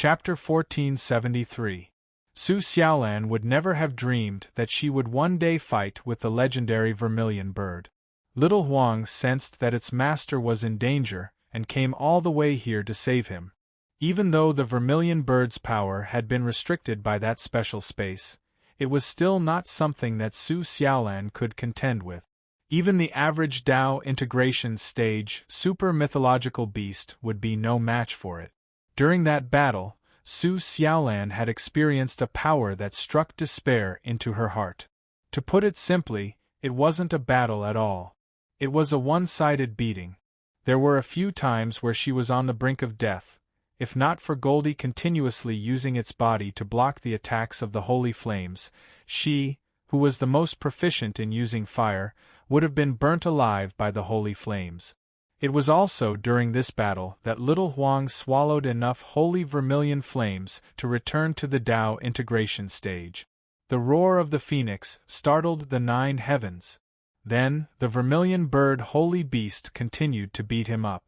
Chapter 1473. Su Xiaolan would never have dreamed that she would one day fight with the legendary vermilion bird. Little Huang sensed that its master was in danger and came all the way here to save him. Even though the vermilion bird's power had been restricted by that special space, it was still not something that Su Xiaolan could contend with. Even the average Dao integration stage super mythological beast would be no match for it. During that battle, Su Xiaolan had experienced a power that struck despair into her heart. To put it simply, it wasn't a battle at all. It was a one-sided beating. There were a few times where she was on the brink of death, if not for Goldie continuously using its body to block the attacks of the holy flames. She, who was the most proficient in using fire, would have been burnt alive by the holy flames. It was also during this battle that little Huang swallowed enough holy vermilion flames to return to the Dao integration stage. The roar of the phoenix startled the 9 heavens. Then, the vermilion bird holy beast continued to beat him up.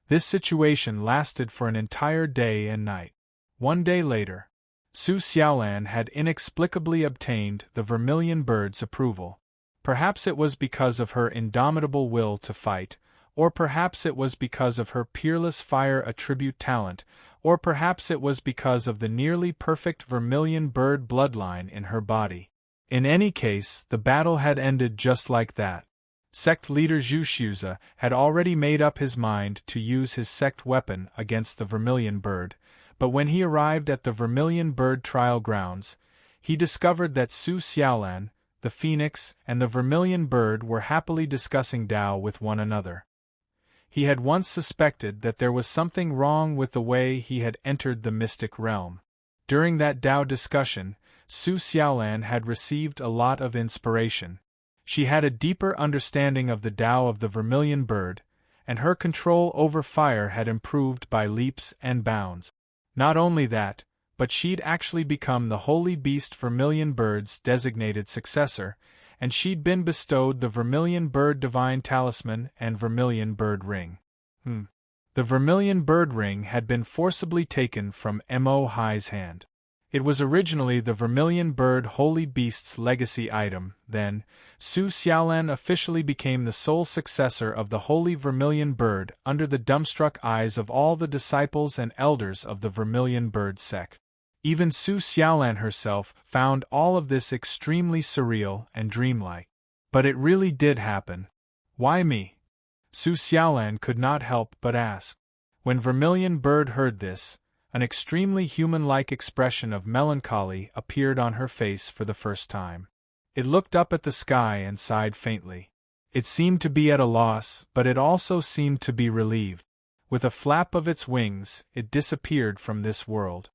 This situation lasted for an entire day and night. One day later, Su Xiaolan had inexplicably obtained the vermilion bird's approval. Perhaps it was because of her indomitable will to fight, or perhaps it was because of her peerless fire attribute talent, or perhaps it was because of the nearly perfect vermilion bird bloodline in her body. In any case, the battle had ended just like that. Sect leader Zhu Shuza had already made up his mind to use his sect weapon against the vermilion bird, but when he arrived at the vermilion bird trial grounds, he discovered that Su Xiaolan, the phoenix, and the vermilion bird were happily discussing Dao with one another. He had once suspected that there was something wrong with the way he had entered the mystic realm. During that Dao discussion, Su Xiaolan had received a lot of inspiration. She had a deeper understanding of the Dao of the vermilion bird, and her control over fire had improved by leaps and bounds. Not only that, but she'd actually become the holy beast vermilion bird's designated successor, and she'd been bestowed the vermilion bird divine talisman and vermilion bird ring. The vermilion bird ring had been forcibly taken from Mo Hai's hand. It was originally the vermilion bird holy beast's legacy item. Then, Su Xiaolan officially became the sole successor of the holy vermilion bird under the dumbstruck eyes of all the disciples and elders of the vermilion bird sect. Even Su Xiaolan herself found all of this extremely surreal and dreamlike. But it really did happen. Why me? Su Xiaolan could not help but ask. When vermilion bird heard this, an extremely human-like expression of melancholy appeared on her face for the first time. It looked up at the sky and sighed faintly. It seemed to be at a loss, but it also seemed to be relieved. With a flap of its wings, it disappeared from this world.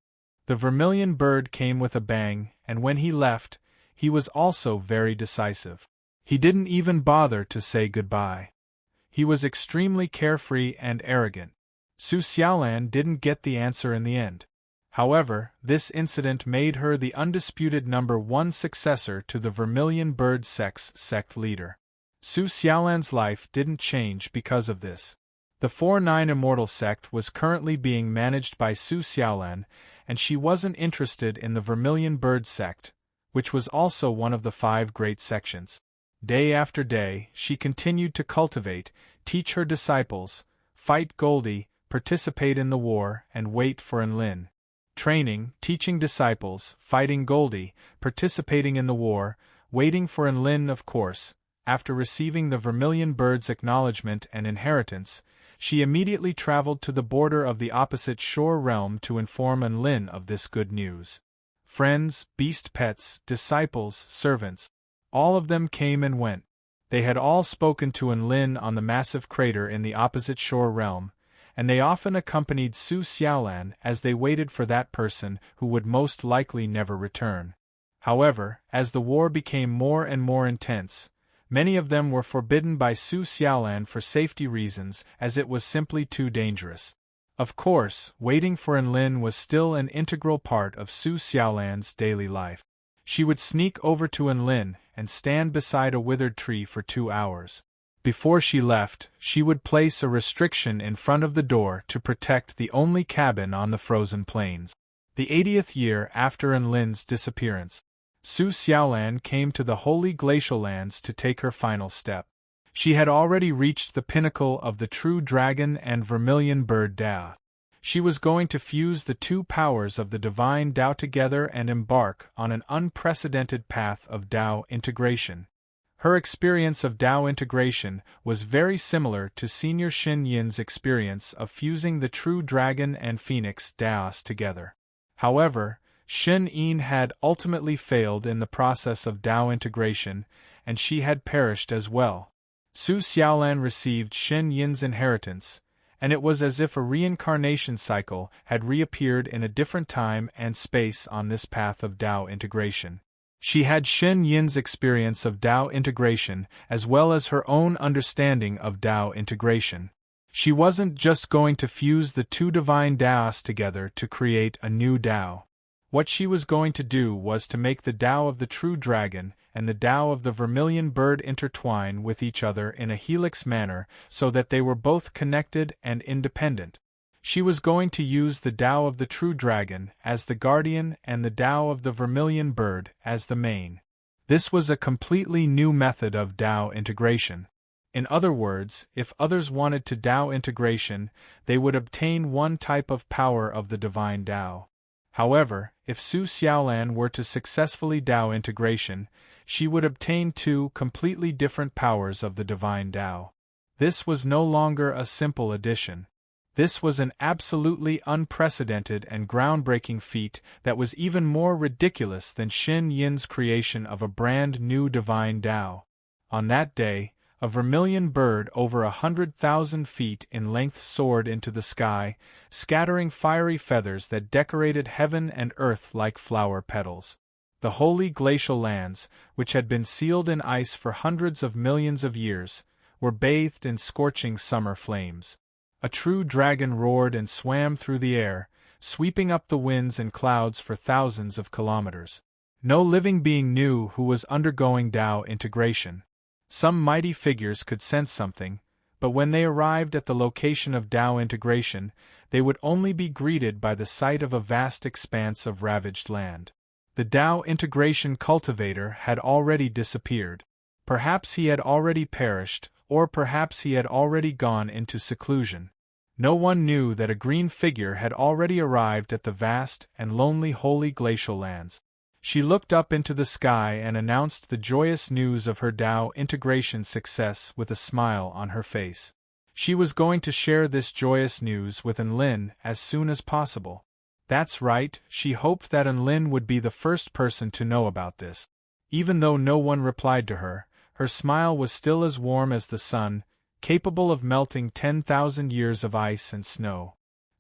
The vermilion bird came with a bang, and when he left, he was also very decisive. He didn't even bother to say goodbye. He was extremely carefree and arrogant. Su Xiaolan didn't get the answer in the end. However, this incident made her the undisputed number 1 successor to the vermilion bird sect's sect leader. Su Xiaolan's life didn't change because of this. The 4-9 Immortal sect was currently being managed by Su Xiaolan, and she wasn't interested in the vermilion bird sect, which was also one of the 5 great sections. Day after day, she continued to cultivate, teach her disciples, fight Goldie, participate in the war, and wait for Enlin. Training, teaching disciples, fighting Goldie, participating in the war, waiting for Enlin. Of course, after receiving the vermilion bird's acknowledgement and inheritance, she immediately traveled to the border of the opposite shore realm to inform Enlin of this good news. Friends, beast pets, disciples, servants, all of them came and went. They had all spoken to Enlin on the massive crater in the opposite shore realm, and they often accompanied Su Xiaolan as they waited for that person who would most likely never return. However, as the war became more and more intense, many of them were forbidden by Su Xiaolan for safety reasons, as it was simply too dangerous. Of course, waiting for Enlin was still an integral part of Su Xiaolan's daily life. She would sneak over to Enlin and stand beside a withered tree for 2 hours. Before she left, she would place a restriction in front of the door to protect the only cabin on the frozen plains. The 80th year after Enlin's disappearance, Su Xiaolan came to the holy glacial lands to take her final step. She had already reached the pinnacle of the true dragon and vermilion bird Dao. She was going to fuse the two powers of the divine Dao together and embark on an unprecedented path of Dao integration. Her experience of Dao integration was very similar to Senior Xin Yin's experience of fusing the true dragon and phoenix Daos together. However, Xin Yin had ultimately failed in the process of Dao integration, and she had perished as well. Su Xiaolan received Xin Yin's inheritance, and it was as if a reincarnation cycle had reappeared in a different time and space on this path of Dao integration. She had Xin Yin's experience of Dao integration as well as her own understanding of Dao integration. She wasn't just going to fuse the two divine Daos together to create a new Dao. What she was going to do was to make the Dao of the true dragon and the Dao of the vermilion bird intertwine with each other in a helix manner so that they were both connected and independent. She was going to use the Dao of the true dragon as the guardian and the Dao of the vermilion bird as the main. This was a completely new method of Dao integration. In other words, if others wanted to Dao integration, they would obtain one type of power of the divine Dao. However, if Su Xiaolan were to successfully Dao integration, she would obtain two completely different powers of the divine Dao. This was no longer a simple addition. This was an absolutely unprecedented and groundbreaking feat that was even more ridiculous than Xin Yin's creation of a brand new divine Dao. On that day, a vermilion bird over 100,000 feet in length soared into the sky, scattering fiery feathers that decorated heaven and earth like flower petals. The holy glacial lands, which had been sealed in ice for hundreds of millions of years, were bathed in scorching summer flames. A true dragon roared and swam through the air, sweeping up the winds and clouds for thousands of kilometers. No living being knew who was undergoing Dao integration. Some mighty figures could sense something, but when they arrived at the location of Dao integration, they would only be greeted by the sight of a vast expanse of ravaged land. The Dao integration cultivator had already disappeared. Perhaps he had already perished, or perhaps he had already gone into seclusion. No one knew that a green figure had already arrived at the vast and lonely holy glacial lands. She looked up into the sky and announced the joyous news of her Dao integration success with a smile on her face. She was going to share this joyous news with Enlin as soon as possible. That's right, she hoped that Enlin would be the first person to know about this. Even though no one replied to her, her smile was still as warm as the sun, capable of melting 10,000 years of ice and snow.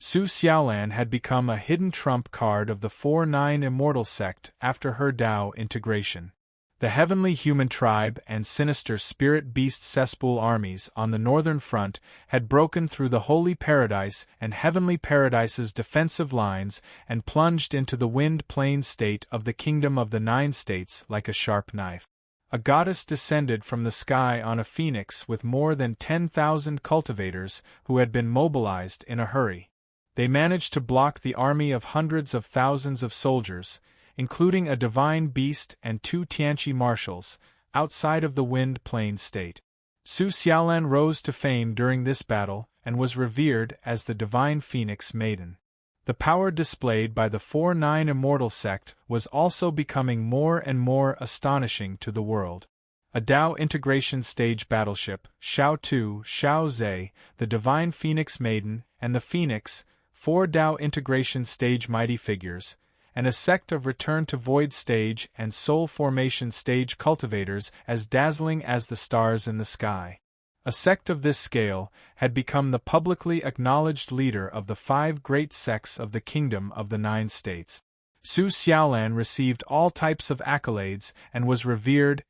Su Xiaolan had become a hidden trump card of the 4-9 Immortal sect after her Dao integration. The heavenly human tribe and sinister spirit beast cesspool armies on the northern front had broken through the holy paradise and heavenly paradise's defensive lines and plunged into the wind plain state of the kingdom of the 9 states like a sharp knife. A goddess descended from the sky on a phoenix with more than 10,000 cultivators who had been mobilized in a hurry. They managed to block the army of hundreds of thousands of soldiers, including a divine beast and 2 Tianqi marshals, outside of the Wind Plain state. Su Xiaolan rose to fame during this battle and was revered as the divine phoenix maiden. The power displayed by the 4-9 Immortal sect was also becoming more and more astonishing to the world. A Dao integration stage battleship, Shao Tu, Shao Zhe, the divine phoenix maiden, and the phoenix, 4 Dao integration stage mighty figures, and a sect of Return to Void stage and Soul Formation stage cultivators as dazzling as the stars in the sky. A sect of this scale had become the publicly acknowledged leader of the 5 great sects of the Kingdom of the 9 States. Su Xiaolan received all types of accolades and was revered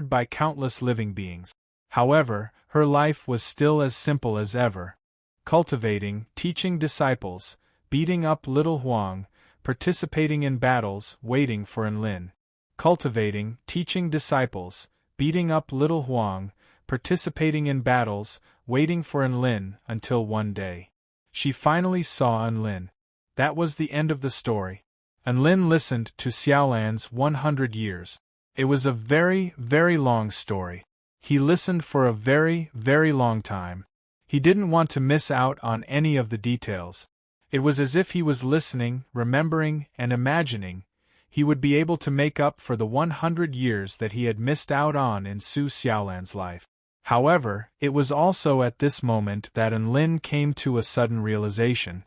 by countless living beings. However, her life was still as simple as ever. Cultivating, teaching disciples, beating up little Huang, participating in battles, waiting for Enlin. Cultivating, teaching disciples, beating up little Huang, participating in battles, waiting for Enlin, until one day she finally saw Enlin. That was the end of the story. And Lin listened to Xiaolan's 100 years. It was a very, very long story. He listened for a very, very long time. He didn't want to miss out on any of the details. It was as if he was listening, remembering, and imagining he would be able to make up for the 100 years that he had missed out on in Su Xiaolan's life. However, it was also at this moment that Lin came to a sudden realization.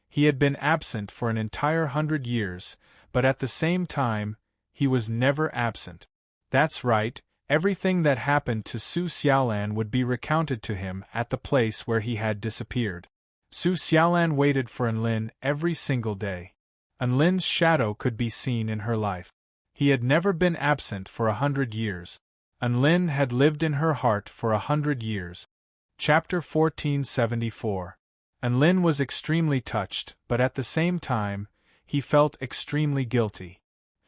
He had been absent for an entire 100 years, but at the same time, he was never absent. That's right, everything that happened to Su Xiaolan would be recounted to him at the place where he had disappeared. Su Xiaolan waited for Lin every single day. Lin's shadow could be seen in her life. He had never been absent for 100 years. Lin had lived in her heart for 100 years. Chapter 1474. Lin was extremely touched, but at the same time, he felt extremely guilty.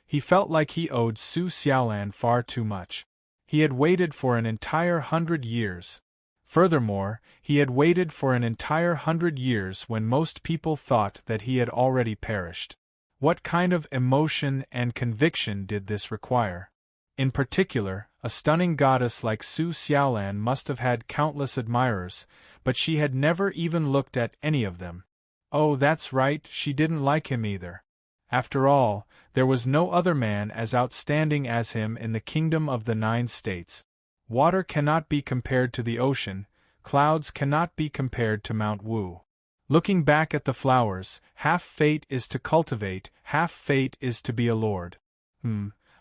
He felt like he owed Su Xiaolan far too much. He had waited for an entire 100 years. Furthermore, he had waited for an entire 100 years when most people thought that he had already perished. What kind of emotion and conviction did this require? In particular, a stunning goddess like Su Xiaolan must have had countless admirers, but she had never even looked at any of them. Oh, that's right, she didn't like him either. After all, there was no other man as outstanding as him in the kingdom of the 9 states. Water cannot be compared to the ocean, clouds cannot be compared to Mount Wu. Looking back at the flowers, half fate is to cultivate, half fate is to be a lord.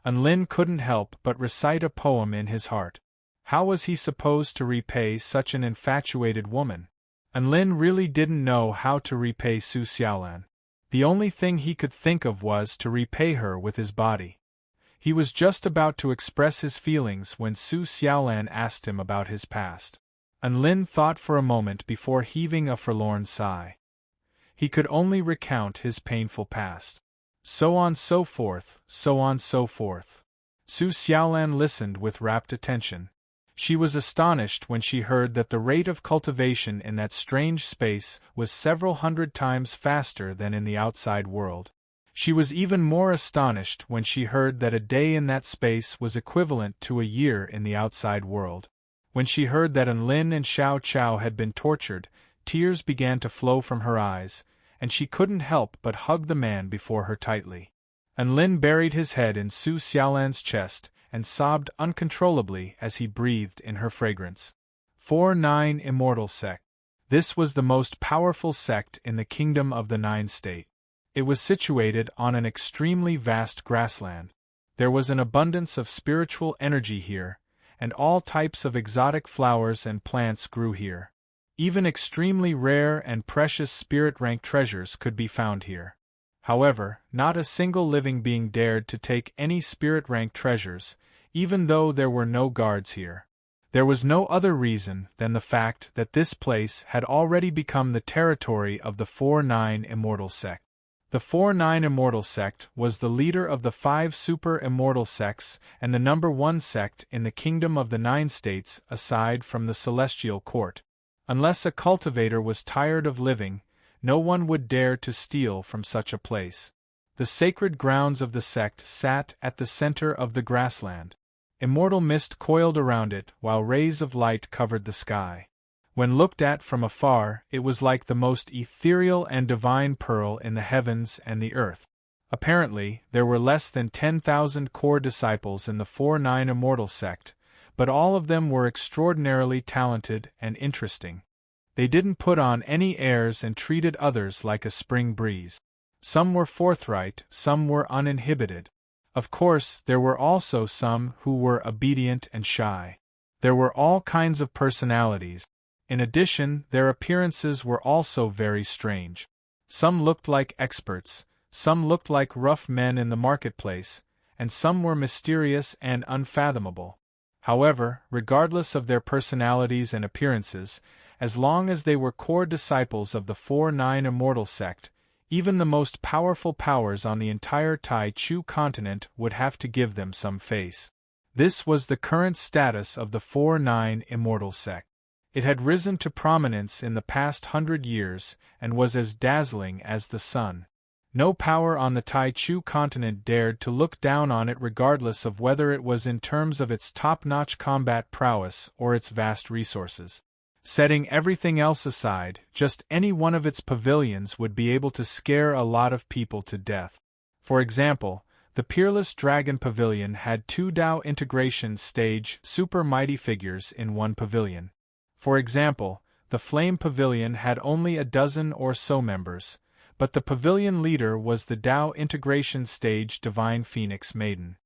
Lin couldn't help but recite a poem in his heart. How was he supposed to repay such an infatuated woman? Lin really didn't know how to repay Su Xiaolan. The only thing he could think of was to repay her with his body. He was just about to express his feelings when Su Xiaolan asked him about his past. Lin thought for a moment before heaving a forlorn sigh. He could only recount his painful past. So on so forth, so on so forth. Su Xiaolan listened with rapt attention. She was astonished when she heard that the rate of cultivation in that strange space was several hundred times faster than in the outside world. She was even more astonished when she heard that a day in that space was equivalent to a year in the outside world. When she heard that Lin and Xiao Chao had been tortured, tears began to flow from her eyes, and she couldn't help but hug the man before her tightly. Lin buried his head in Su Xiaolan's chest and sobbed uncontrollably as he breathed in her fragrance. 4-9 Immortal Sect. This was the most powerful sect in the kingdom of the 9 state. It was situated on an extremely vast grassland. There was an abundance of spiritual energy here, and all types of exotic flowers and plants grew here. Even extremely rare and precious spirit-rank treasures could be found here. However, not a single living being dared to take any spirit-rank treasures, even though there were no guards here. There was no other reason than the fact that this place had already become the territory of the 4-9 Immortal Sect. The 4-9 Immortal Sect was the leader of the 5 super immortal sects and the number 1 sect in the kingdom of the 9 states aside from the Celestial Court. Unless a cultivator was tired of living, no one would dare to steal from such a place. The sacred grounds of the sect sat at the center of the grassland. Immortal mist coiled around it while rays of light covered the sky. When looked at from afar, it was like the most ethereal and divine pearl in the heavens and the earth. Apparently, there were less than 10,000 core disciples in the 4-9 Immortal Sect, but all of them were extraordinarily talented and interesting. They didn't put on any airs and treated others like a spring breeze. Some were forthright, some were uninhibited. Of course, there were also some who were obedient and shy. There were all kinds of personalities. In addition, their appearances were also very strange. Some looked like experts, some looked like rough men in the marketplace, and some were mysterious and unfathomable. However, regardless of their personalities and appearances, as long as they were core disciples of the 4-9 Immortal Sect, even the most powerful powers on the entire Tai Chu continent would have to give them some face. This was the current status of the 4-9 Immortal Sect. It had risen to prominence in the past 100 years and was as dazzling as the sun. No power on the Tai-Chu continent dared to look down on it regardless of whether it was in terms of its top-notch combat prowess or its vast resources. Setting everything else aside, just any one of its pavilions would be able to scare a lot of people to death. For example, the Peerless Dragon Pavilion had 2 Tao integration stage super mighty figures in one pavilion. For example, the Flame Pavilion had only a dozen or so members, but the pavilion leader was the Tao integration stage Divine Phoenix Maiden.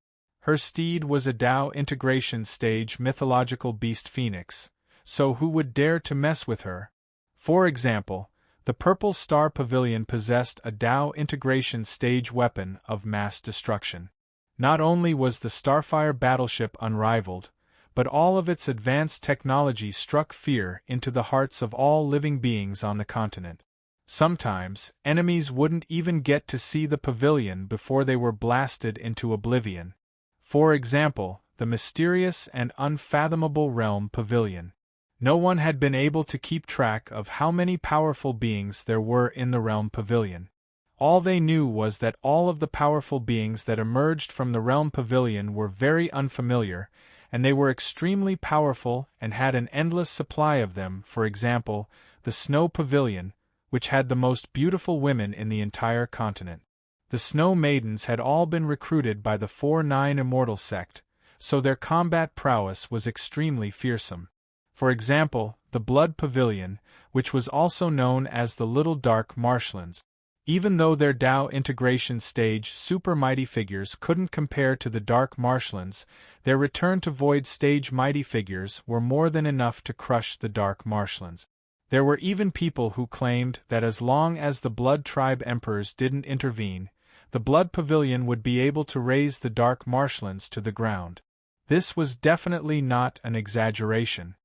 Her steed was a Tao integration stage mythological beast Phoenix, so who would dare to mess with her? For example, the Purple Star Pavilion possessed a Tao integration stage weapon of mass destruction. Not only was the Starfire battleship unrivaled, but all of its advanced technology struck fear into the hearts of all living beings on the continent. Sometimes, enemies wouldn't even get to see the pavilion before they were blasted into oblivion. For example, the mysterious and unfathomable Realm Pavilion. No one had been able to keep track of how many powerful beings there were in the Realm Pavilion. All they knew was that all of the powerful beings that emerged from the Realm Pavilion were very unfamiliar, and they were extremely powerful and had an endless supply of them. For example, the Snow Pavilion, which had the most beautiful women in the entire continent. The Snow Maidens had all been recruited by the 4-9 Immortal sect, so their combat prowess was extremely fearsome. For example, the Blood Pavilion, which was also known as the Little Dark Marshlands. Even though their Tao integration stage super mighty figures couldn't compare to the Dark Marshlands, their Return to Void stage mighty figures were more than enough to crush the Dark Marshlands. There were even people who claimed that as long as the Blood Tribe Emperors didn't intervene, the Blood Pavilion would be able to raze the Dark Marshlands to the ground. This was definitely not an exaggeration.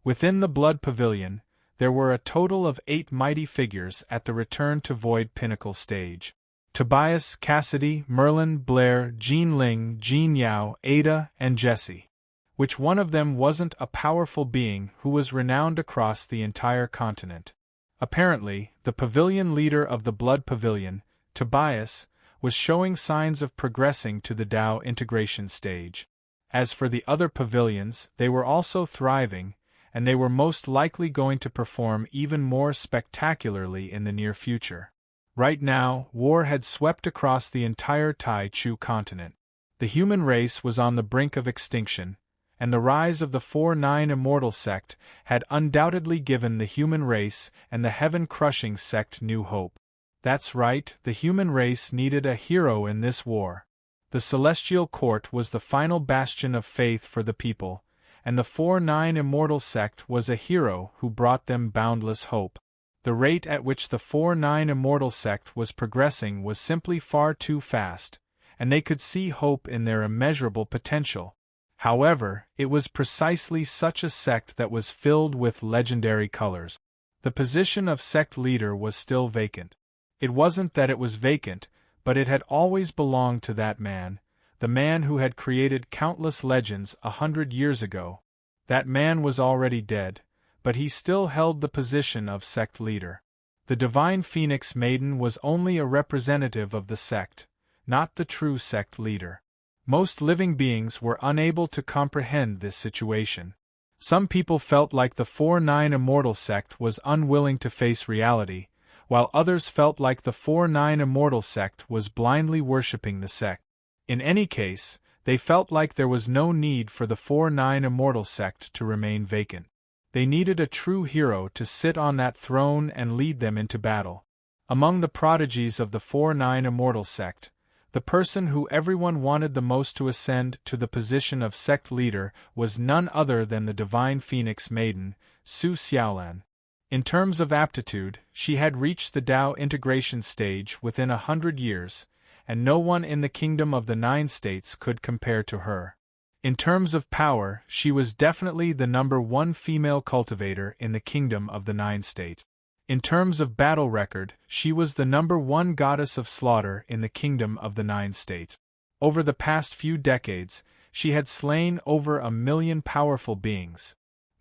Within the Blood Pavilion, there were a total of 8 mighty figures at the Return to Void pinnacle stage. Tobias, Cassidy, Merlin, Blair, Jean Ling, Jean Yao, Ada, and Jessie. Which one of them wasn't a powerful being who was renowned across the entire continent? Apparently, the pavilion leader of the Blood Pavilion, Tobias, was showing signs of progressing to the Tao integration stage. As for the other pavilions, they were also thriving, and they were most likely going to perform even more spectacularly in the near future. Right now, war had swept across the entire Tai-Chu continent. The human race was on the brink of extinction, and the rise of the 4-9 Immortal sect had undoubtedly given the human race and the heaven-crushing sect new hope. That's right, the human race needed a hero in this war. The Celestial Court was the final bastion of faith for the people, and the 4-9 Immortal sect was a hero who brought them boundless hope. The rate at which the 4-9 Immortal sect was progressing was simply far too fast, and they could see hope in their immeasurable potential. However, it was precisely such a sect that was filled with legendary colors. The position of sect leader was still vacant. It wasn't that it was vacant, but it had always belonged to that man, the man who had created countless legends 100 years ago. That man was already dead, but he still held the position of sect leader. The Divine Phoenix Maiden was only a representative of the sect, not the true sect leader. Most living beings were unable to comprehend this situation. Some people felt like the 4-9 Immortal sect was unwilling to face reality, while others felt like the 4-9 Immortal sect was blindly worshipping the sect. In any case, they felt like there was no need for the 4-9 Immortal sect to remain vacant. They needed a true hero to sit on that throne and lead them into battle. Among the prodigies of the 4-9 Immortal sect, the person who everyone wanted the most to ascend to the position of sect leader was none other than the Divine Phoenix Maiden, Su Xiaolan. In terms of aptitude, she had reached the Tao integration stage within 100 years, and no one in the Kingdom of the Nine States could compare to her. In terms of power, she was definitely the #1 female cultivator in the Kingdom of the Nine States. In terms of battle record, she was the #1 goddess of slaughter in the Kingdom of the Nine States. Over the past few decades, she had slain over 1 million powerful beings.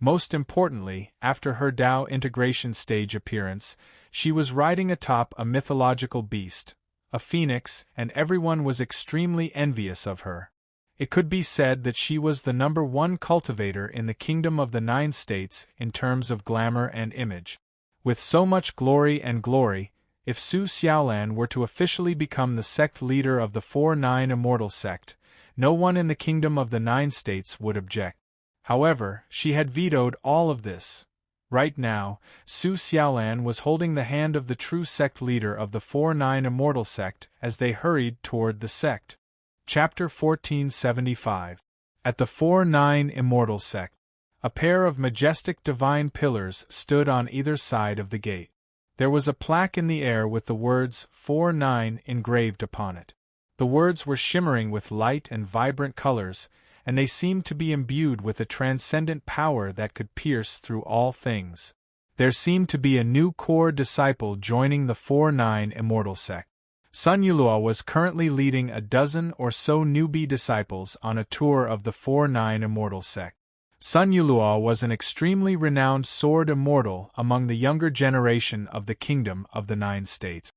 Most importantly, after her Tao integration stage appearance, she was riding atop a mythological beast, a phoenix, and everyone was extremely envious of her. It could be said that she was the #1 cultivator in the Kingdom of the Nine States in terms of glamour and image. With so much glory, if Su Xiaolan were to officially become the sect leader of the 4-9 Immortal sect, no one in the Kingdom of the Nine States would object. However, she had vetoed all of this. Right now, Su Xiaolan was holding the hand of the true sect leader of the 4-9 Immortal sect as they hurried toward the sect. Chapter 1475. At the 4-9 Immortal sect, a pair of majestic divine pillars stood on either side of the gate. There was a plaque in the air with the words 4-9 engraved upon it. The words were shimmering with light and vibrant colors, and they seemed to be imbued with a transcendent power that could pierce through all things. There seemed to be a new core disciple joining the 4-9 Immortal sect. Sun Yulua was currently leading a dozen or so newbie disciples on a tour of the 4-9 Immortal sect. Sun Yulua was an extremely renowned sword immortal among the younger generation of the Kingdom of the Nine States.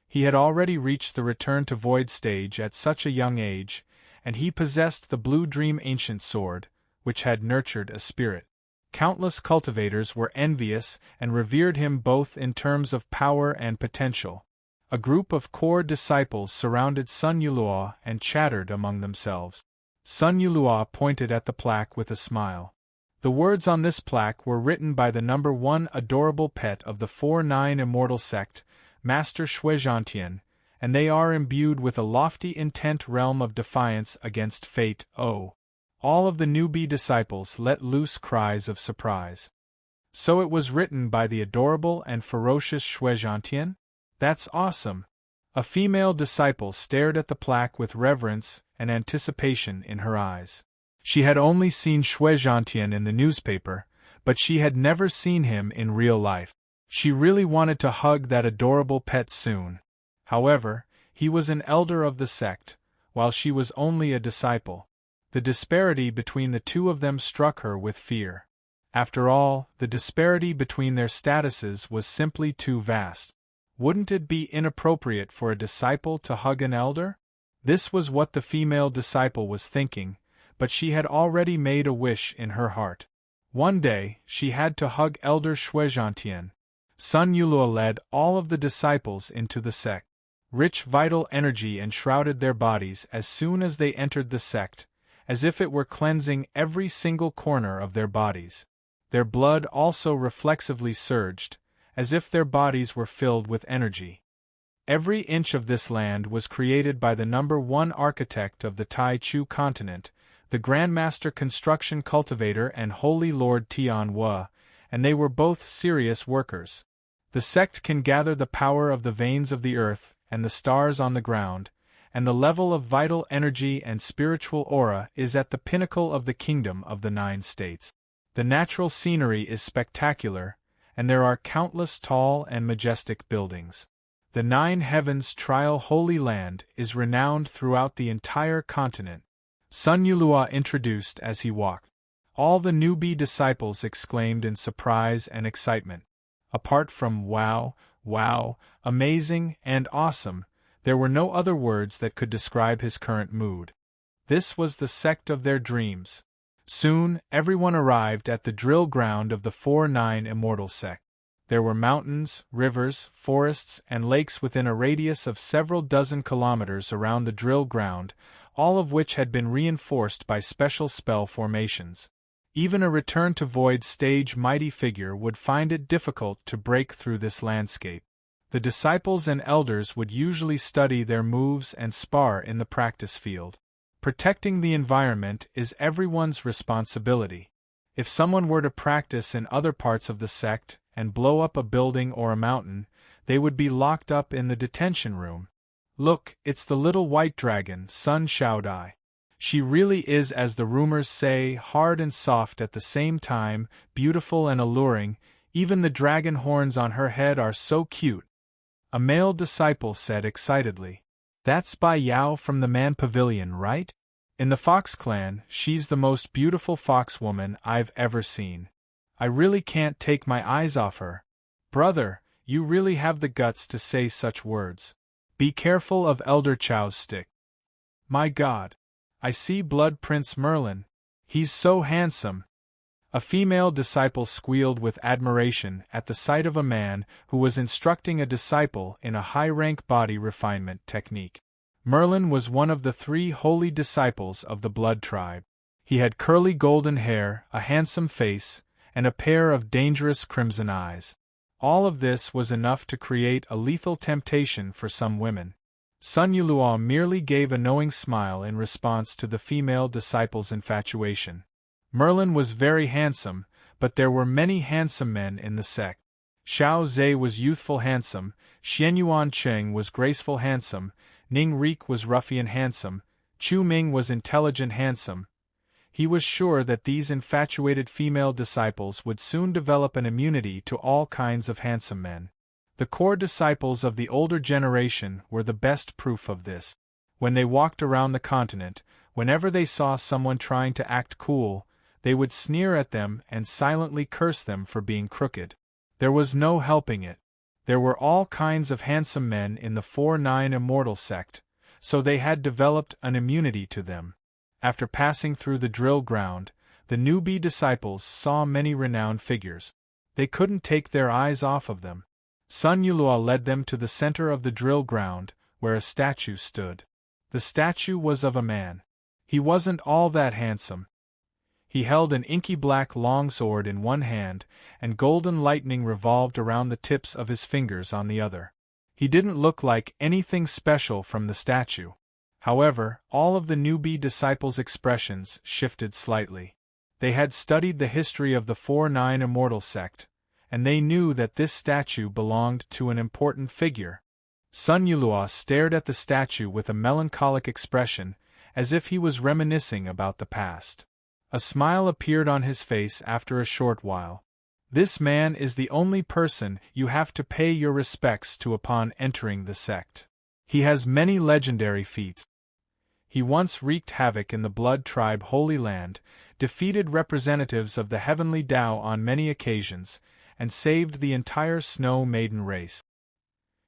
He had already reached the Return to Void stage at such a young age, and he possessed the Blue Dream Ancient Sword, which had nurtured a spirit. Countless cultivators were envious and revered him both in terms of power and potential. A group of core disciples surrounded Sun Yulua and chattered among themselves. Sun Yulua pointed at the plaque with a smile. The words on this plaque were written by the #1 adorable pet of the 4-9 Immortal sect, Master Shuizhantian, and they are imbued with a lofty intent realm of defiance against fate. Oh! All of the newbie disciples let loose cries of surprise. So it was written by the adorable and ferocious Shuizhantian? That's awesome! A female disciple stared at the plaque with reverence and anticipation in her eyes. She had only seen Shuizhantian in the newspaper, but she had never seen him in real life. She really wanted to hug that adorable pet soon. However, he was an elder of the sect, while she was only a disciple. The disparity between the two of them struck her with fear. After all, the disparity between their statuses was simply too vast. Wouldn't it be inappropriate for a disciple to hug an elder? This was what the female disciple was thinking, but she had already made a wish in her heart. One day, she had to hug Elder Shuizhantian. Sun Yulua led all of the disciples into the sect. Rich vital energy enshrouded their bodies as soon as they entered the sect, as if it were cleansing every single corner of their bodies. Their blood also reflexively surged, as if their bodies were filled with energy. Every inch of this land was created by the #1 architect of the Tai Chu continent, the Grandmaster Construction Cultivator and Holy Lord Tian Hua, and they were both serious workers. The sect can gather the power of the veins of the earth and the stars on the ground, and the level of vital energy and spiritual aura is at the pinnacle of the Kingdom of the Nine States. The natural scenery is spectacular, and there are countless tall and majestic buildings. The Nine Heavens Trial Holy Land is renowned throughout the entire continent. Sun Yulua introduced as he walked. All the newbie disciples exclaimed in surprise and excitement. Apart from wow, wow, amazing, and awesome, there were no other words that could describe his current mood. This was the sect of their dreams. Soon, everyone arrived at the drill ground of the 4-9 Immortal sect. There were mountains, rivers, forests, and lakes within a radius of several dozen kilometers around the drill ground, all of which had been reinforced by special spell formations. Even a Return to Void stage mighty figure would find it difficult to break through this landscape. The disciples and elders would usually study their moves and spar in the practice field. Protecting the environment is everyone's responsibility. If someone were to practice in other parts of the sect and blow up a building or a mountain, they would be locked up in the detention room. Look, it's the little white dragon, Sun Xiaodai. She really is, as the rumors say, hard and soft at the same time, beautiful and alluring. Even the dragon horns on her head are so cute. A male disciple said excitedly. That's Bai Yao from the Man Pavilion, right? In the Fox clan, she's the most beautiful fox woman I've ever seen. I really can't take my eyes off her. Brother, you really have the guts to say such words. Be careful of Elder Chow's stick. My God! I see blood Prince Merlin. He's so handsome. A female disciple squealed with admiration at the sight of a man who was instructing a disciple in a high-rank body refinement technique. Merlin was one of the 3 holy disciples of the blood tribe. He had curly golden hair, a handsome face, and a pair of dangerous crimson eyes. All of this was enough to create a lethal temptation for some women. Sun Yulua merely gave a knowing smile in response to the female disciple's infatuation. Merlin was very handsome, but there were many handsome men in the sect. Xiao Zhe was youthful handsome, Xianyuan Cheng was graceful handsome, Ning Rik was ruffian handsome, Chu Ming was intelligent handsome. He was sure that these infatuated female disciples would soon develop an immunity to all kinds of handsome men. The core disciples of the older generation were the best proof of this. When they walked around the continent, whenever they saw someone trying to act cool, they would sneer at them and silently curse them for being crooked. There was no helping it. There were all kinds of handsome men in the 4-9 Immortal sect, so they had developed an immunity to them. After passing through the drill ground, the newbie disciples saw many renowned figures. They couldn't take their eyes off of them. Sun Yulua led them to the center of the drill ground, where a statue stood. The statue was of a man. He wasn't all that handsome. He held an inky black longsword in one hand, and golden lightning revolved around the tips of his fingers on the other. He didn't look like anything special from the statue. However, all of the newbie disciples' expressions shifted slightly. They had studied the history of the 4-9 Immortal sect, and they knew that this statue belonged to an important figure. Sun Yulua stared at the statue with a melancholic expression, as if he was reminiscing about the past. A smile appeared on his face after a short while. This man is the only person you have to pay your respects to upon entering the sect. He has many legendary feats. He once wreaked havoc in the Blood Tribe Holy Land, defeated representatives of the Heavenly Tao on many occasions, and saved the entire Snow Maiden race.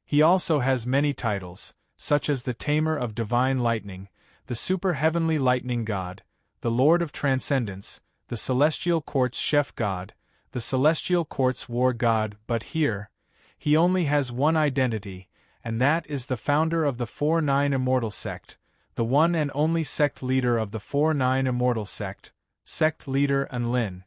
He also has many titles, such as the Tamer of Divine Lightning, the Super Heavenly Lightning God, the Lord of Transcendence, the Celestial Court's Chef God, the Celestial Court's War God, but here, he only has one identity, and that is the founder of the 4-9 Immortal sect, the one and only sect leader of the 4-9 Immortal sect, Sect Leader Unlin.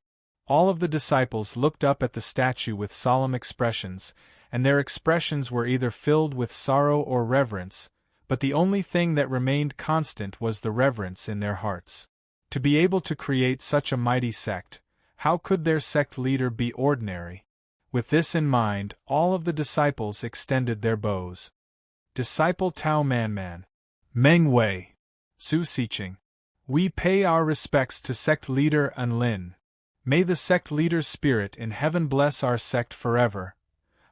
All of the disciples looked up at the statue with solemn expressions, and their expressions were either filled with sorrow or reverence, but the only thing that remained constant was the reverence in their hearts. To be able to create such a mighty sect, how could their sect leader be ordinary? With this in mind, all of the disciples extended their bows. Disciple Tao Manman, Meng Wei, Su Siqing. We pay our respects to sect leader Unlin. May the sect leader's spirit in heaven bless our sect forever.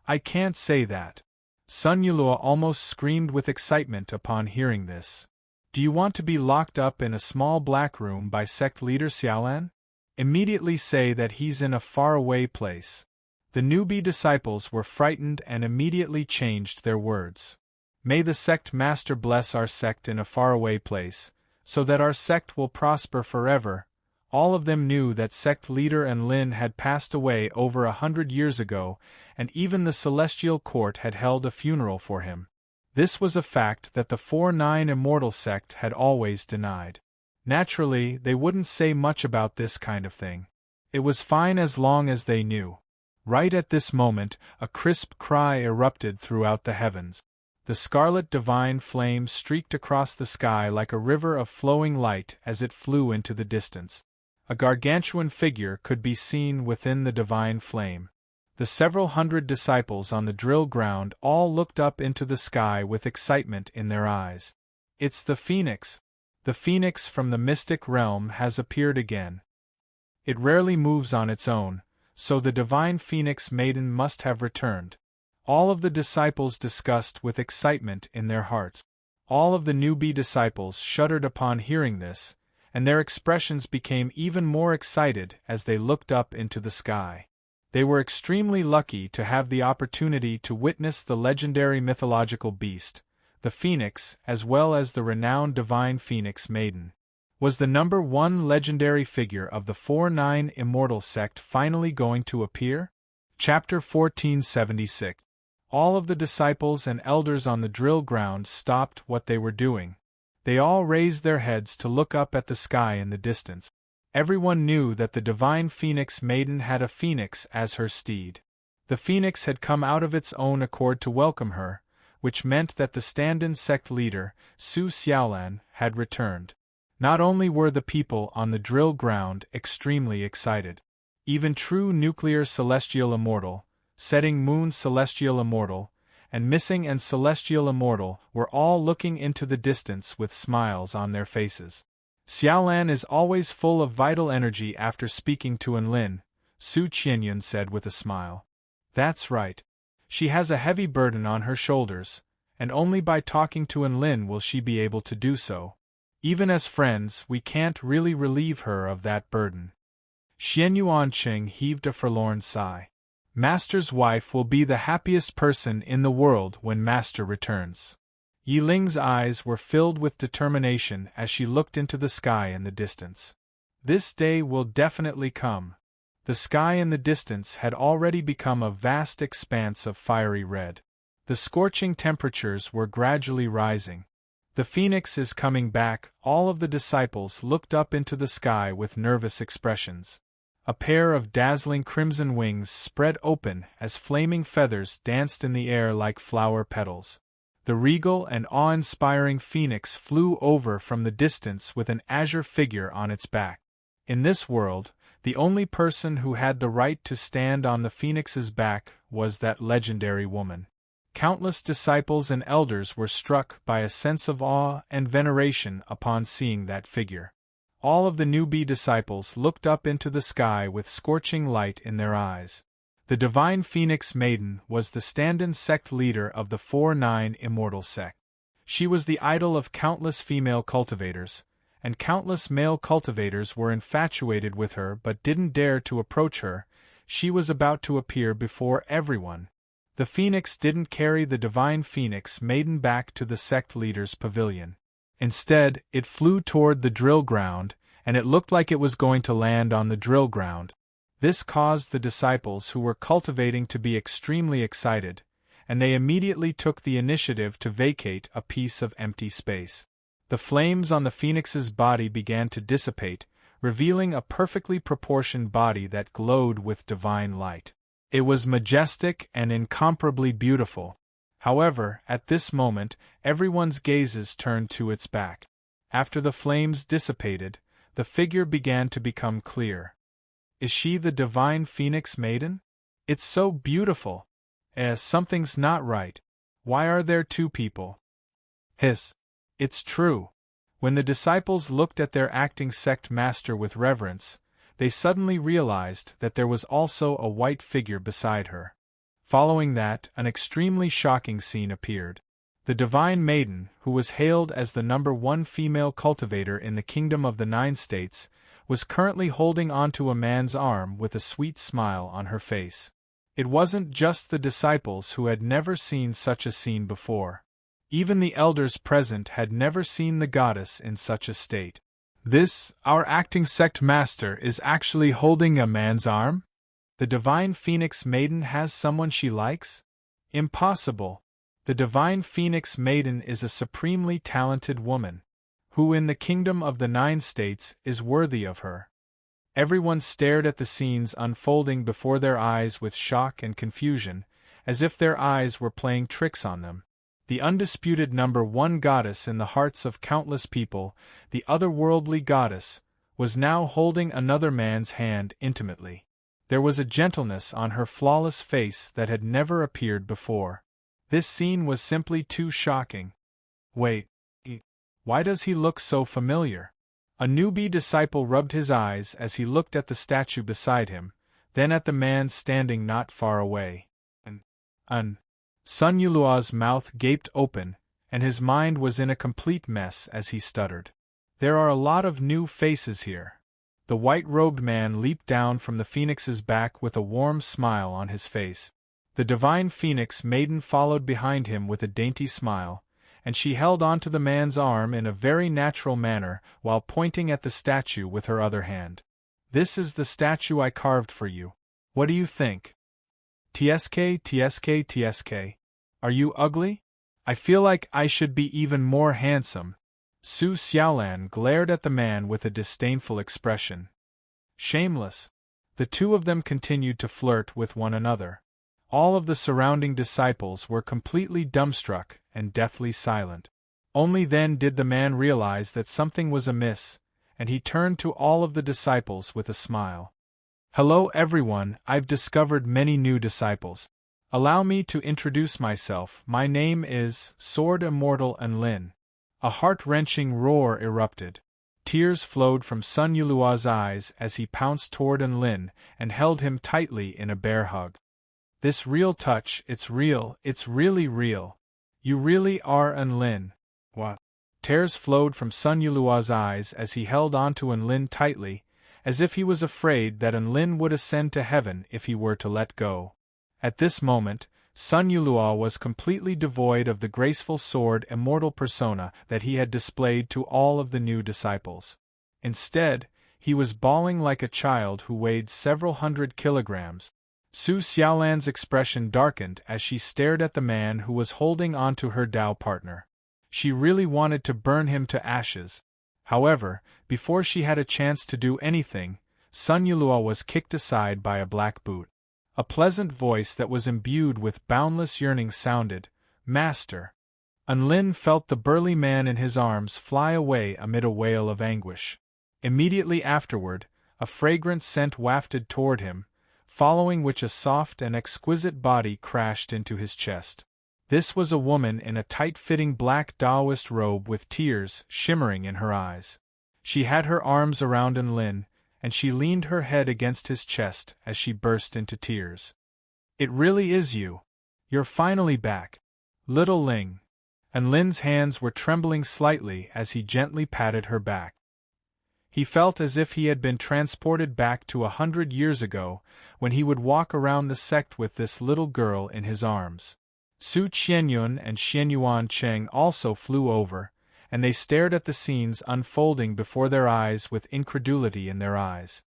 I can't say that. Sun Yulua almost screamed with excitement upon hearing this. Do you want to be locked up in a small black room by sect leader Xiaolan? Immediately say that he's in a faraway place. The newbie disciples were frightened and immediately changed their words. May the sect master bless our sect in a faraway place, so that our sect will prosper forever. All of them knew that sect leader Enlin had passed away over 100 years ago, and even the Celestial Court had held a funeral for him. This was a fact that the 4-9 Immortal sect had always denied. Naturally, they wouldn't say much about this kind of thing. It was fine as long as they knew. Right at this moment, a crisp cry erupted throughout the heavens. The scarlet divine flame streaked across the sky like a river of flowing light as it flew into the distance. A gargantuan figure could be seen within the divine flame. The several hundred disciples on the drill ground all looked up into the sky with excitement in their eyes. It's the Phoenix. The Phoenix from the mystic realm has appeared again. It rarely moves on its own, so the divine Phoenix maiden must have returned. All of the disciples discussed with excitement in their hearts. All of the newbie disciples shuddered upon hearing this, and their expressions became even more excited as they looked up into the sky. They were extremely lucky to have the opportunity to witness the legendary mythological beast, the phoenix, as well as the renowned divine phoenix maiden. Was the number one legendary figure of the 4-9 immortal sect finally going to appear? Chapter 1476. All of the disciples and elders on the drill ground stopped what they were doing. They all raised their heads to look up at the sky in the distance. Everyone knew that the divine phoenix maiden had a phoenix as her steed. The phoenix had come out of its own accord to welcome her, which meant that the stand-in sect leader, Su Xiaolan, had returned. Not only were the people on the drill ground extremely excited. Even true nuclear celestial immortal, setting moon celestial immortal, and missing and celestial immortal were all looking into the distance with smiles on their faces. Xiaolan is always full of vital energy after speaking to Enlin, Su Qianyun said with a smile. That's right. She has a heavy burden on her shoulders, and only by talking to Enlin will she be able to do so. Even as friends, we can't really relieve her of that burden. Xian Yuanqing heaved a forlorn sigh. Master's wife will be the happiest person in the world when Master returns. Yi Ling's eyes were filled with determination as she looked into the sky in the distance. This day will definitely come. The sky in the distance had already become a vast expanse of fiery red. The scorching temperatures were gradually rising. The phoenix is coming back. All of the disciples looked up into the sky with nervous expressions. A pair of dazzling crimson wings spread open as flaming feathers danced in the air like flower petals. The regal and awe-inspiring phoenix flew over from the distance with an azure figure on its back. In this world, the only person who had the right to stand on the phoenix's back was that legendary woman. Countless disciples and elders were struck by a sense of awe and veneration upon seeing that figure. All of the newbie disciples looked up into the sky with scorching light in their eyes. The divine phoenix maiden was the stand-in sect leader of the 4-9 immortal sect. She was the idol of countless female cultivators, and countless male cultivators were infatuated with her but didn't dare to approach her. She was about to appear before everyone. The phoenix didn't carry the divine phoenix maiden back to the sect leader's pavilion. Instead, it flew toward the drill ground, and it looked like it was going to land on the drill ground. This caused the disciples who were cultivating to be extremely excited, and they immediately took the initiative to vacate a piece of empty space. The flames on the phoenix's body began to dissipate, revealing a perfectly proportioned body that glowed with divine light. It was majestic and incomparably beautiful. However, at this moment, everyone's gazes turned to its back. After the flames dissipated, the figure began to become clear. Is she the divine phoenix maiden? It's so beautiful. Something's not right. Why are there two people? Hiss. It's true. When the disciples looked at their acting sect master with reverence, they suddenly realized that there was also a white figure beside her. Following that, an extremely shocking scene appeared. The divine maiden, who was hailed as the number one female cultivator in the Kingdom of the 9 States, was currently holding onto a man's arm with a sweet smile on her face. It wasn't just the disciples who had never seen such a scene before. Even the elders present had never seen the goddess in such a state. This, our acting sect master, is actually holding a man's arm? The divine phoenix maiden has someone she likes? Impossible. The divine phoenix maiden is a supremely talented woman, who in the Kingdom of the 9 States is worthy of her. Everyone stared at the scenes unfolding before their eyes with shock and confusion, as if their eyes were playing tricks on them. The undisputed number one goddess in the hearts of countless people, the otherworldly goddess, was now holding another man's hand intimately. There was a gentleness on her flawless face that had never appeared before. This scene was simply too shocking. Wait. Why does he look so familiar? A newbie disciple rubbed his eyes as he looked at the statue beside him, then at the man standing not far away. Sun Yulua's mouth gaped open, and his mind was in a complete mess as he stuttered. There are a lot of new faces here. The white-robed man leaped down from the phoenix's back with a warm smile on his face. The divine phoenix maiden followed behind him with a dainty smile, and she held onto the man's arm in a very natural manner while pointing at the statue with her other hand. This is the statue I carved for you. What do you think? TSK, TSK, TSK. Are you ugly? I feel like I should be even more handsome. Su Xiaolan glared at the man with a disdainful expression. Shameless. The two of them continued to flirt with one another. All of the surrounding disciples were completely dumbstruck and deathly silent. Only then did the man realize that something was amiss, and he turned to all of the disciples with a smile. Hello everyone, I've discovered many new disciples. Allow me to introduce myself. My name is Sword Immortal Enlin. A heart-wrenching roar erupted. Tears flowed from Sun Yulua's eyes as he pounced toward Enlin and held him tightly in a bear hug. This real touch, it's real, it's really real. You really are Enlin. What? Tears flowed from Sun Yulua's eyes as he held onto Enlin tightly, as if he was afraid that Enlin would ascend to heaven if he were to let go. At this moment, Sun Yulua was completely devoid of the graceful sword immortal persona that he had displayed to all of the new disciples. Instead, he was bawling like a child who weighed several hundred kilograms. Su Xiaolan's expression darkened as she stared at the man who was holding onto her Dao partner. She really wanted to burn him to ashes. However, before she had a chance to do anything, Sun Yulua was kicked aside by a black boot. A pleasant voice that was imbued with boundless yearning sounded, "Master." Enlin felt the burly man in his arms fly away amid a wail of anguish. Immediately afterward, a fragrant scent wafted toward him, following which a soft and exquisite body crashed into his chest. This was a woman in a tight-fitting black Taoist robe with tears shimmering in her eyes. She had her arms around Enlin, and she leaned her head against his chest as she burst into tears. "It really is you. You're finally back. Little Ling." Enlin's hands were trembling slightly as he gently patted her back. He felt as if he had been transported back to 100 years ago, when he would walk around the sect with this little girl in his arms. Su Qianyun and Xianyuan Cheng also flew over, and they stared at the scenes unfolding before their eyes with incredulity in their eyes.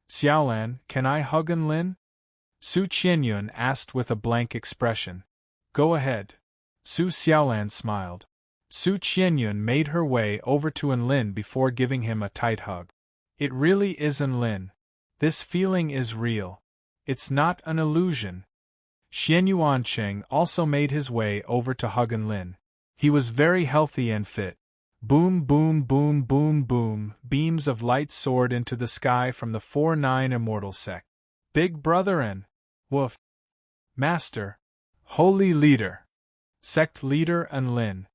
"Xiaolan, can I hug Enlin?" Su Qianyun asked with a blank expression. "Go ahead." Su Xiaolan smiled. Su Qianyun made her way over to Enlin before giving him a tight hug. "It really is Enlin. This feeling is real. It's not an illusion." Xianyuan Cheng also made his way over to hug Enlin. He was very healthy and fit. Boom, boom, boom, boom, boom, beams of light soared into the sky from the 4-9 immortal sect. "Big brother and woof. Master. Holy leader. Sect leader Enlin."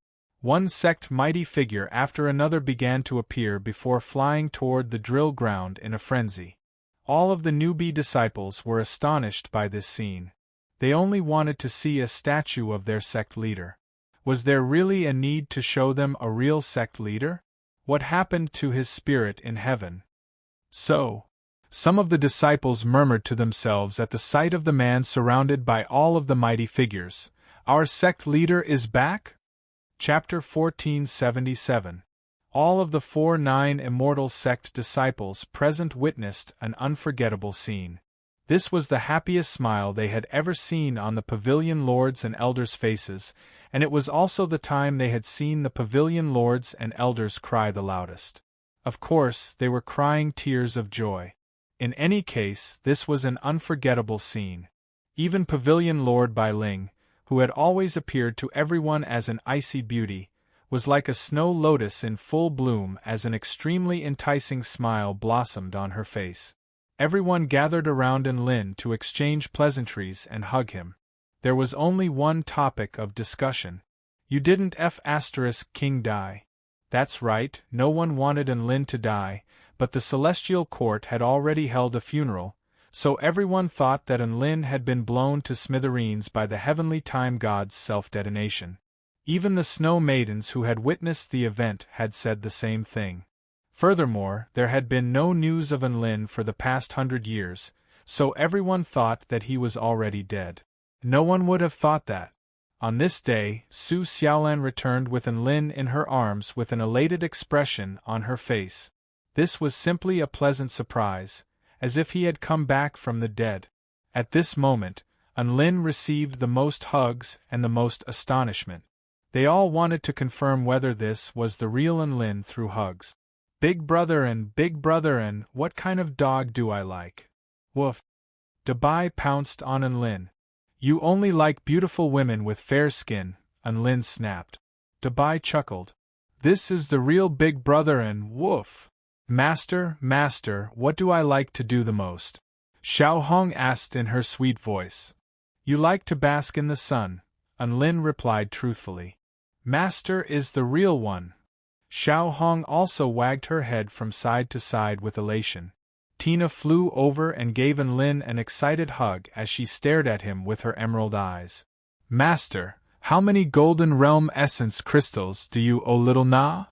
One sect mighty figure after another began to appear before flying toward the drill ground in a frenzy. All of the newbie disciples were astonished by this scene. They only wanted to see a statue of their sect leader. Was there really a need to show them a real sect leader? What happened to his spirit in heaven? So, some of the disciples murmured to themselves at the sight of the man surrounded by all of the mighty figures. "Our sect leader is back?" Chapter 1477. All of the 4-9 immortal sect disciples present witnessed an unforgettable scene. This was the happiest smile they had ever seen on the pavilion lords and elders' faces, and it was also the time they had seen the pavilion lords and elders cry the loudest. Of course, they were crying tears of joy. In any case, this was an unforgettable scene. Even Pavilion Lord Bai Ling, who had always appeared to everyone as an icy beauty, was like a snow lotus in full bloom as an extremely enticing smile blossomed on her face. Everyone gathered around Enlin to exchange pleasantries and hug him. There was only one topic of discussion. "You didn't King die." That's right, no one wanted Enlin to die, but the celestial court had already held a funeral, so everyone thought that Enlin had been blown to smithereens by the heavenly time god's self-detonation. Even the snow maidens who had witnessed the event had said the same thing. Furthermore, there had been no news of Enlin for the past 100 years, so everyone thought that he was already dead. No one would have thought that. On this day, Su Xiaolan returned with Enlin in her arms with an elated expression on her face. This was simply a pleasant surprise, as if he had come back from the dead. At this moment, Enlin received the most hugs and the most astonishment. They all wanted to confirm whether this was the real Enlin through hugs. Big brother, and what kind of dog do I like? Woof. Dabai pounced on Enlin. You only like beautiful women with fair skin, Enlin snapped. Dabai chuckled. This is the real big brother and woof. Master, what do I like to do the most? Xiao Hong asked in her sweet voice. You like to bask in the sun, Enlin replied truthfully. Master is the real one. Xiao Hong also wagged her head from side to side with elation. Tina flew over and gave Enlin an excited hug as she stared at him with her emerald eyes. Master, how many Golden Realm Essence crystals do you owe little Na?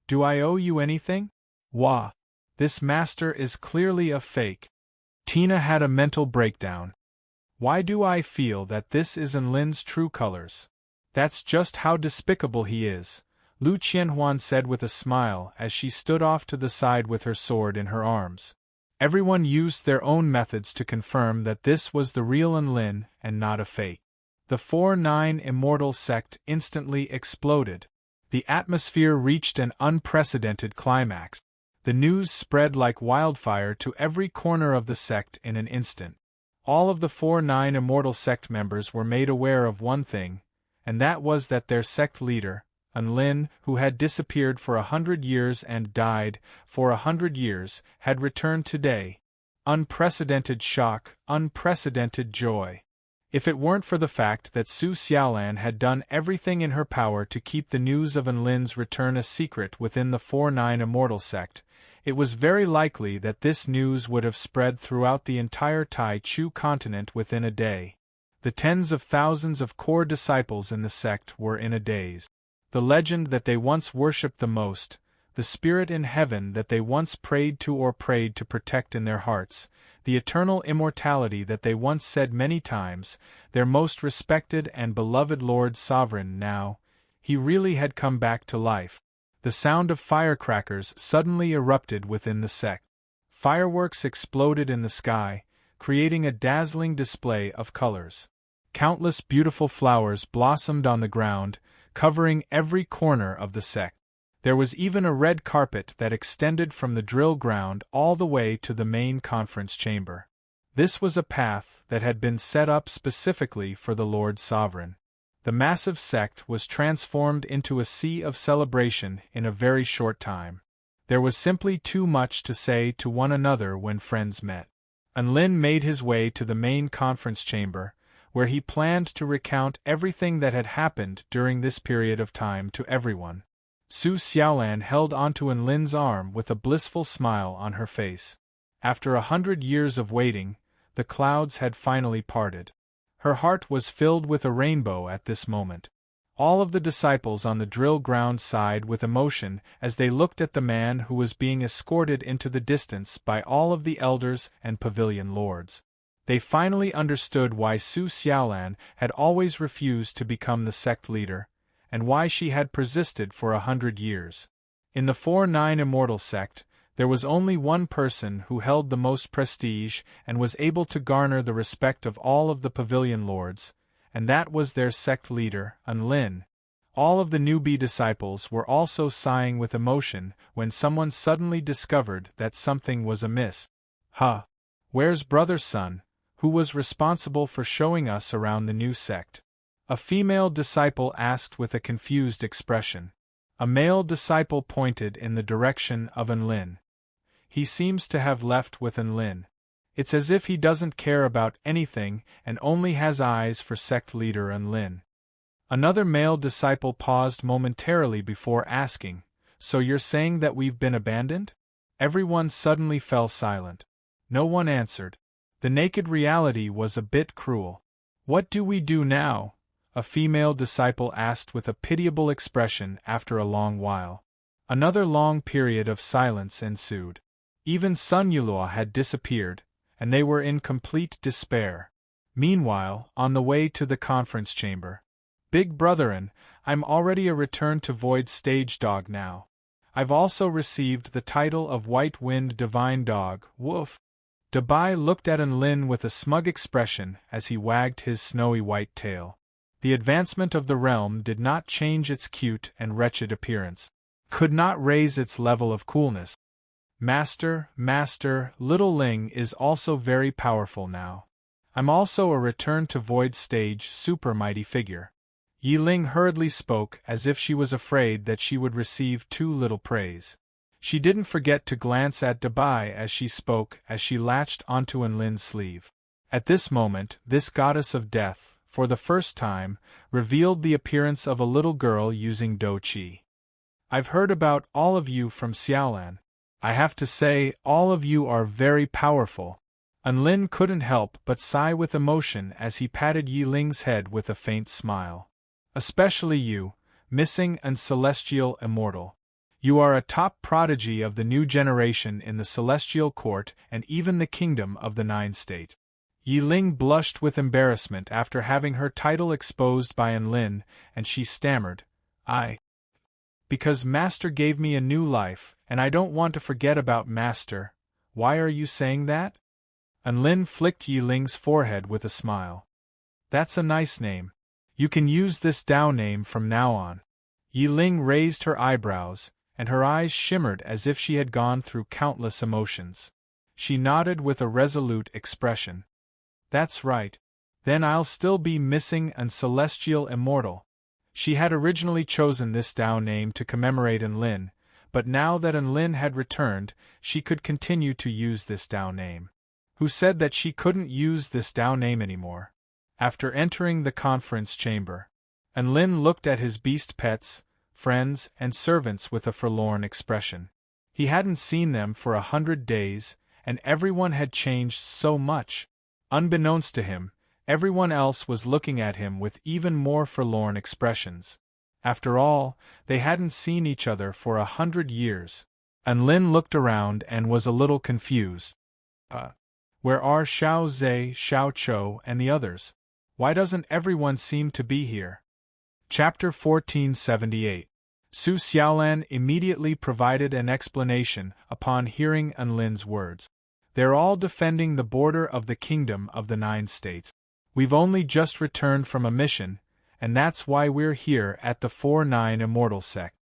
Do I owe you anything? Wah! This master is clearly a fake. Tina had a mental breakdown. Why do I feel that this is Enlin's true colors? That's just how despicable he is, Lu Qianhuan said with a smile as she stood off to the side with her sword in her arms. Everyone used their own methods to confirm that this was the real Enlin and not a fake. The 4-9 Immortal sect instantly exploded. The atmosphere reached an unprecedented climax. The news spread like wildfire to every corner of the sect in an instant. All of the 4-9 Immortal sect members were made aware of one thing, and that was that their sect leader, Enlin, who had disappeared for 100 years and died for 100 years, had returned today. Unprecedented shock, unprecedented joy. If it weren't for the fact that Su Xiaolan had done everything in her power to keep the news of Enlin's return a secret within the 4-9 Immortal sect, it was very likely that this news would have spread throughout the entire Tai Chu continent within a day. The tens of thousands of core disciples in the sect were in a daze. The legend that they once worshipped the most, the spirit in heaven that they once prayed to protect in their hearts, the eternal immortality that they once said many times, their most respected and beloved Lord Sovereign now, he really had come back to life. The sound of firecrackers suddenly erupted within the sect. Fireworks exploded in the sky, creating a dazzling display of colors. Countless beautiful flowers blossomed on the ground, covering every corner of the sect. There was even a red carpet that extended from the drill ground all the way to the main conference chamber. This was a path that had been set up specifically for the Lord Sovereign. The massive sect was transformed into a sea of celebration in a very short time. There was simply too much to say to one another when friends met. Enlin made his way to the main conference chamber, where he planned to recount everything that had happened during this period of time to everyone. Su Xiaolan held onto Enlin's arm with a blissful smile on her face. After 100 years of waiting, the clouds had finally parted. Her heart was filled with a rainbow at this moment. All of the disciples on the drill ground sighed with emotion as they looked at the man who was being escorted into the distance by all of the elders and pavilion lords. They finally understood why Su Xiaolan had always refused to become the sect leader, and why she had persisted for 100 years. In the 4-9 Immortal sect, there was only one person who held the most prestige and was able to garner the respect of all of the pavilion lords, and that was their sect leader, Enlin. All of the newbie disciples were also sighing with emotion when someone suddenly discovered that something was amiss. Huh! Where's brother's son, who was responsible for showing us around the new sect? A female disciple asked with a confused expression. A male disciple pointed in the direction of Enlin. He seems to have left with Enlin. It's as if he doesn't care about anything and only has eyes for sect leader Enlin. Another male disciple paused momentarily before asking, "So you're saying that we've been abandoned?" Everyone suddenly fell silent. No one answered. The naked reality was a bit cruel. "What do we do now?" a female disciple asked with a pitiable expression after a long while. Another long period of silence ensued. Even Sun Yulua had disappeared, and they were in complete despair. Meanwhile, on the way to the conference chamber. Big Brotherin, I'm already a return to void stage dog now. I've also received the title of White Wind Divine Dog, woof. Dabai looked at Enlin with a smug expression as he wagged his snowy white tail. The advancement of the realm did not change its cute and wretched appearance, could not raise its level of coolness. Master, Little Ling is also very powerful now. I'm also a return to void stage super mighty figure. Yi Ling hurriedly spoke as if she was afraid that she would receive too little praise. She didn't forget to glance at Dabai as she spoke as she latched onto Enlin's sleeve. At this moment, this goddess of death, for the first time, revealed the appearance of a little girl using Do Chi. I've heard about all of you from Xiaolan. I have to say, all of you are very powerful. Enlin couldn't help but sigh with emotion as he patted Yi Ling's head with a faint smile. Especially you, missing and celestial immortal. You are a top prodigy of the new generation in the celestial court and even the kingdom of the Nine State. Yi Ling blushed with embarrassment after having her title exposed by Enlin, and she stammered, Because Master gave me a new life, and I don't want to forget about Master. Why are you saying that? Enlin flicked Yi Ling's forehead with a smile. That's a nice name. You can use this Dao name from now on. Yi Ling raised her eyebrows, and her eyes shimmered as if she had gone through countless emotions. She nodded with a resolute expression. That's right. Then I'll still be missing and celestial immortal. She had originally chosen this Dao name to commemorate Enlin, but now that Enlin had returned, she could continue to use this Dao name. Who said that she couldn't use this Dao name anymore? After entering the conference chamber, Enlin looked at his beast pets, friends, and servants with a forlorn expression. He hadn't seen them for 100 days, and everyone had changed so much. Unbeknownst to him, everyone else was looking at him with even more forlorn expressions. After all, they hadn't seen each other for 100 years. Enlin looked around and was a little confused. Where are Xiao Zhe, Xiao Chou, and the others? Why doesn't everyone seem to be here? Chapter 1478. Su Xiaolan immediately provided an explanation upon hearing Enlin's words. They're all defending the border of the kingdom of the Nine States. We've only just returned from a mission, and that's why we're here at the 4-9 Immortal Sect.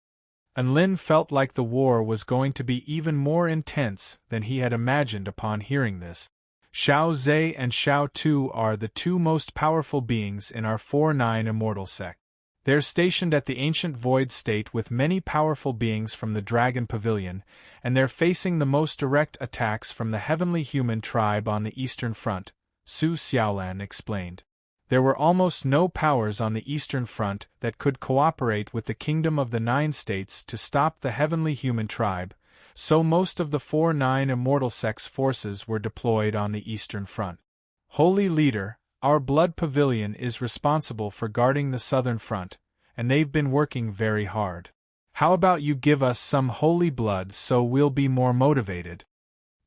Enlin felt like the war was going to be even more intense than he had imagined upon hearing this. Xiao Zhe and Xiao Tu are the two most powerful beings in our 4-9 Immortal Sect. They're stationed at the ancient Void State with many powerful beings from the Dragon Pavilion, and they're facing the most direct attacks from the Heavenly Human Tribe on the Eastern Front, Su Xiaolan explained. There were almost no powers on the Eastern Front that could cooperate with the Kingdom of the Nine States to stop the Heavenly Human Tribe, so most of the 4-9 Immortal Sect's forces were deployed on the Eastern Front. Holy Leader, our Blood Pavilion is responsible for guarding the Southern Front, and they've been working very hard. How about you give us some holy blood so we'll be more motivated?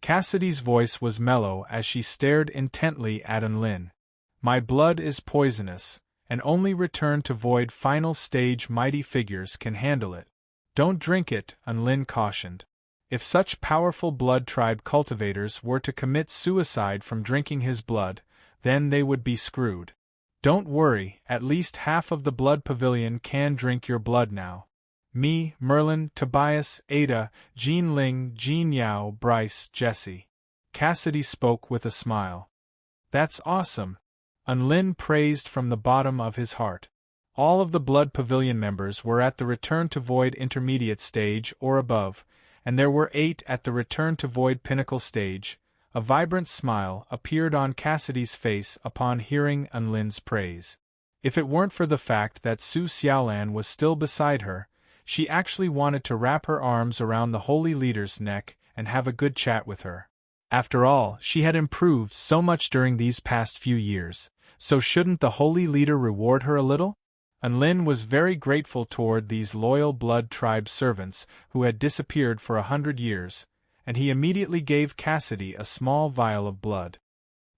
Cassidy's voice was mellow as she stared intently at Enlin. My blood is poisonous, and only return to void final stage mighty figures can handle it. Don't drink it, Enlin cautioned. If such powerful blood tribe cultivators were to commit suicide from drinking his blood, then they would be screwed. Don't worry, at least half of the Blood Pavilion can drink your blood now. Me, Merlin, Tobias, Ada, Jean Ling, Jean Yao, Bryce, Jesse. Cassidy spoke with a smile. That's awesome. Enlin praised from the bottom of his heart. All of the Blood Pavilion members were at the Return to Void Intermediate stage or above, and there were 8 at the Return to Void Pinnacle stage. A vibrant smile appeared on Cassidy's face upon hearing Enlin's praise. If it weren't for the fact that Su Xiaolan was still beside her, she actually wanted to wrap her arms around the Holy Leader's neck and have a good chat with her. After all, she had improved so much during these past few years, so shouldn't the Holy Leader reward her a little? Enlin was very grateful toward these loyal blood tribe servants who had disappeared for 100 years, and he immediately gave Cassidy a small vial of blood.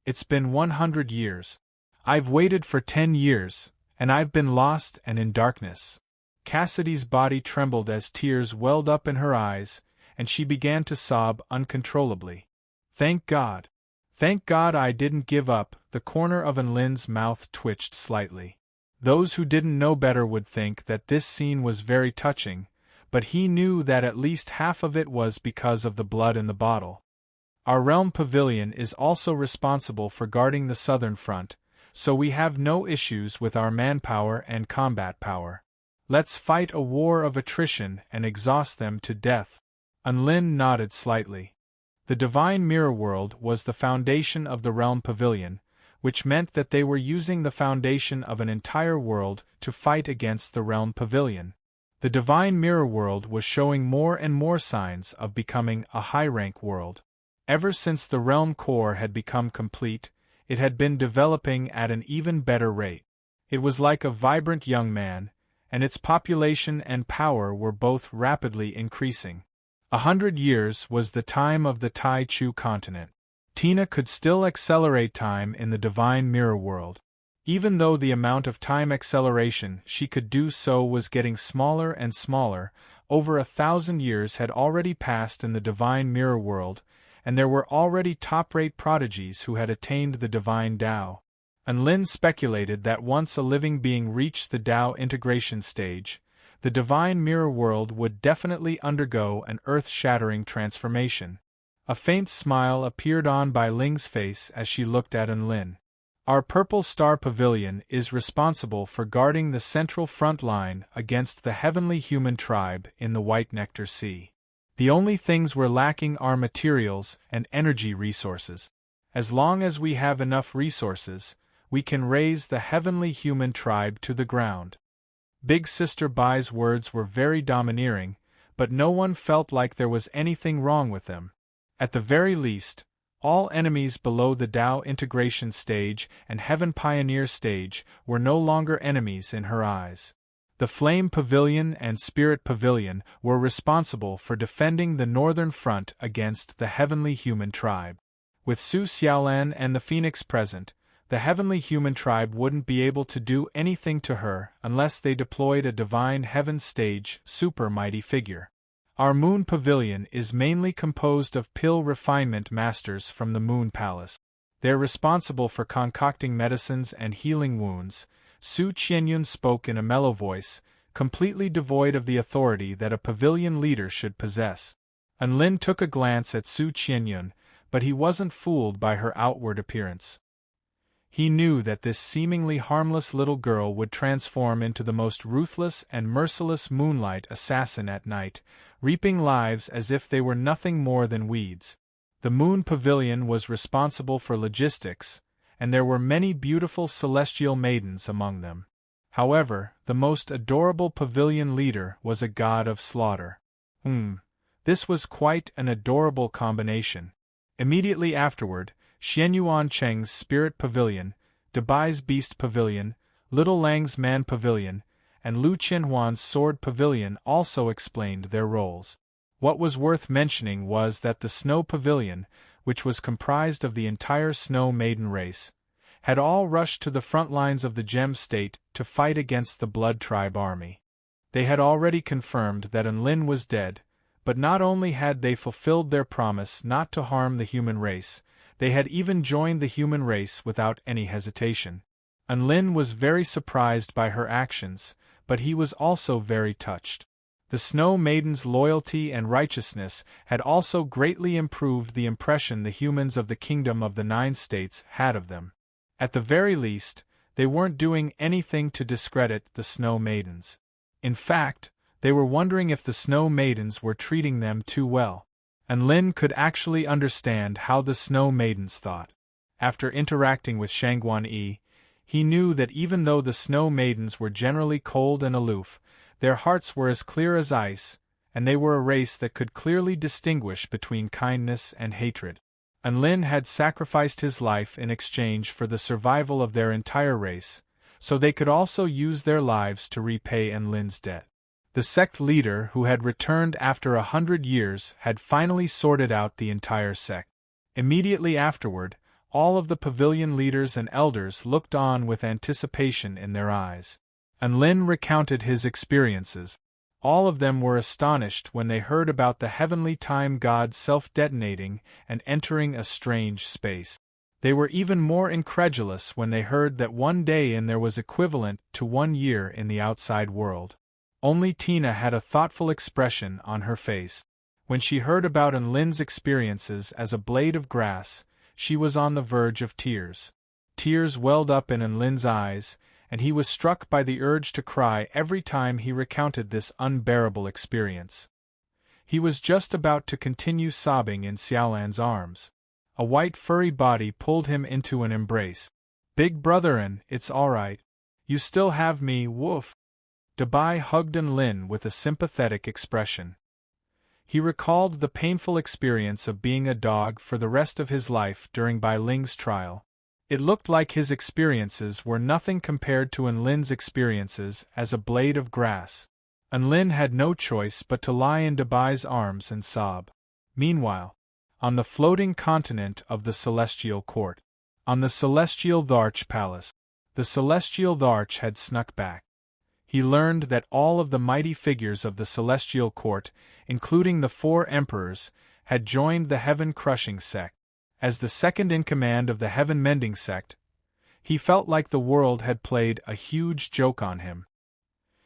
It's been 100 years. I've waited for 10 years, and I've been lost and in darkness. Cassidy's body trembled as tears welled up in her eyes, and she began to sob uncontrollably. Thank God. Thank God I didn't give up. The corner of Enlin's mouth twitched slightly. Those who didn't know better would think that this scene was very touching, but he knew that at least half of it was because of the blood in the bottle. Our realm pavilion is also responsible for guarding the southern front, so we have no issues with our manpower and combat power. Let's fight a war of attrition and exhaust them to death. Enlin nodded slightly. The divine mirror world was the foundation of the realm pavilion, which meant that they were using the foundation of an entire world to fight against the realm pavilion. The divine mirror world was showing more and more signs of becoming a high-rank world. Ever since the realm core had become complete, it had been developing at an even better rate. It was like a vibrant young man, and its population and power were both rapidly increasing. 100 years was the time of the Tai Chu continent. Tina could still accelerate time in the divine mirror world. Even though the amount of time acceleration she could do so was getting smaller and smaller, over 1,000 years had already passed in the divine mirror world, and there were already top-rate prodigies who had attained the divine Tao. Enlin speculated that once a living being reached the Tao integration stage, the divine mirror world would definitely undergo an earth-shattering transformation. A faint smile appeared on Bai Ling's face as she looked at Enlin. Our Purple Star Pavilion is responsible for guarding the central front line against the heavenly human tribe in the White Nectar Sea. The only things we're lacking are materials and energy resources. As long as we have enough resources, we can raise the heavenly human tribe to the ground. Big Sister Bai's words were very domineering, but no one felt like there was anything wrong with them. At the very least, all enemies below the Tao integration stage and Heaven Pioneer stage were no longer enemies in her eyes. The Flame Pavilion and Spirit Pavilion were responsible for defending the northern front against the heavenly human tribe. With Su Xiaolan and the Phoenix present, the heavenly human tribe wouldn't be able to do anything to her unless they deployed a divine heaven stage super mighty figure. Our Moon Pavilion is mainly composed of pill refinement masters from the Moon Palace. They're responsible for concocting medicines and healing wounds. Su Qianyun spoke in a mellow voice, completely devoid of the authority that a pavilion leader should possess. Enlin took a glance at Su Qianyun, but he wasn't fooled by her outward appearance. He knew that this seemingly harmless little girl would transform into the most ruthless and merciless moonlight assassin at night, reaping lives as if they were nothing more than weeds. The Moon Pavilion was responsible for logistics, and there were many beautiful celestial maidens among them. However, the most adorable pavilion leader was a god of slaughter. This was quite an adorable combination. Immediately afterward, Xianyuan Cheng's Spirit Pavilion, Debai's Beast Pavilion, Little Lang's Man Pavilion, and Lu Qianhuan's Sword Pavilion also explained their roles. What was worth mentioning was that the Snow Pavilion, which was comprised of the entire Snow Maiden race, had all rushed to the front lines of the Gem State to fight against the Blood Tribe army. They had already confirmed that Enlin was dead, but not only had they fulfilled their promise not to harm the human race, they had even joined the human race without any hesitation. Enlin was very surprised by her actions, but he was also very touched. The Snow Maiden's loyalty and righteousness had also greatly improved the impression the humans of the Kingdom of the Nine States had of them. At the very least, they weren't doing anything to discredit the Snow Maidens. In fact, they were wondering if the Snow Maidens were treating them too well. Enlin could actually understand how the Snow Maidens thought. After interacting with Shangguan Yi, he knew that even though the Snow Maidens were generally cold and aloof, their hearts were as clear as ice, and they were a race that could clearly distinguish between kindness and hatred. Enlin had sacrificed his life in exchange for the survival of their entire race, so they could also use their lives to repay Enlin's debt. The sect leader, who had returned after 100 years, had finally sorted out the entire sect. Immediately afterward, all of the pavilion leaders and elders looked on with anticipation in their eyes. Enlin recounted his experiences. All of them were astonished when they heard about the heavenly time god self-detonating and entering a strange space. They were even more incredulous when they heard that one day in there was equivalent to 1 year in the outside world. Only Tina had a thoughtful expression on her face. When she heard about Enlin's experiences as a blade of grass, she was on the verge of tears. Tears welled up in Enlin's eyes, and he was struck by the urge to cry every time he recounted this unbearable experience. He was just about to continue sobbing in Xiaolan's arms. A white furry body pulled him into an embrace. "Big brotherin, it's alright. You still have me, woof." Dabai hugged Enlin with a sympathetic expression. He recalled the painful experience of being a dog for the rest of his life during Bai Ling's trial. It looked like his experiences were nothing compared to Enlin's experiences as a blade of grass. Enlin had no choice but to lie in Dabai's arms and sob. Meanwhile, on the floating continent of the Celestial Court, on the Celestial Dharch Palace, the Celestial Dharch had snuck back. He learned that all of the mighty figures of the Celestial Court, including the 4 emperors, had joined the heaven-crushing sect. As the second-in-command of the heaven-mending sect, he felt like the world had played a huge joke on him.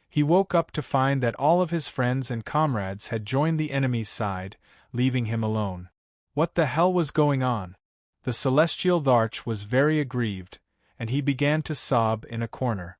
He woke up to find that all of his friends and comrades had joined the enemy's side, leaving him alone. What the hell was going on? The Celestial Dharch was very aggrieved, and he began to sob in a corner.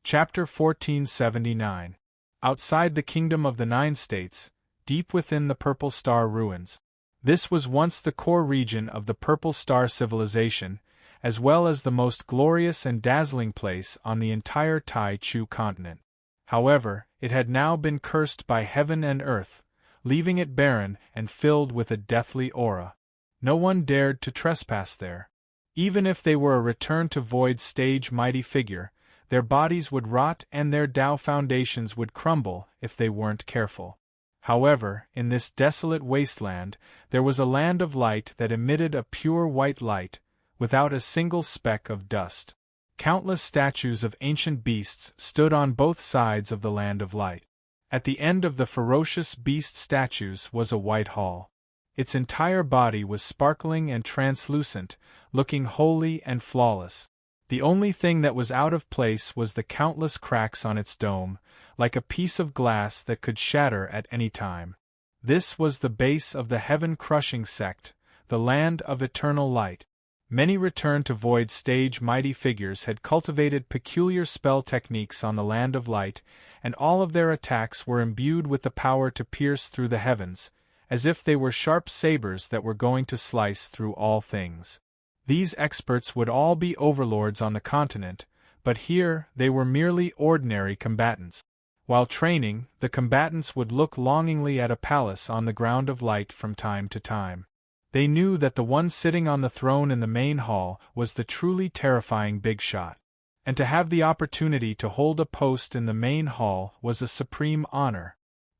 Chapter 1479. Outside the Kingdom of the 9 States, deep within the Purple Star ruins. This was once the core region of the Purple Star civilization, as well as the most glorious and dazzling place on the entire Tai Chu continent. However, it had now been cursed by heaven and earth, leaving it barren and filled with a deathly aura. No one dared to trespass there. Even if they were a return-to-void stage mighty figure, their bodies would rot and their Tao foundations would crumble if they weren't careful. However, in this desolate wasteland, there was a land of light that emitted a pure white light, without a single speck of dust. Countless statues of ancient beasts stood on both sides of the land of light. At the end of the ferocious beast statues was a white hall. Its entire body was sparkling and translucent, looking holy and flawless. The only thing that was out of place was the countless cracks on its dome, like a piece of glass that could shatter at any time. This was the base of the heaven-crushing sect, the land of eternal light. Many return-to-void stage mighty figures had cultivated peculiar spell techniques on the land of light, and all of their attacks were imbued with the power to pierce through the heavens, as if they were sharp sabers that were going to slice through all things. These experts would all be overlords on the continent, but here they were merely ordinary combatants. While training, the combatants would look longingly at a palace on the ground of light from time to time. They knew that the one sitting on the throne in the main hall was the truly terrifying big shot. And to have the opportunity to hold a post in the main hall was a supreme honor.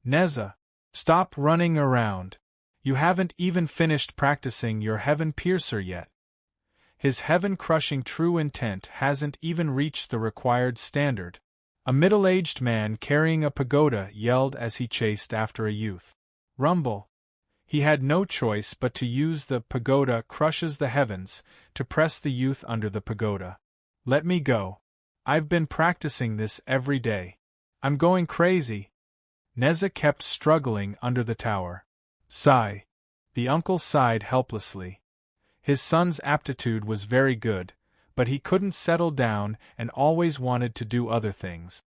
Neza, stop running around. You haven't even finished practicing your heaven piercer yet. His heaven-crushing true intent hasn't even reached the required standard. A middle-aged man carrying a pagoda yelled as he chased after a youth. Rumble. He had no choice but to use the pagoda crushes the heavens to press the youth under the pagoda. Let me go. I've been practicing this every day. I'm going crazy. Neza kept struggling under the tower. Sigh. The uncle sighed helplessly. His son's aptitude was very good, but he couldn't settle down and always wanted to do other things.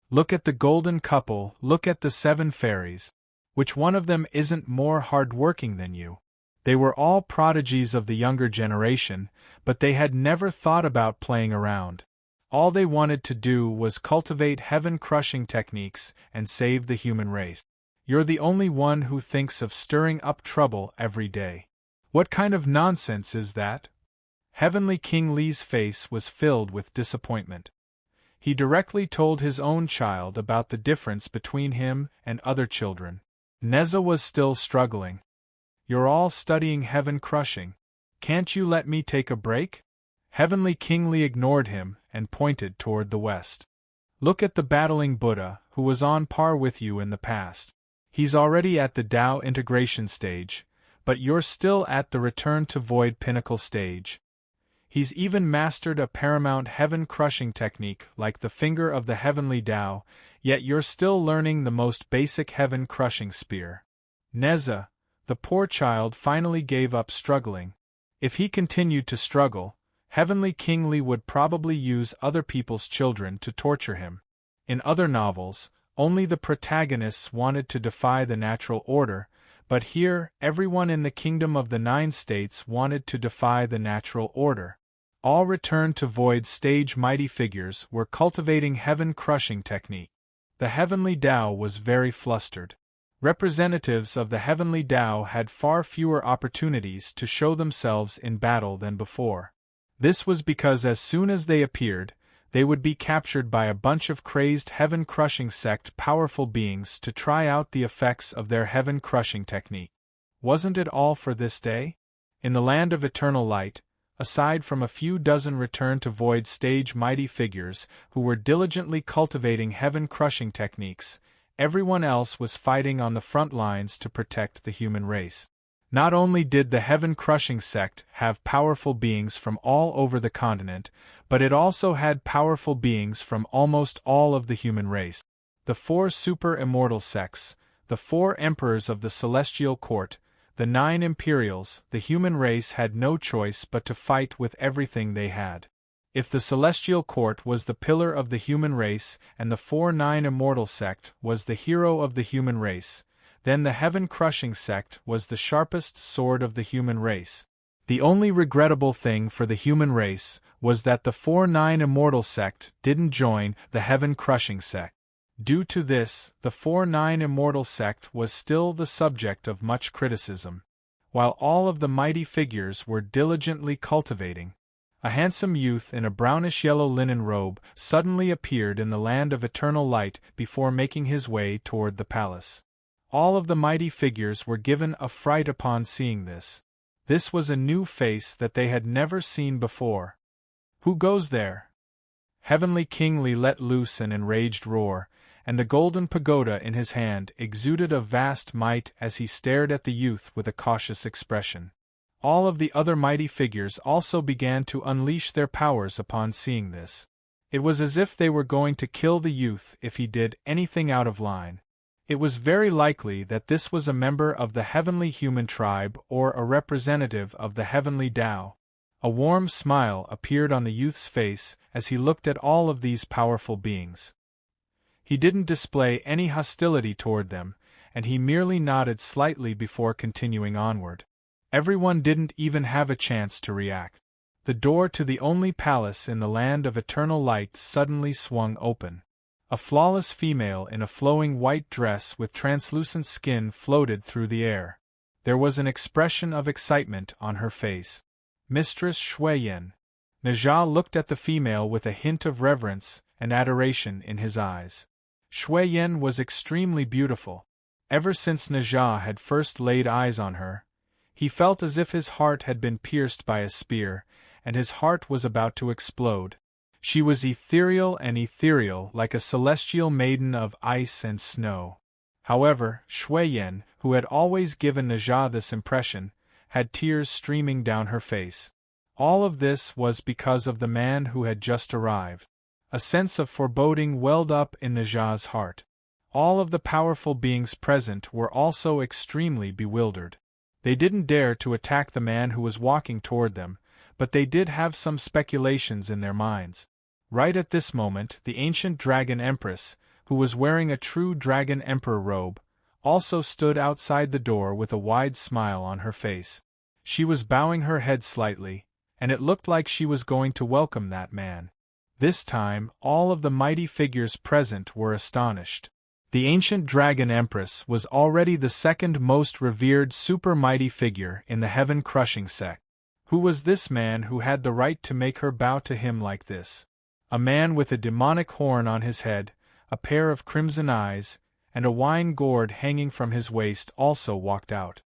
Look at the golden couple, look at the 7 fairies. Which one of them isn't more hard-working than you? They were all prodigies of the younger generation, but they had never thought about playing around. All they wanted to do was cultivate heaven-crushing techniques and save the human race. You're the only one who thinks of stirring up trouble every day. What kind of nonsense is that? Heavenly King Li's face was filled with disappointment. He directly told his own child about the difference between him and other children. Neza was still struggling. "You're all studying heaven crushing. Can't you let me take a break?" Heavenly Kingly ignored him and pointed toward the west. "Look at the battling Buddha, who was on par with you in the past. He's already at the Tao integration stage, but you're still at the return to void pinnacle stage. He's even mastered a paramount heaven-crushing technique like the finger of the heavenly Tao, yet you're still learning the most basic heaven-crushing spear." Neza, the poor child, finally gave up struggling. If he continued to struggle, Heavenly Kingly would probably use other people's children to torture him. In other novels, only the protagonists wanted to defy the natural order, but here, everyone in the Kingdom of the Nine States wanted to defy the natural order. All return to void stage mighty figures were cultivating heaven-crushing technique. The heavenly Tao was very flustered. Representatives of the heavenly Tao had far fewer opportunities to show themselves in battle than before. This was because as soon as they appeared, they would be captured by a bunch of crazed heaven-crushing sect powerful beings to try out the effects of their heaven-crushing technique. Wasn't it all for this day? In the land of eternal light, aside from a few dozen return-to-void stage mighty figures who were diligently cultivating heaven-crushing techniques, everyone else was fighting on the front lines to protect the human race. Not only did the heaven-crushing sect have powerful beings from all over the continent, but it also had powerful beings from almost all of the human race. The 4 super-immortal sects, the 4 emperors of the celestial court, the 9 imperials, the human race had no choice but to fight with everything they had. If the celestial court was the pillar of the human race and the 4-9 immortal sect was the hero of the human race, then the heaven-crushing sect was the sharpest sword of the human race. The only regrettable thing for the human race was that the 4-9 immortal sect didn't join the heaven-crushing sect. Due to this, the 4-9 immortal sect was still the subject of much criticism. While all of the mighty figures were diligently cultivating, a handsome youth in a brownish-yellow linen robe suddenly appeared in the land of eternal light before making his way toward the palace. All of the mighty figures were given a fright upon seeing this. This was a new face that they had never seen before. "Who goes there?" Heavenly Kingly let loose an enraged roar, and the golden pagoda in his hand exuded a vast might as he stared at the youth with a cautious expression. All of the other mighty figures also began to unleash their powers upon seeing this. It was as if they were going to kill the youth if he did anything out of line. It was very likely that this was a member of the heavenly human tribe or a representative of the heavenly Tao. A warm smile appeared on the youth's face as he looked at all of these powerful beings. He didn't display any hostility toward them, and he merely nodded slightly before continuing onward. Everyone didn't even have a chance to react. The door to the only palace in the land of eternal light suddenly swung open. A flawless female in a flowing white dress with translucent skin floated through the air. There was an expression of excitement on her face. "Mistress Shuiyan." Najah looked at the female with a hint of reverence and adoration in his eyes. Shuiyan was extremely beautiful. Ever since Najah had first laid eyes on her, he felt as if his heart had been pierced by a spear, and his heart was about to explode. She was ethereal like a celestial maiden of ice and snow. However, Shuiyan, who had always given Najah this impression, had tears streaming down her face. All of this was because of the man who had just arrived. A sense of foreboding welled up in Najah's heart. All of the powerful beings present were also extremely bewildered. They didn't dare to attack the man who was walking toward them, but they did have some speculations in their minds. Right at this moment, the ancient Dragon Empress, who was wearing a true Dragon Emperor robe, also stood outside the door with a wide smile on her face. She was bowing her head slightly, and it looked like she was going to welcome that man. This time, all of the mighty figures present were astonished. The ancient Dragon Empress was already the second most revered super mighty figure in the heaven-crushing sect. Who was this man who had the right to make her bow to him like this? A man with a demonic horn on his head, a pair of crimson eyes, and a wine gourd hanging from his waist also walked out.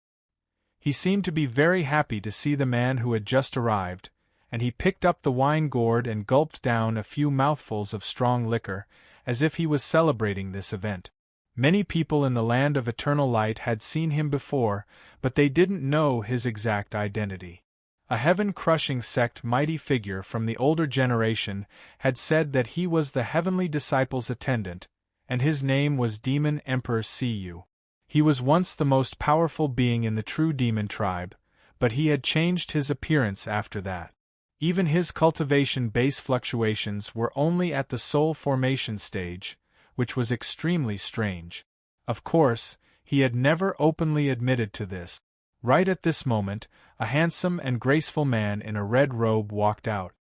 He seemed to be very happy to see the man who had just arrived, and he picked up the wine gourd and gulped down a few mouthfuls of strong liquor, as if he was celebrating this event. Many people in the land of eternal light had seen him before, but they didn't know his exact identity. A heaven-crushing sect mighty figure from the older generation had said that he was the heavenly disciples' attendant, and his name was Demon Emperor Cu. He was once the most powerful being in the true demon tribe, but he had changed his appearance after that. Even his cultivation base fluctuations were only at the soul formation stage, which was extremely strange. Of course, he had never openly admitted to this. Right at this moment, a handsome and graceful man in a red robe walked out.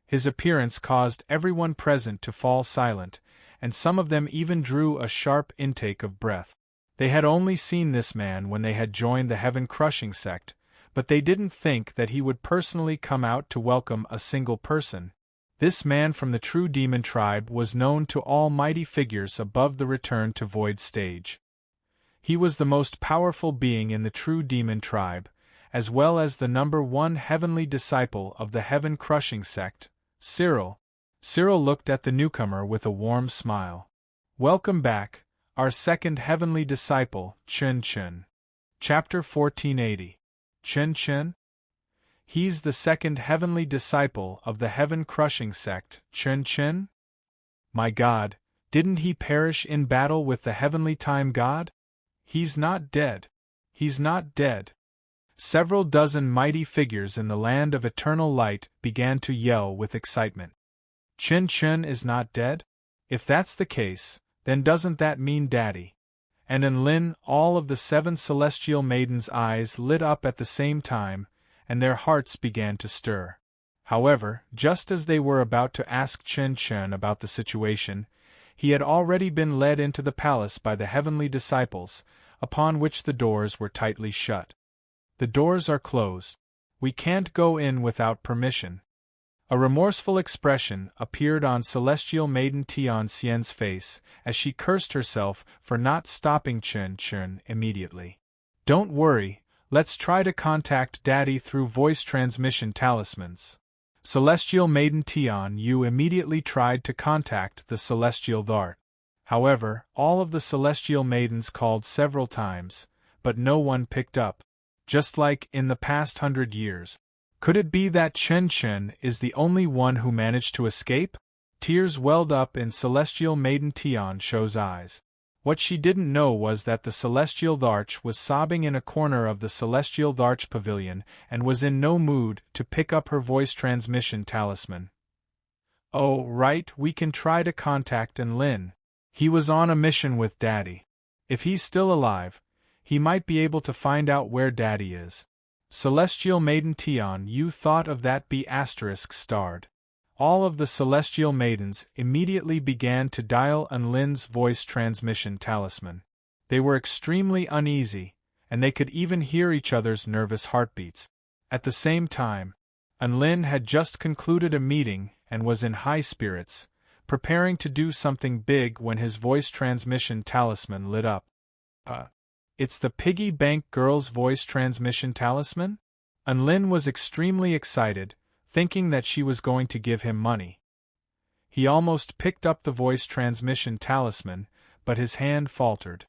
His appearance caused everyone present to fall silent, and some of them even drew a sharp intake of breath. They had only seen this man when they had joined the heaven-crushing sect, but they didn't think that he would personally come out to welcome a single person. This man from the true demon tribe was known to all mighty figures above the return to void stage. He was the most powerful being in the true demon tribe, as well as the #1 heavenly disciple of the heaven-crushing sect, Cyril. Cyril looked at the newcomer with a warm smile. "Welcome back, our second heavenly disciple, Chen Chen." Chapter 1480. Chen Chen? He's the second heavenly disciple of the heaven-crushing sect, Chen Chen? My God, didn't he perish in battle with the heavenly time god? He's not dead. He's not dead. Several dozen mighty figures in the land of eternal light began to yell with excitement. Chen Chen is not dead? If that's the case, then doesn't that mean Daddy? And in Lin, all of the 7 celestial maidens' eyes lit up at the same time, and their hearts began to stir. However, just as they were about to ask Chen Chen about the situation, he had already been led into the palace by the heavenly disciples, upon which the doors were tightly shut. "The doors are closed. We can't go in without permission." A remorseful expression appeared on Celestial Maiden Tian Xian's face as she cursed herself for not stopping Chen Chen immediately. "Don't worry, let's try to contact Daddy through voice transmission talismans." Celestial Maiden Tian Yu immediately tried to contact the Celestial Dart. However, all of the Celestial Maidens called several times, but no one picked up. Just like in the past 100 years. Could it be that Chen Chen is the only one who managed to escape? Tears welled up in Celestial Maiden Tian Shou's eyes. What she didn't know was that the Celestial Dharch was sobbing in a corner of the Celestial Dharch pavilion and was in no mood to pick up her voice transmission talisman. "Oh, right, we can try to contact Enlin. He was on a mission with Daddy. If he's still alive, he might be able to find out where Daddy is." Celestial Maiden Tian Yu thought of that B*****. All of the Celestial Maidens immediately began to dial Enlin's voice transmission talisman. They were extremely uneasy, and they could even hear each other's nervous heartbeats. At the same time, Enlin had just concluded a meeting and was in high spirits, preparing to do something big when his voice transmission talisman lit up. It's the piggy bank girl's voice transmission talisman? Enlin was extremely excited, thinking that she was going to give him money. He almost picked up the voice transmission talisman, but his hand faltered.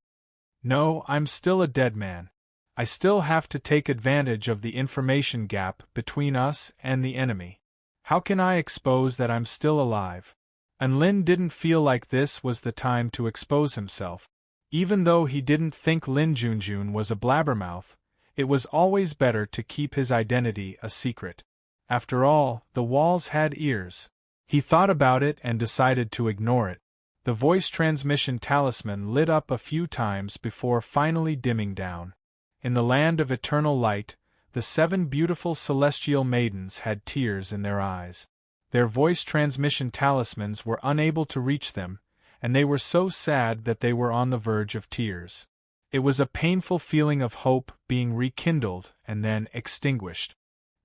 "No, I'm still a dead man. I still have to take advantage of the information gap between us and the enemy. How can I expose that I'm still alive?" Enlin didn't feel like this was the time to expose himself. Even though he didn't think Lin Junjun was a blabbermouth, it was always better to keep his identity a secret. After all, the walls had ears. He thought about it and decided to ignore it. The voice transmission talisman lit up a few times before finally dimming down. In the land of eternal light, the 7 beautiful celestial maidens had tears in their eyes. Their voice transmission talismans were unable to reach them, and they were so sad that they were on the verge of tears. It was a painful feeling of hope being rekindled and then extinguished.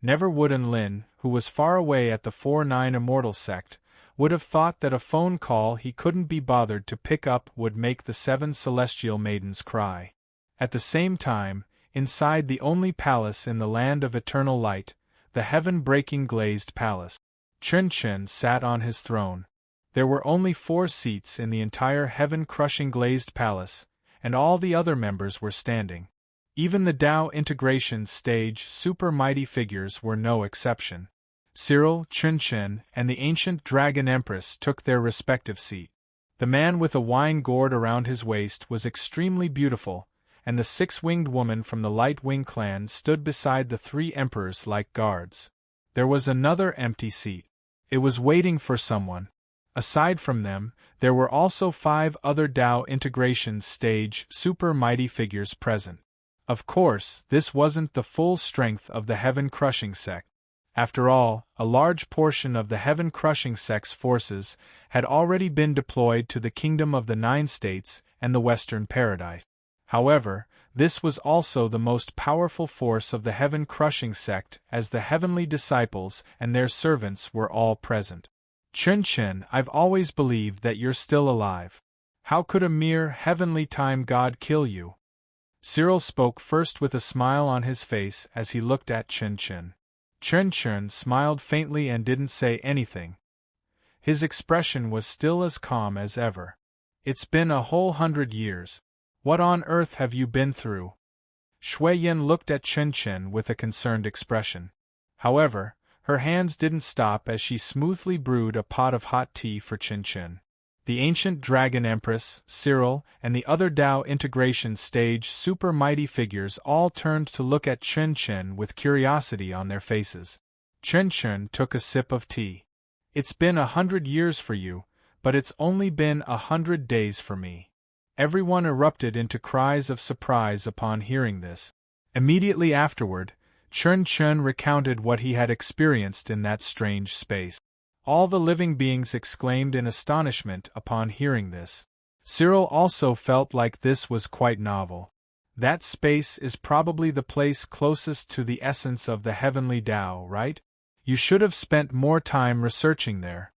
Never would Enlin, who was far away at the 4-9 Immortal sect, would have thought that a phone call he couldn't be bothered to pick up would make the 7 celestial maidens cry. At the same time, inside the only palace in the land of eternal light, the heaven-breaking glazed palace, Chen sat on his throne. There were only 4 seats in the entire heaven-crushing glazed palace, and all the other members were standing. Even the Tao integration stage super mighty figures were no exception. Cyril, Chen, and the ancient dragon empress took their respective seat. The man with a wine gourd around his waist was extremely beautiful, and the 6-winged woman from the Light Wing clan stood beside the 3 emperors like guards. There was another empty seat. It was waiting for someone. Aside from them, there were also 5 other Tao integration stage super mighty figures present. Of course, this wasn't the full strength of the heaven-crushing sect. After all, a large portion of the heaven-crushing sect's forces had already been deployed to the Kingdom of the 9 States and the Western Paradise. However, this was also the most powerful force of the heaven-crushing sect, as the heavenly disciples and their servants were all present. Chen, I've always believed that you're still alive. How could a mere heavenly time god kill you? Cyril spoke first with a smile on his face as he looked at Chen. Chen smiled faintly and didn't say anything. His expression was still as calm as ever. It's been a whole 100 years. What on earth have you been through? Shuiyan looked at Chen with a concerned expression. However, her hands didn't stop as she smoothly brewed a pot of hot tea for Chen. The ancient dragon empress, Cyril, and the other Tao integration stage super mighty figures all turned to look at Chen with curiosity on their faces. Chen took a sip of tea. It's been 100 years for you, but it's only been 100 days for me. Everyone erupted into cries of surprise upon hearing this. Immediately afterward, Chen recounted what he had experienced in that strange space. All the living beings exclaimed in astonishment upon hearing this. Cyril also felt like this was quite novel. That space is probably the place closest to the essence of the heavenly Tao, right? You should have spent more time researching there.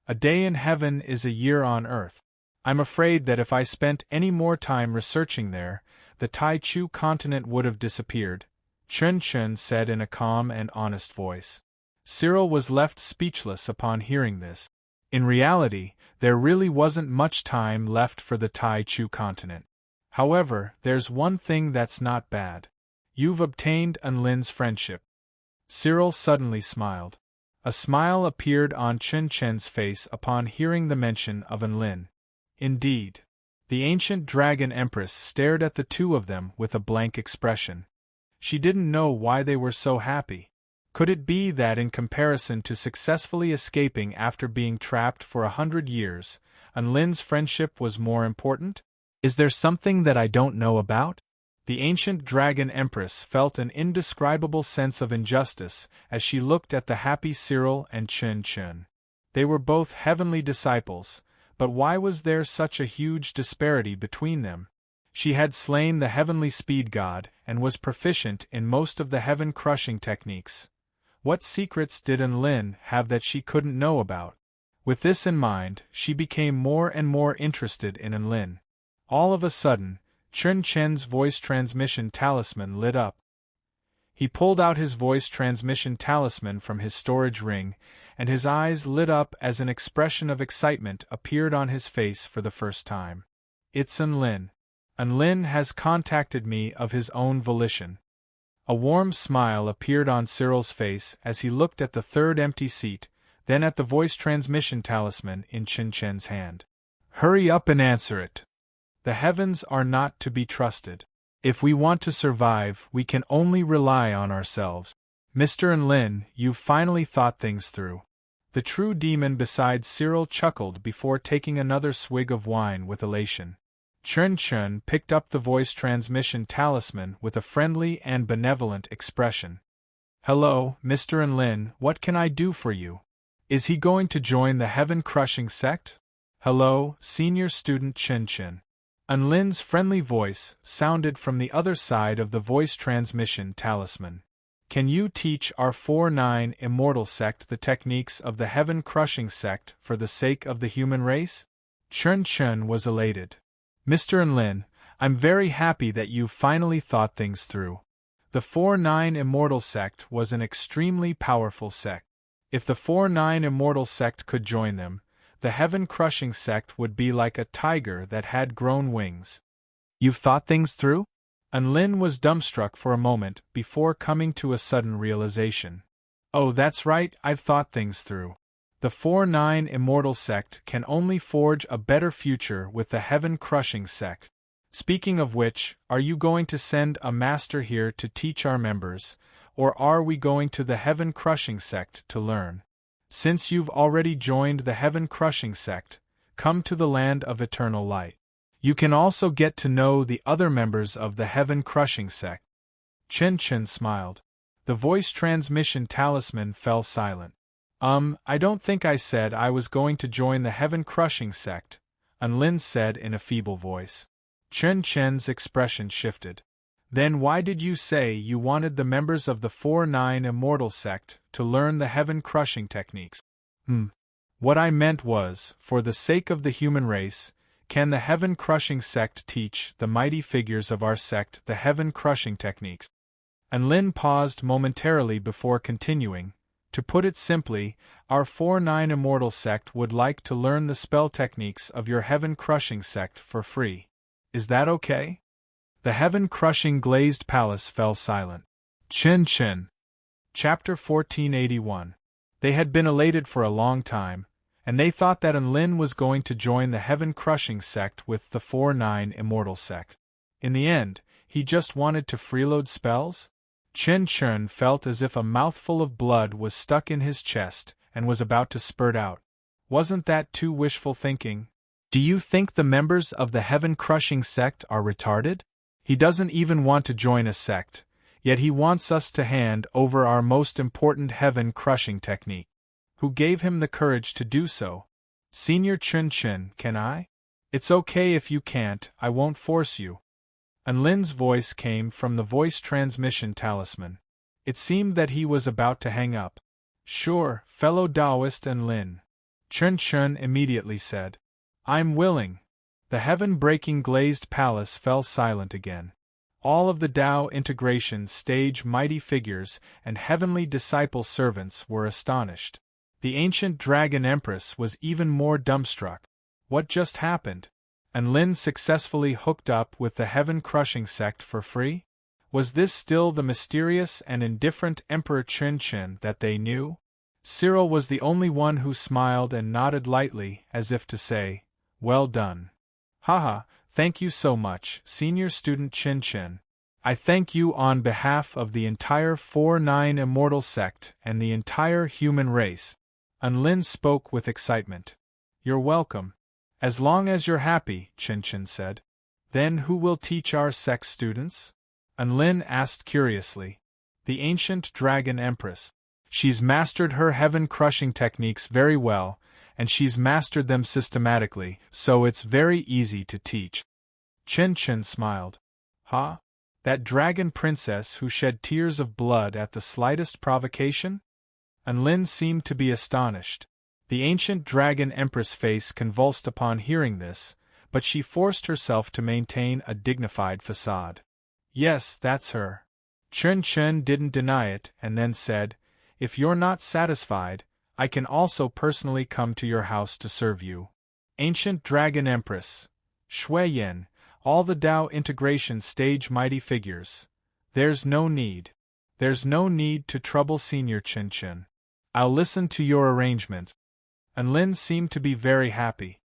A day in heaven is a year on earth. I'm afraid that if I spent any more time researching there, the Tai Chu continent would have disappeared, Chen said in a calm and honest voice. Cyril was left speechless upon hearing this. In reality, there really wasn't much time left for the Tai Chu continent. However, there's one thing that's not bad. You've obtained Enlin's friendship. Cyril suddenly smiled. A smile appeared on Chen's face upon hearing the mention of Enlin. Indeed. The ancient dragon empress stared at the two of them with a blank expression. She didn't know why they were so happy. Could it be that in comparison to successfully escaping after being trapped for 100 years, Enlin's friendship was more important? Is there something that I don't know about? The ancient dragon empress felt an indescribable sense of injustice as she looked at the happy Cyril and Chen. They were both heavenly disciples, but why was there such a huge disparity between them? She had slain the heavenly speed god and was proficient in most of the heaven-crushing techniques. What secrets did Enlin have that she couldn't know about? With this in mind, she became more and more interested in Enlin. All of a sudden, Chen's voice transmission talisman lit up. He pulled out his voice transmission talisman from his storage ring, and his eyes lit up as an expression of excitement appeared on his face for the first time. It's Enlin. Enlin has contacted me of his own volition. A warm smile appeared on Cyril's face as he looked at the third empty seat, then at the voice transmission talisman in Chen's hand. Hurry up and answer it. The heavens are not to be trusted. If we want to survive, we can only rely on ourselves. Mr. Enlin, you've finally thought things through. The true demon beside Cyril chuckled before taking another swig of wine with elation. Chen picked up the voice transmission talisman with a friendly and benevolent expression. Hello, Mr. Enlin, what can I do for you? Is he going to join the heaven-crushing sect? Hello, senior student Chen. Enlin's friendly voice sounded from the other side of the voice transmission talisman. Can you teach our 4-9 immortal sect the techniques of the heaven-crushing sect for the sake of the human race? Chun Chun was elated. Mr. Enlin, I'm very happy that you've finally thought things through. The 4-9 immortal sect was an extremely powerful sect. If the 4-9 immortal sect could join them, the heaven-crushing sect would be like a tiger that had grown wings. You've thought things through? Enlin was dumbstruck for a moment before coming to a sudden realization. Oh, that's right, I've thought things through. The 4-9 immortal sect can only forge a better future with the heaven-crushing sect. Speaking of which, are you going to send a master here to teach our members, or are we going to the heaven-crushing sect to learn? Since you've already joined the heaven-crushing sect, come to the land of eternal light. You can also get to know the other members of the heaven-crushing sect. Chen Chen smiled. The voice transmission talisman fell silent. I don't think I said I was going to join the heaven-crushing sect, Enlin said in a feeble voice. Chen Chen's expression shifted. Then why did you say you wanted the members of the 4-9 immortal sect to learn the heaven-crushing techniques? What I meant was, for the sake of the human race, can the heaven-crushing sect teach the mighty figures of our sect the heaven-crushing techniques? Enlin paused momentarily before continuing. To put it simply, our 4-9 immortal sect would like to learn the spell techniques of your heaven-crushing sect for free. Is that okay? The heaven-crushing glazed palace fell silent. Chin Chin. Chapter 1481. They had been elated for a long time, and they thought that Enlin was going to join the heaven-crushing sect with the 4-9 immortal sect. In the end, he just wanted to freeload spells? Chen Chun felt as if a mouthful of blood was stuck in his chest and was about to spurt out. Wasn't that too wishful thinking? Do you think the members of the heaven-crushing sect are retarded? He doesn't even want to join a sect, yet he wants us to hand over our most important heaven-crushing technique. Who gave him the courage to do so? Senior Chun Chun, can I? It's okay if you can't, I won't force you. Enlin's voice came from the voice transmission talisman. It seemed that he was about to hang up. Sure, fellow Taoist Enlin. Chun Chun immediately said. I'm willing. The heaven-breaking glazed palace fell silent again. All of the Tao integration stage mighty figures and heavenly disciple servants were astonished. The ancient dragon empress was even more dumbstruck. What just happened? Enlin successfully hooked up with the heaven-crushing sect for free? Was this still the mysterious and indifferent Emperor Chen Chen that they knew? Cyril was the only one who smiled and nodded lightly, as if to say, well done. Haha, thank you so much, senior student Chen Chen. I thank you on behalf of the entire 4-9 immortal sect and the entire human race. Enlin spoke with excitement. You're welcome. As long as you're happy, Chen Chen said. Then who will teach our sect students? Enlin asked curiously. The ancient dragon empress. She's mastered her heaven-crushing techniques very well, and she's mastered them systematically, so it's very easy to teach. Chen Chen smiled. Huh? That dragon princess who shed tears of blood at the slightest provocation? Enlin seemed to be astonished. The ancient dragon empress face convulsed upon hearing this, but she forced herself to maintain a dignified facade. Yes, that's her. Chen Chen didn't deny it and then said, if you're not satisfied, I can also personally come to your house to serve you. Ancient dragon empress. Shui Yin, all the Tao integration stage mighty figures. There's no need. There's no need to trouble senior Chen Chen. I'll listen to your arrangements. Enlin seemed to be very happy.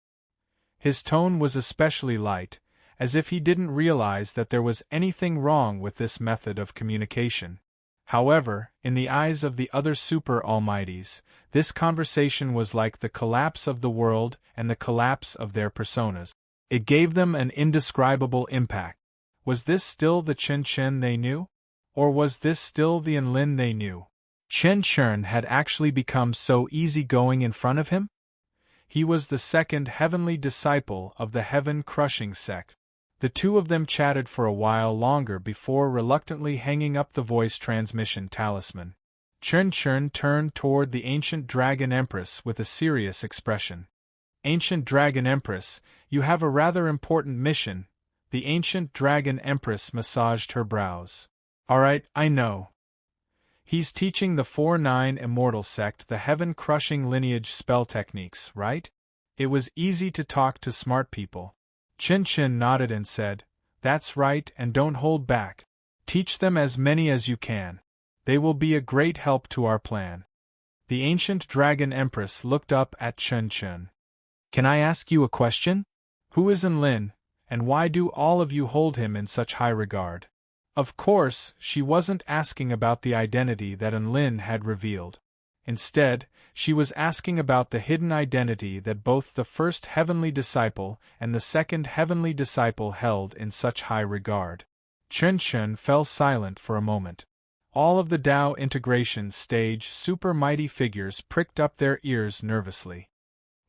His tone was especially light, as if he didn't realize that there was anything wrong with this method of communication. However, in the eyes of the other super almighties, this conversation was like the collapse of the world and the collapse of their personas. It gave them an indescribable impact. Was this still the Chen Chen they knew? Or was this still the Enlin they knew? Chen Chen had actually become so easygoing in front of him? He was the second heavenly disciple of the heaven-crushing sect. The two of them chatted for a while longer before reluctantly hanging up the voice transmission talisman. Chun Chun turned toward the ancient Dragon Empress with a serious expression. Ancient Dragon Empress, you have a rather important mission. The ancient Dragon Empress massaged her brows. All right, I know. He's teaching the 4-9 Immortal sect the heaven-crushing lineage spell techniques, right? It was easy to talk to smart people. Chin Chin nodded and said, That's right, and don't hold back. Teach them as many as you can. They will be a great help to our plan. The ancient Dragon Empress looked up at Chun Chun. Can I ask you a question? Who is Enlin, and why do all of you hold him in such high regard? Of course, she wasn't asking about the identity that Enlin had revealed. Instead, she was asking about the hidden identity that both the first heavenly disciple and the second heavenly disciple held in such high regard. Chun Chun fell silent for a moment. All of the Tao integration stage super mighty figures pricked up their ears nervously.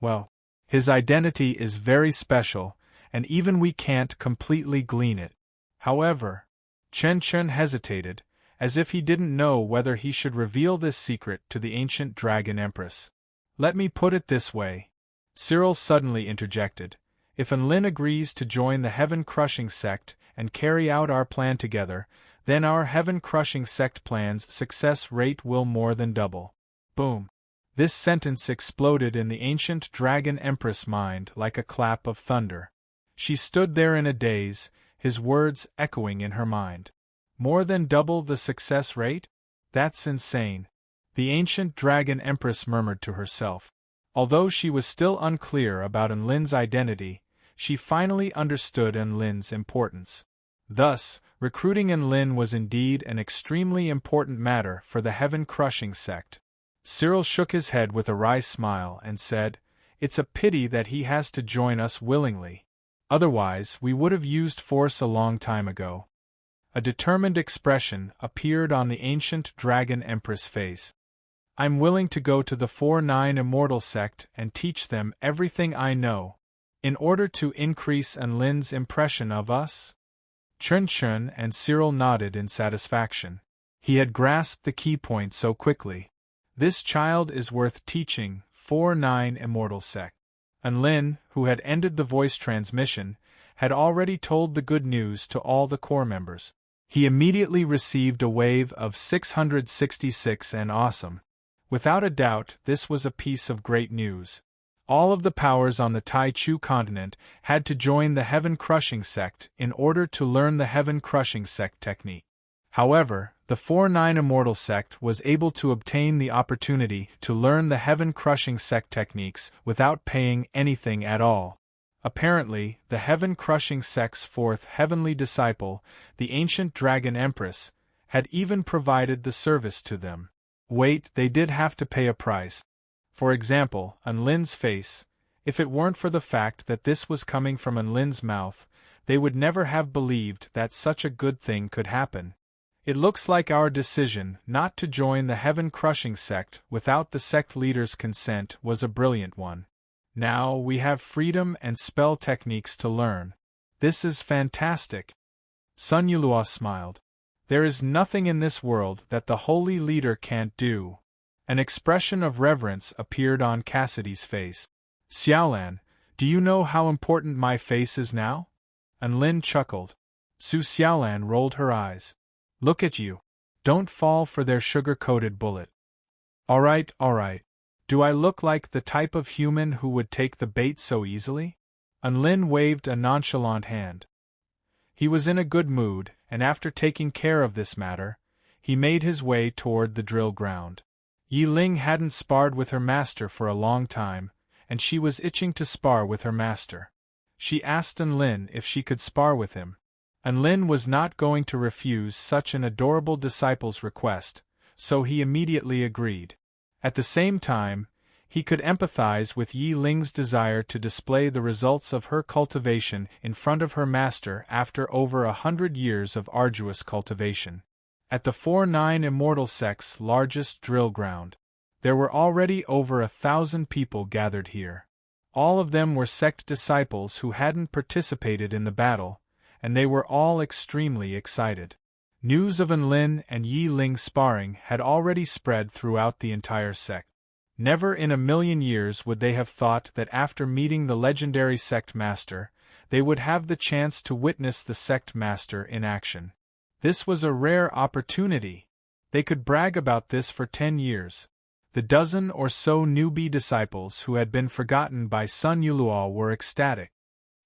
Well, his identity is very special, and even we can't completely glean it. However, Chun Chun hesitated, as if he didn't know whether he should reveal this secret to the ancient Dragon Empress. Let me put it this way. Cyril suddenly interjected. If Enlin agrees to join the heaven-crushing sect and carry out our plan together, then our heaven-crushing sect plan's success rate will more than double. Boom. This sentence exploded in the ancient Dragon Empress' mind like a clap of thunder. She stood there in a daze, his words echoing in her mind. More than double the success rate? That's insane. The ancient Dragon Empress murmured to herself. Although she was still unclear about Enlin's identity, she finally understood Enlin's importance. Thus, recruiting Enlin was indeed an extremely important matter for the heaven-crushing sect. Cyril shook his head with a wry smile and said, It's a pity that he has to join us willingly. Otherwise, we would have used force a long time ago. A determined expression appeared on the ancient Dragon Empress' face. I'm willing to go to the 4-9 Immortal sect and teach them everything I know, in order to increase Enlin's impression of us. Chun Chun and Cyril nodded in satisfaction. He had grasped the key point so quickly. This child is worth teaching, 4-9 Immortal sect. Enlin, who had ended the voice transmission, had already told the good news to all the core members. He immediately received a wave of 666 and awesome. Without a doubt, this was a piece of great news. All of the powers on the Tai Chu continent had to join the Heaven-Crushing sect in order to learn the Heaven-Crushing sect technique. However, the 4-9 Immortal sect was able to obtain the opportunity to learn the Heaven-Crushing sect techniques without paying anything at all. Apparently, the Heaven-Crushing sect's fourth heavenly disciple, the ancient Dragon Empress, had even provided the service to them. Wait, they did have to pay a price. For example, Enlin's face. If it weren't for the fact that this was coming from Enlin's mouth, they would never have believed that such a good thing could happen. It looks like our decision not to join the Heaven-Crushing sect without the sect leader's consent was a brilliant one. Now we have freedom and spell techniques to learn. This is fantastic. Sun Yulua smiled. There is nothing in this world that the holy leader can't do. An expression of reverence appeared on Cassidy's face. Xiaolan, do you know how important my face is now? Enlin chuckled. Su Xiaolan rolled her eyes. Look at you. Don't fall for their sugar-coated bullet. All right. Do I look like the type of human who would take the bait so easily? Enlin waved a nonchalant hand. He was in a good mood, and after taking care of this matter, he made his way toward the drill ground. Yi Ling hadn't sparred with her master for a long time, and she was itching to spar with her master. She asked Enlin if she could spar with him. Enlin was not going to refuse such an adorable disciple's request, so he immediately agreed. At the same time, he could empathize with Yi Ling's desire to display the results of her cultivation in front of her master after over 100 years of arduous cultivation. At the 4-9 Immortal sect's largest drill ground, there were already over 1,000 people gathered here. All of them were sect disciples who hadn't participated in the battle, and they were all extremely excited. News of Enlin and Yi Ling's sparring had already spread throughout the entire sect. Never in a million years would they have thought that after meeting the legendary sect master, they would have the chance to witness the sect master in action. This was a rare opportunity. They could brag about this for 10 years. The dozen or so newbie disciples who had been forgotten by Sun Yuluo were ecstatic.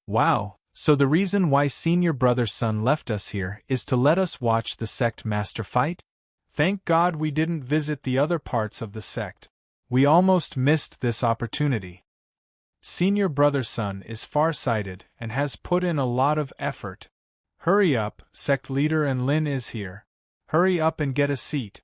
Wow, so the reason why senior brother Sun left us here is to let us watch the sect master fight? Thank God we didn't visit the other parts of the sect. We almost missed this opportunity. Senior brother Sun is far-sighted and has put in a lot of effort. Hurry up, sect leader Enlin is here. Hurry up and get a seat.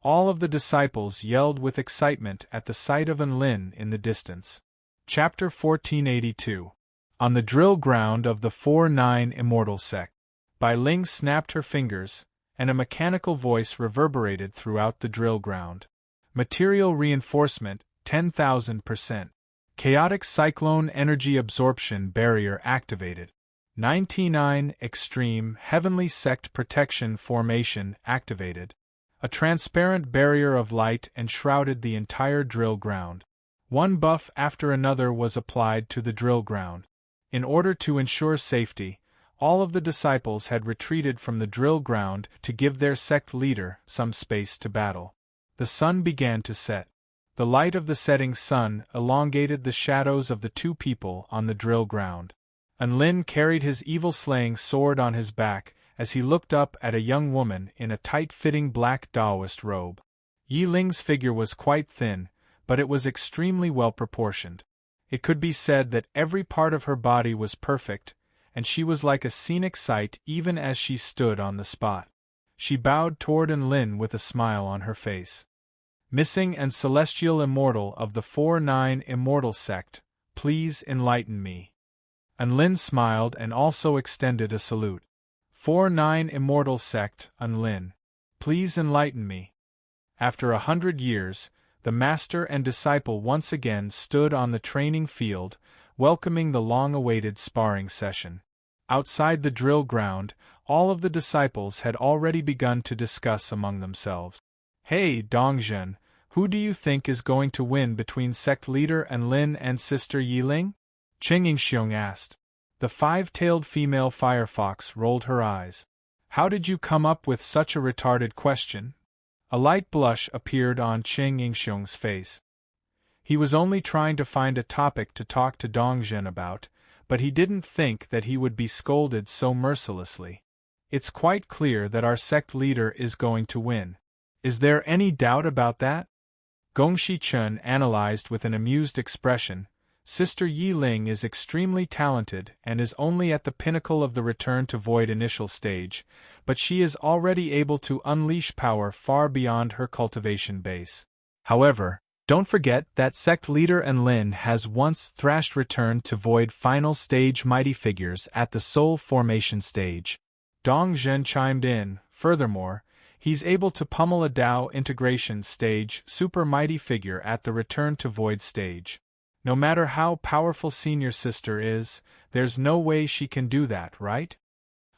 All of the disciples yelled with excitement at the sight of Enlin in the distance. Chapter 1482. On the drill ground of the 4-9 Immortal Sect. Bai Ling snapped her fingers, and a mechanical voice reverberated throughout the drill ground. Material reinforcement, 10,000%. Chaotic cyclone energy absorption barrier activated. 99 Extreme Heavenly Sect Protection Formation activated. A transparent barrier of light enshrouded the entire drill ground. One buff after another was applied to the drill ground. In order to ensure safety, all of the disciples had retreated from the drill ground to give their sect leader some space to battle. The sun began to set. The light of the setting sun elongated the shadows of the two people on the drill ground. Enlin carried his evil-slaying sword on his back as he looked up at a young woman in a tight-fitting black Taoist robe. Yi Ling's figure was quite thin, but it was extremely well-proportioned. It could be said that every part of her body was perfect, and she was like a scenic sight even as she stood on the spot. She bowed toward Enlin with a smile on her face. Missing and celestial immortal of the 4-9 Immortal Sect, please enlighten me. Enlin smiled and also extended a salute. 4-9 Immortal Sect, Enlin. Please enlighten me. After 100 years, the master and disciple once again stood on the training field, welcoming the long-awaited sparring session. Outside the drill ground, all of the disciples had already begun to discuss among themselves. Hey, Dongzhen, who do you think is going to win between sect leader Enlin and sister Yiling? Cheng Yingxiong asked. The five-tailed female firefox rolled her eyes. How did you come up with such a retarded question? A light blush appeared on Cheng Yingxiong's face. He was only trying to find a topic to talk to Dongzhen about, but he didn't think that he would be scolded so mercilessly. It's quite clear that our sect leader is going to win. Is there any doubt about that? Gongxi Chen analyzed with an amused expression. Sister Yi Ling is extremely talented and is only at the pinnacle of the Return to Void initial stage, but she is already able to unleash power far beyond her cultivation base. However, don't forget that sect leader Enlin has once thrashed Return to Void final stage mighty figures at the Soul Formation stage. Dongzhen chimed in. Furthermore, he's able to pummel a Dao integration stage super mighty figure at the Return to Void stage. No matter how powerful senior sister is, there's no way she can do that, right?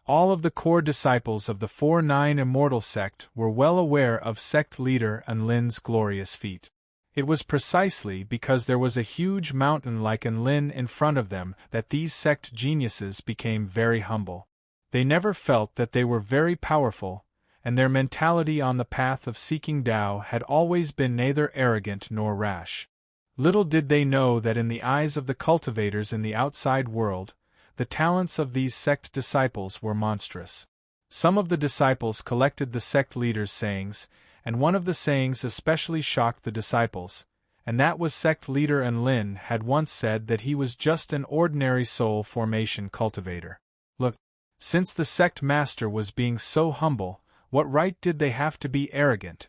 All of the core disciples of the 4-9 Immortal Sect were well aware of sect leader Enlin's glorious feat. It was precisely because there was a huge mountain like Enlin in front of them that these sect geniuses became very humble. They never felt that they were very powerful, and their mentality on the path of seeking Tao had always been neither arrogant nor rash. Little did they know that in the eyes of the cultivators in the outside world, the talents of these sect disciples were monstrous. Some of the disciples collected the sect leaders' sayings, and one of the sayings especially shocked the disciples, and that was sect leader Enlin had once said that he was just an ordinary soul formation cultivator. Look, since the sect master was being so humble, what right did they have to be arrogant?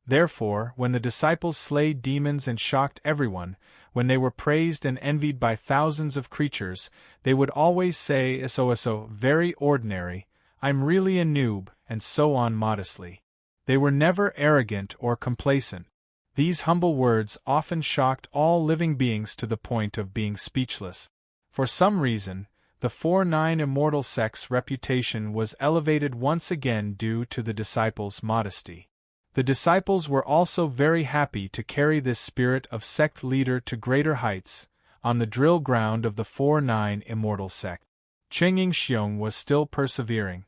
Therefore, when the disciples slayed demons and shocked everyone, when they were praised and envied by thousands of creatures, they would always say so very ordinary, I'm really a noob, and so on modestly. They were never arrogant or complacent. These humble words often shocked all living beings to the point of being speechless. For some reason, The 4-9 immortal sect's reputation was elevated once again due to the disciples' modesty. The disciples were also very happy to carry this spirit of sect leader to greater heights, on the drill ground of the 4-9 immortal sect. Cheng Yingxiong was still persevering.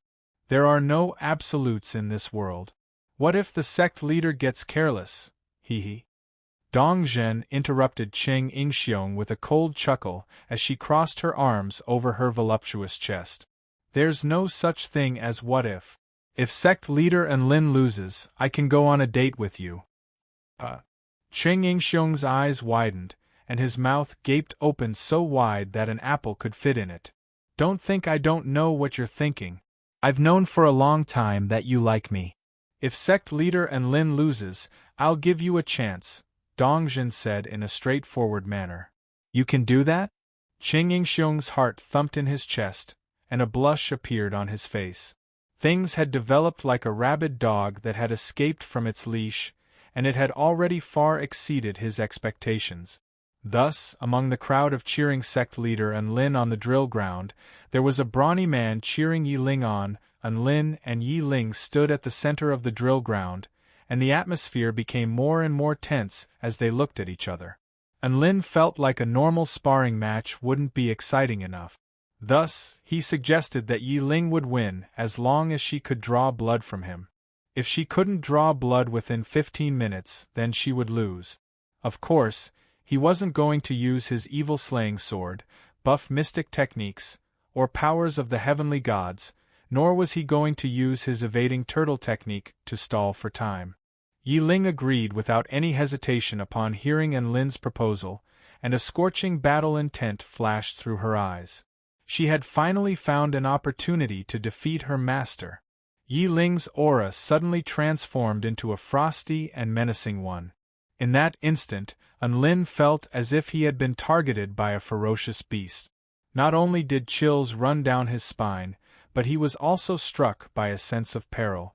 There are no absolutes in this world. What if the sect leader gets careless? He. Dong Zhen interrupted Cheng Yingxiong with a cold chuckle as she crossed her arms over her voluptuous chest. There's no such thing as what if. If sect leader Enlin loses, I can go on a date with you. Cheng Yingxiong's eyes widened, and his mouth gaped open so wide that an apple could fit in it. Don't think I don't know what you're thinking. I've known for a long time that you like me. If sect leader Enlin loses, I'll give you a chance, Dong Zhen said in a straightforward manner. You can do that? Cheng Yingxiong's heart thumped in his chest, and a blush appeared on his face. Things had developed like a rabid dog that had escaped from its leash, and it had already far exceeded his expectations. Thus, among the crowd of cheering sect leader Enlin on the drill ground, there was a brawny man cheering Yi Ling on. Enlin and Yi Ling stood at the center of the drill ground, and the atmosphere became more and more tense as they looked at each other. Enlin felt like a normal sparring match wouldn't be exciting enough. Thus, he suggested that Yi Ling would win as long as she could draw blood from him. If she couldn't draw blood within 15 minutes, then she would lose. Of course, he wasn't going to use his evil slaying sword, buff mystic techniques, or powers of the heavenly gods, nor was he going to use his evading turtle technique to stall for time. Yi Ling agreed without any hesitation upon hearing Enlin's proposal, and a scorching battle intent flashed through her eyes. She had finally found an opportunity to defeat her master. Yi Ling's aura suddenly transformed into a frosty and menacing one. In that instant, Enlin felt as if he had been targeted by a ferocious beast. Not only did chills run down his spine, but he was also struck by a sense of peril.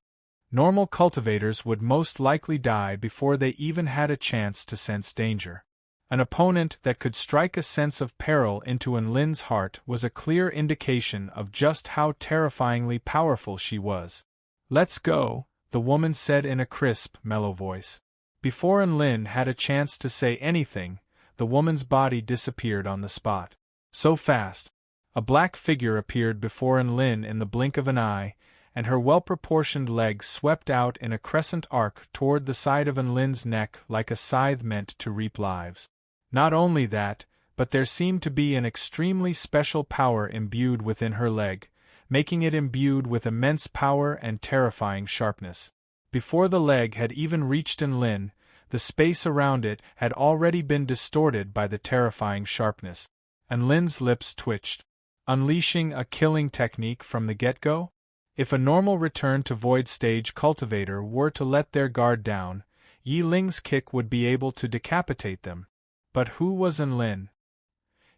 Normal cultivators would most likely die before they even had a chance to sense danger. An opponent that could strike a sense of peril into Enlin's heart was a clear indication of just how terrifyingly powerful she was. "Let's go," the woman said in a crisp, mellow voice. Before Enlin had a chance to say anything, the woman's body disappeared on the spot. So fast. A black figure appeared before Enlin in the blink of an eye, and her well-proportioned legs swept out in a crescent arc toward the side of Enlin's neck like a scythe meant to reap lives. Not only that, but there seemed to be an extremely special power imbued within her leg, making it imbued with immense power and terrifying sharpness. Before the leg had even reached Enlin, the space around it had already been distorted by the terrifying sharpness. Enlin's lips twitched. Unleashing a killing technique from the get-go? If a normal return to void stage cultivator were to let their guard down, Yi Ling's kick would be able to decapitate them. But who was Enlin?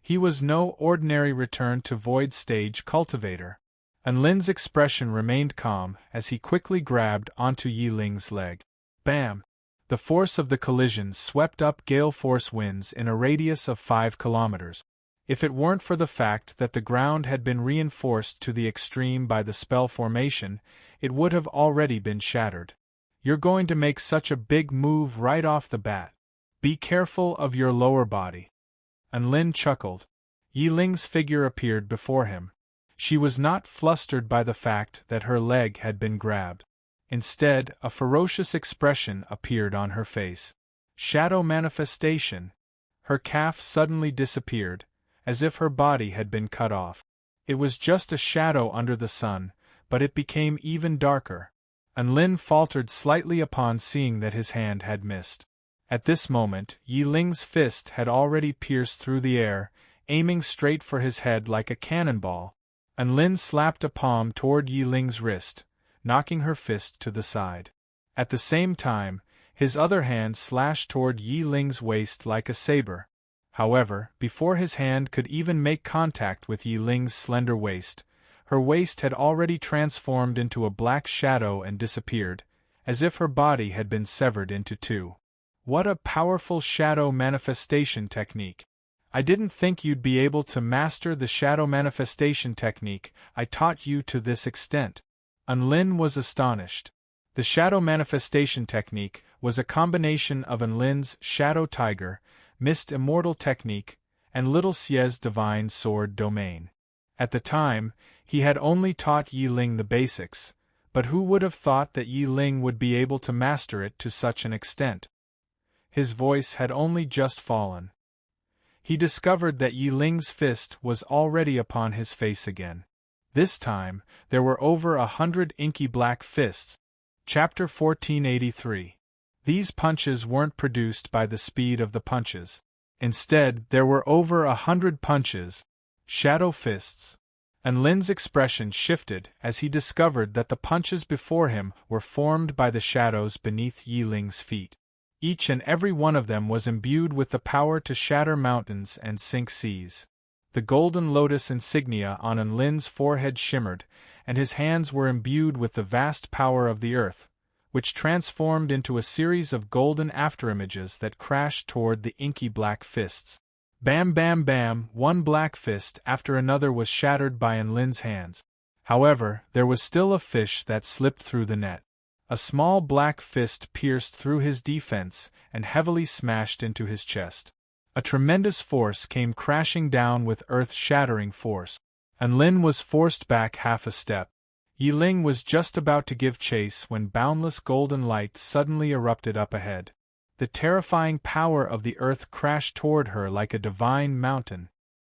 He was no ordinary return to void stage cultivator. Enlin's expression remained calm as he quickly grabbed onto Yi Ling's leg. Bam! The force of the collision swept up gale force winds in a radius of 5 kilometers. If it weren't for the fact that the ground had been reinforced to the extreme by the spell formation, it would have already been shattered. You're going to make such a big move right off the bat. Be careful of your lower body. Enlin chuckled. Yi Ling's figure appeared before him. She was not flustered by the fact that her leg had been grabbed. Instead, a ferocious expression appeared on her face. Shadow manifestation. Her calf suddenly disappeared, as if her body had been cut off. It was just a shadow under the sun, but it became even darker. Enlin faltered slightly upon seeing that his hand had missed. At this moment, Yi Ling's fist had already pierced through the air, aiming straight for his head like a cannonball. Enlin slapped a palm toward Yi Ling's wrist, knocking her fist to the side. At the same time, his other hand slashed toward Yi Ling's waist like a saber. However, before his hand could even make contact with Yi Ling's slender waist, her waist had already transformed into a black shadow and disappeared, as if her body had been severed into two. What a powerful shadow manifestation technique! I didn't think you'd be able to master the shadow manifestation technique I taught you to this extent. Enlin was astonished. The shadow manifestation technique was a combination of Enlin's shadow tiger, mist immortal technique, and Little Xie's divine sword domain. At the time, he had only taught Yi Ling the basics, but who would have thought that Yi Ling would be able to master it to such an extent? His voice had only just fallen. He discovered that Yi Ling's fist was already upon his face again. This time, there were over 100 inky black fists. Chapter 1483. These punches weren't produced by the speed of the punches. Instead, there were over 100 punches, shadow fists. Enlin's expression shifted as he discovered that the punches before him were formed by the shadows beneath Yi Ling's feet. Each and every one of them was imbued with the power to shatter mountains and sink seas. The golden lotus insignia on Enlin's forehead shimmered, and his hands were imbued with the vast power of the earth, which transformed into a series of golden afterimages that crashed toward the inky black fists. Bam bam bam, one black fist after another was shattered by Enlin's hands. However, there was still a fish that slipped through the net. A small black fist pierced through his defense and heavily smashed into his chest. A tremendous force came crashing down with earth-shattering force. Enlin was forced back half a step. Yi Ling was just about to give chase when boundless golden light suddenly erupted up ahead. The terrifying power of the earth crashed toward her like a divine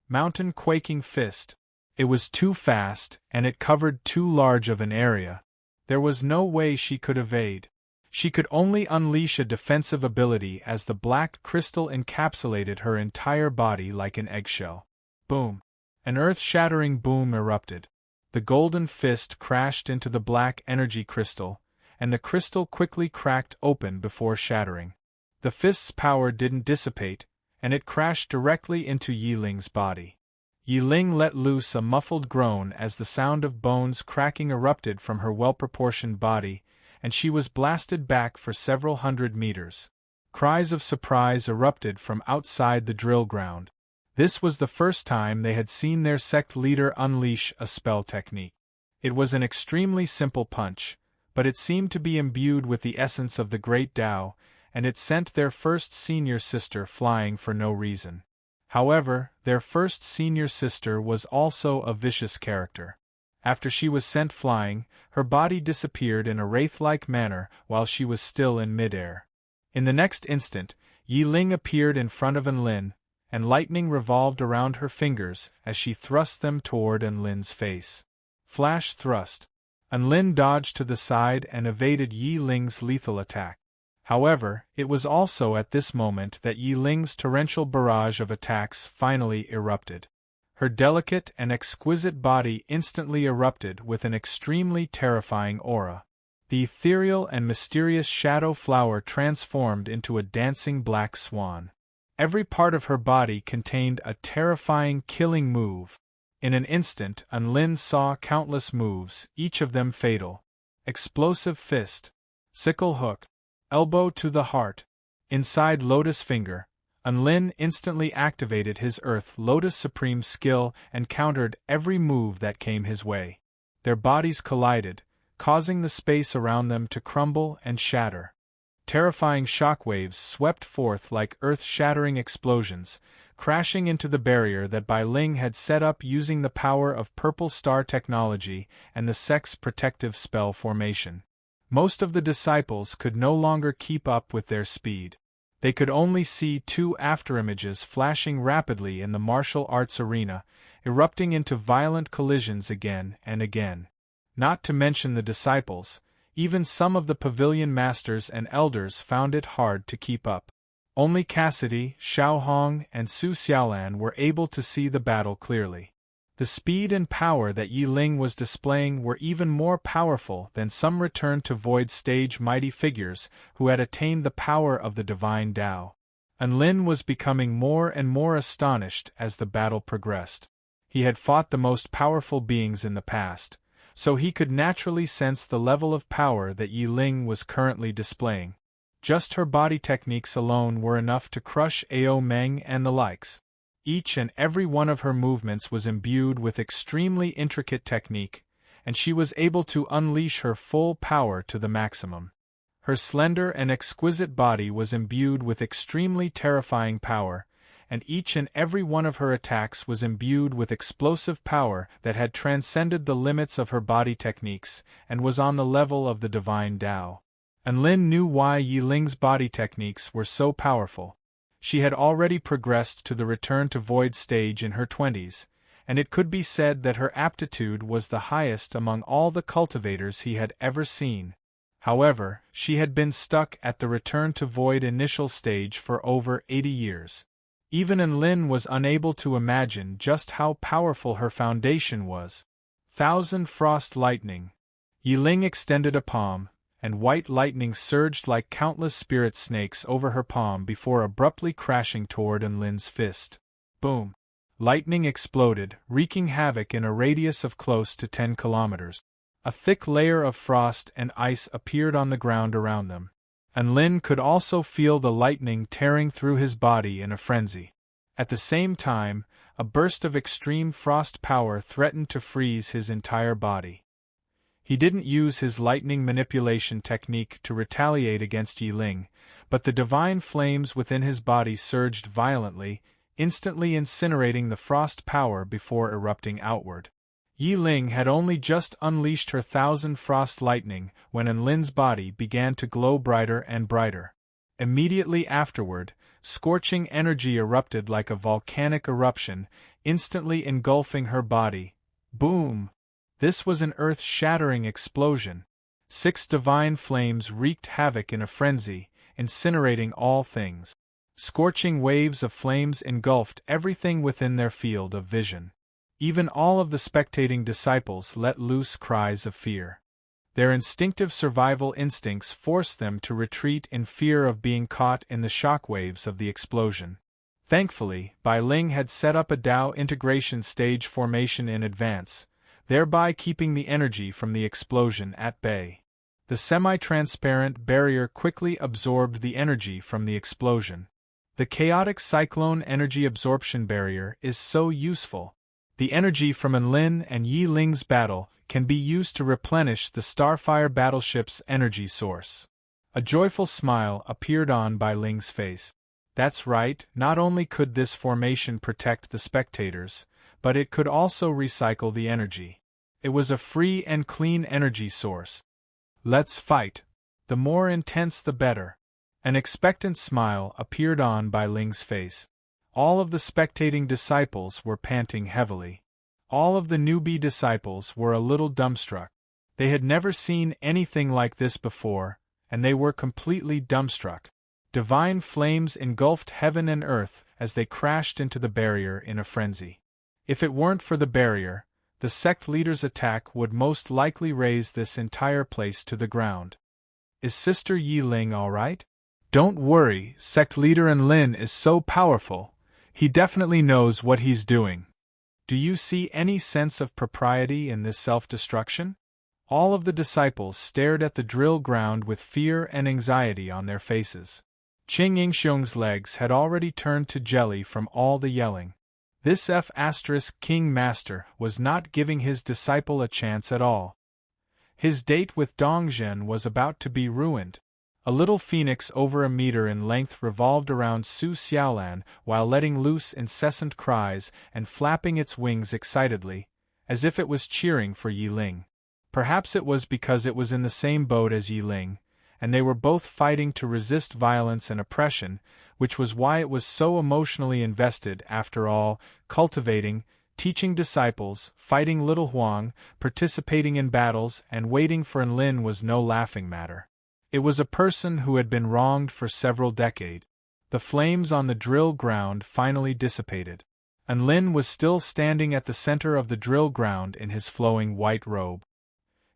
mountain-quaking fist. It was too fast, and it covered too large of an area. There was no way she could evade. She could only unleash a defensive ability as the black crystal encapsulated her entire body like an eggshell. Boom! An earth-shattering boom erupted. The golden fist crashed into the black energy crystal, and the crystal quickly cracked open before shattering. The fist's power didn't dissipate, and it crashed directly into Yi Ling's body. Yi Ling let loose a muffled groan as the sound of bones cracking erupted from her well-proportioned body, and she was blasted back for several hundred meters. Cries of surprise erupted from outside the drill ground. This was the first time they had seen their sect leader unleash a spell technique. It was an extremely simple punch, but it seemed to be imbued with the essence of the Great Tao, and it sent their first senior sister flying for no reason. However, their first senior sister was also a vicious character. After she was sent flying, her body disappeared in a wraith-like manner while she was still in midair. In the next instant, Yi Ling appeared in front of Enlin, and lightning revolved around her fingers as she thrust them toward Enlin's face. Flash thrust. Enlin dodged to the side and evaded Yi Ling's lethal attack. However, it was also at this moment that Yi Ling's torrential barrage of attacks finally erupted. Her delicate and exquisite body instantly erupted with an extremely terrifying aura. The ethereal and mysterious shadow flower transformed into a dancing black swan. Every part of her body contained a terrifying killing move. In an instant, Enlin saw countless moves, each of them fatal. Explosive fist, sickle hook, elbow to the heart. Inside Lotus Finger, Enlin instantly activated his Earth Lotus Supreme skill and countered every move that came his way. Their bodies collided, causing the space around them to crumble and shatter. Terrifying shockwaves swept forth like earth-shattering explosions, crashing into the barrier that Bai Ling had set up using the power of Purple Star technology and the sect's protective spell formation. Most of the disciples could no longer keep up with their speed. They could only see two afterimages flashing rapidly in the martial arts arena, erupting into violent collisions again and again. Not to mention the disciples, even some of the pavilion masters and elders found it hard to keep up. Only Cassidy, Xiaohong, and Su Xiaolan were able to see the battle clearly. The speed and power that Yi Ling was displaying were even more powerful than some return-to-void stage mighty figures who had attained the power of the divine Tao. Enlin was becoming more and more astonished as the battle progressed. He had fought the most powerful beings in the past, so he could naturally sense the level of power that Yi Ling was currently displaying. Just her body techniques alone were enough to crush Ao Meng and the likes. Each and every one of her movements was imbued with extremely intricate technique, and she was able to unleash her full power to the maximum. Her slender and exquisite body was imbued with extremely terrifying power, and each and every one of her attacks was imbued with explosive power that had transcended the limits of her body techniques and was on the level of the divine Tao. And Lin knew why Yi Ling's body techniques were so powerful. She had already progressed to the return to void stage in her 20s, and it could be said that her aptitude was the highest among all the cultivators he had ever seen. However, she had been stuck at the return to void initial stage for over 80 years. Even Lin was unable to imagine just how powerful her foundation was. 1,000 Frost Lightning. Yi Ling extended a palm, and white lightning surged like countless spirit snakes over her palm before abruptly crashing toward Lin's fist. Boom! Lightning exploded, wreaking havoc in a radius of close to 10 kilometers. A thick layer of frost and ice appeared on the ground around them, and Lin could also feel the lightning tearing through his body in a frenzy. At the same time, a burst of extreme frost power threatened to freeze his entire body. He didn't use his lightning manipulation technique to retaliate against Yi Ling, but the divine flames within his body surged violently, instantly incinerating the frost power before erupting outward. Yi Ling had only just unleashed her 1,000 frost lightning when Lin's body began to glow brighter and brighter. Immediately afterward, scorching energy erupted like a volcanic eruption, instantly engulfing her body. Boom! This was an earth-shattering explosion. 6 divine flames wreaked havoc in a frenzy, incinerating all things. Scorching waves of flames engulfed everything within their field of vision. Even all of the spectating disciples let loose cries of fear. Their instinctive survival instincts forced them to retreat in fear of being caught in the shockwaves of the explosion. Thankfully, Bai Ling had set up a Dao integration stage formation in advance, thereby keeping the energy from the explosion at bay. The semi-transparent barrier quickly absorbed the energy from the explosion. The chaotic cyclone energy absorption barrier is so useful. The energy from Lin and Yi Ling's battle can be used to replenish the Starfire battleship's energy source. A joyful smile appeared on Bai Ling's face. That's right, not only could this formation protect the spectators, but it could also recycle the energy. It was a free and clean energy source. Let's fight. The more intense the better. An expectant smile appeared on Bai Ling's face. All of the spectating disciples were panting heavily. All of the newbie disciples were a little dumbstruck. They had never seen anything like this before, and they were completely dumbstruck. Divine flames engulfed heaven and earth as they crashed into the barrier in a frenzy. If it weren't for the barrier, the sect leader's attack would most likely raise this entire place to the ground. Is Sister Yi Ling all right? Don't worry, sect leader Lin is so powerful. He definitely knows what he's doing. Do you see any sense of propriety in this self-destruction? All of the disciples stared at the drill ground with fear and anxiety on their faces. Qing Yingxiong's legs had already turned to jelly from all the yelling. This King Master was not giving his disciple a chance at all. His date with Dongzhen was about to be ruined. A little phoenix over a meter in length revolved around Su Xiaolan while letting loose incessant cries and flapping its wings excitedly, as if it was cheering for Yi Ling. Perhaps it was because it was in the same boat as Yi Ling, and they were both fighting to resist violence and oppression, which was why it was so emotionally invested. After all, cultivating, teaching disciples, fighting Little Huang, participating in battles, and waiting for Lin was no laughing matter. It was a person who had been wronged for several decades. The flames on the drill ground finally dissipated. Lin was still standing at the center of the drill ground in his flowing white robe.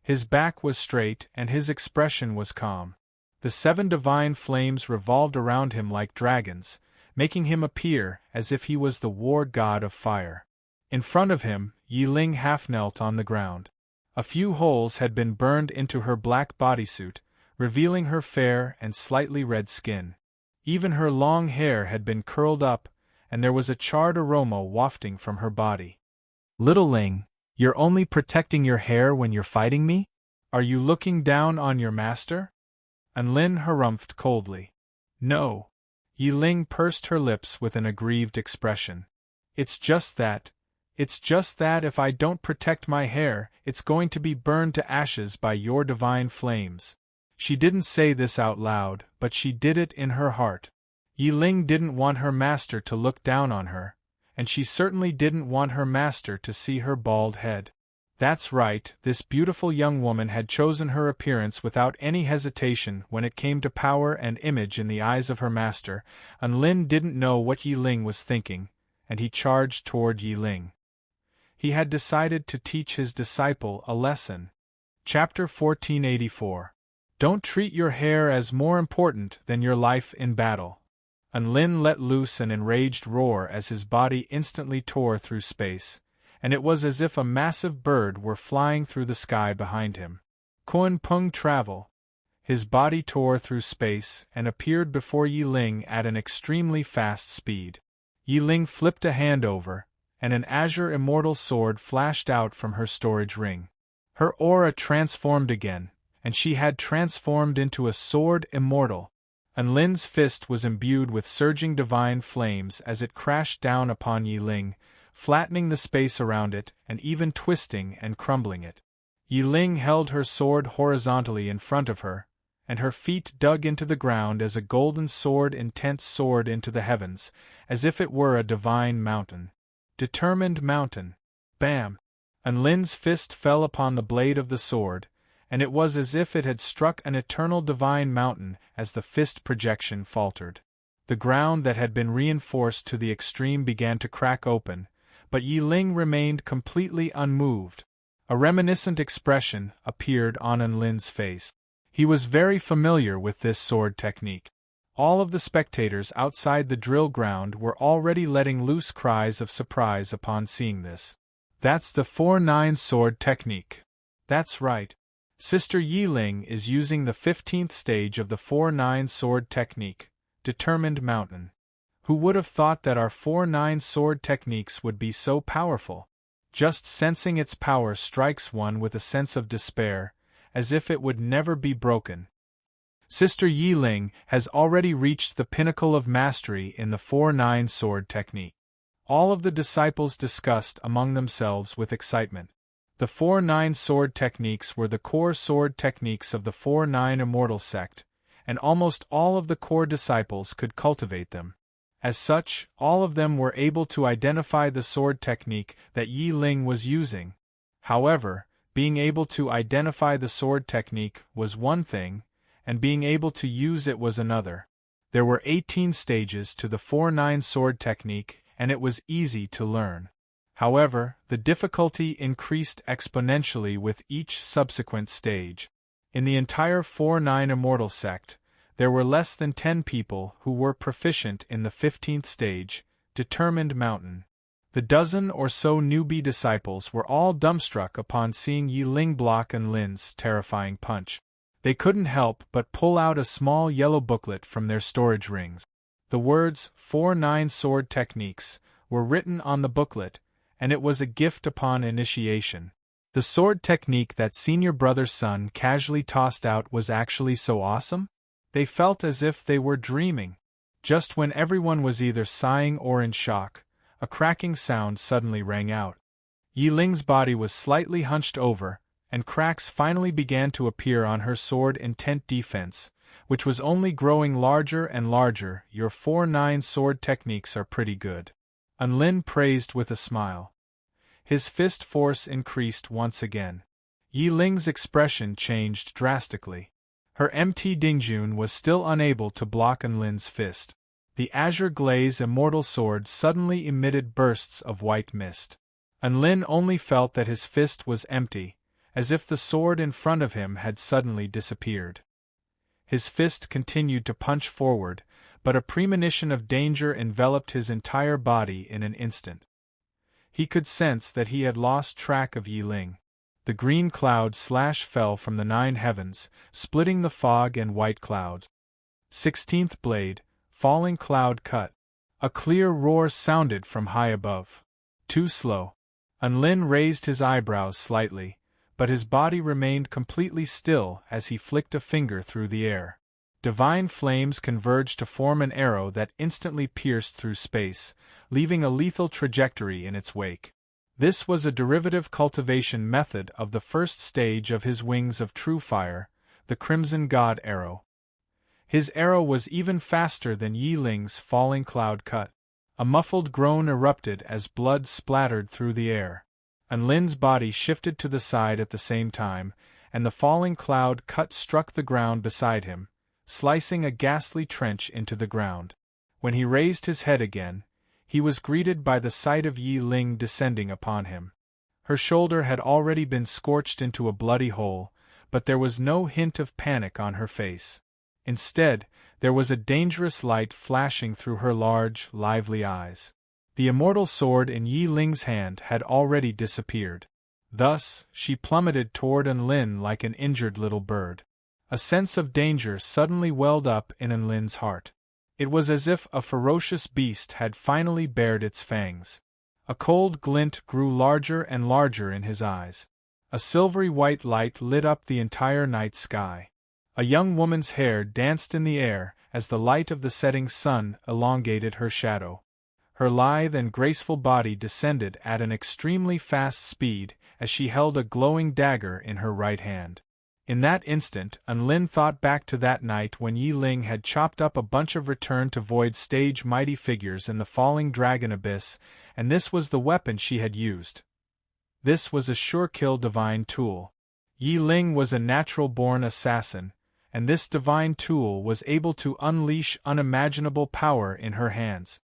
His back was straight and his expression was calm. The 7 divine flames revolved around him like dragons, making him appear as if he was the war god of fire. In front of him, Yi Ling half knelt on the ground. A few holes had been burned into her black bodysuit, revealing her fair and slightly red skin. Even her long hair had been curled up, and there was a charred aroma wafting from her body. "Little Ling, you're only protecting your hair when you're fighting me? Are you looking down on your master?" Anlin harumphed coldly. "No." Yi Ling pursed her lips with an aggrieved expression. It's just that if I don't protect my hair, it's going to be burned to ashes by your divine flames." She didn't say this out loud, but she did it in her heart. Yi Ling didn't want her master to look down on her, and she certainly didn't want her master to see her bald head. That's right, this beautiful young woman had chosen her appearance without any hesitation when it came to power and image in the eyes of her master. Anlin didn't know what Yi Ling was thinking, and he charged toward Yi Ling. He had decided to teach his disciple a lesson. Chapter 1484. Don't treat your hair as more important than your life in battle. Anlin let loose an enraged roar as his body instantly tore through space, and it was as if a massive bird were flying through the sky behind him. Kun Pung travel. His body tore through space and appeared before Yi Ling at an extremely fast speed. Yi Ling flipped a hand over, and an azure immortal sword flashed out from her storage ring. Her aura transformed again, and she had transformed into a sword immortal. Anlin's fist was imbued with surging divine flames as it crashed down upon Yi Ling, flattening the space around it and even twisting and crumbling it. Yi Ling held her sword horizontally in front of her, and her feet dug into the ground as a golden sword intense soared into the heavens, as if it were a divine mountain. Determined mountain. Bam! Anlin's fist fell upon the blade of the sword, and it was as if it had struck an eternal divine mountain as the fist projection faltered. The ground that had been reinforced to the extreme began to crack open, but Yi Ling remained completely unmoved. A reminiscent expression appeared on Anlin's face. He was very familiar with this sword technique. All of the spectators outside the drill ground were already letting loose cries of surprise upon seeing this. "That's the 4-9 sword technique." "That's right. Sister Yi Ling is using the 15th stage of the 4-9 sword technique, Determined Mountain. Who would have thought that our 4-9 sword techniques would be so powerful? Just sensing its power strikes one with a sense of despair, as if it would never be broken. Sister Yi Ling has already reached the pinnacle of mastery in the 4-9 sword technique." All of the disciples discussed among themselves with excitement. The 4-9 sword techniques were the core sword techniques of the 4-9 immortal sect, and almost all of the core disciples could cultivate them. As such, all of them were able to identify the sword technique that Yi Ling was using. However, being able to identify the sword technique was one thing, and being able to use it was another. There were 18 stages to the 4-9 sword technique, and it was easy to learn. However, the difficulty increased exponentially with each subsequent stage. In the entire 4-9 immortal sect, there were less than 10 people who were proficient in the 15th stage, Determined Mountain. The dozen or so newbie disciples were all dumbstruck upon seeing Yi Ling block Anlin's terrifying punch. They couldn't help but pull out a small yellow booklet from their storage rings. The words 4-9 sword techniques were written on the booklet, and it was a gift upon initiation. The sword technique that senior brother's son casually tossed out was actually so awesome? They felt as if they were dreaming. Just when everyone was either sighing or in shock, a cracking sound suddenly rang out. Yi Ling's body was slightly hunched over, and cracks finally began to appear on her sword intent defense, which was only growing larger and larger. "Your 4-9 sword techniques are pretty good," Anlin praised with a smile. His fist force increased once again. Yi Ling's expression changed drastically. Her MT Dingjun was still unable to block Anlin's fist. The azure glaze immortal sword suddenly emitted bursts of white mist. Anlin only felt that his fist was empty, as if the sword in front of him had suddenly disappeared. His fist continued to punch forward, but a premonition of danger enveloped his entire body in an instant. He could sense that he had lost track of Yi Ling. The green cloud fell from the 9 heavens, splitting the fog and white clouds. 16th blade, falling cloud cut. A clear roar sounded from high above. Too slow. Unlin raised his eyebrows slightly, but his body remained completely still as he flicked a finger through the air. Divine flames converged to form an arrow that instantly pierced through space, leaving a lethal trajectory in its wake. This was a derivative cultivation method of the first stage of his Wings of True Fire, the Crimson God arrow. His arrow was even faster than Yi Ling's falling cloud cut. A muffled groan erupted as blood splattered through the air. Unlin's body shifted to the side at the same time, and the falling cloud cut struck the ground beside him, slicing a ghastly trench into the ground. When he raised his head again, he was greeted by the sight of Yi Ling descending upon him. Her shoulder had already been scorched into a bloody hole, but there was no hint of panic on her face. Instead, there was a dangerous light flashing through her large, lively eyes. The immortal sword in Yi Ling's hand had already disappeared. Thus, she plummeted toward Unlin like an injured little bird. A sense of danger suddenly welled up in Unlin's heart. It was as if a ferocious beast had finally bared its fangs. A cold glint grew larger and larger in his eyes. A silvery white light lit up the entire night sky. A young woman's hair danced in the air as the light of the setting sun elongated her shadow. Her lithe and graceful body descended at an extremely fast speed as she held a glowing dagger in her right hand. In that instant, Unlin thought back to that night when Yi Ling had chopped up a bunch of Return to Void stage mighty figures in the falling dragon abyss, and this was the weapon she had used. This was a sure-kill divine tool. Yi Ling was a natural-born assassin, and this divine tool was able to unleash unimaginable power in her hands.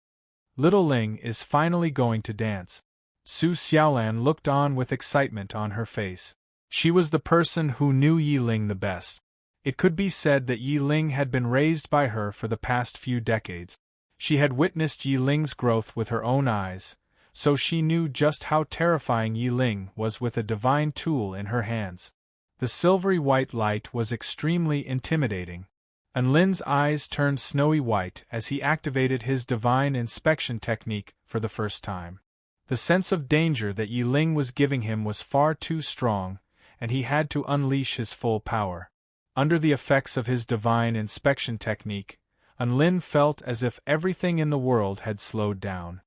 Little Ling is finally going to dance. Su Xiaolan looked on with excitement on her face. She was the person who knew Yi Ling the best. It could be said that Yi Ling had been raised by her for the past few decades. She had witnessed Yi Ling's growth with her own eyes, so she knew just how terrifying Yi Ling was with a divine tool in her hands. The silvery white light was extremely intimidating. Unlin's eyes turned snowy white as he activated his divine inspection technique for the first time. The sense of danger that Yi Ling was giving him was far too strong, and he had to unleash his full power. Under the effects of his divine inspection technique, Unlin felt as if everything in the world had slowed down.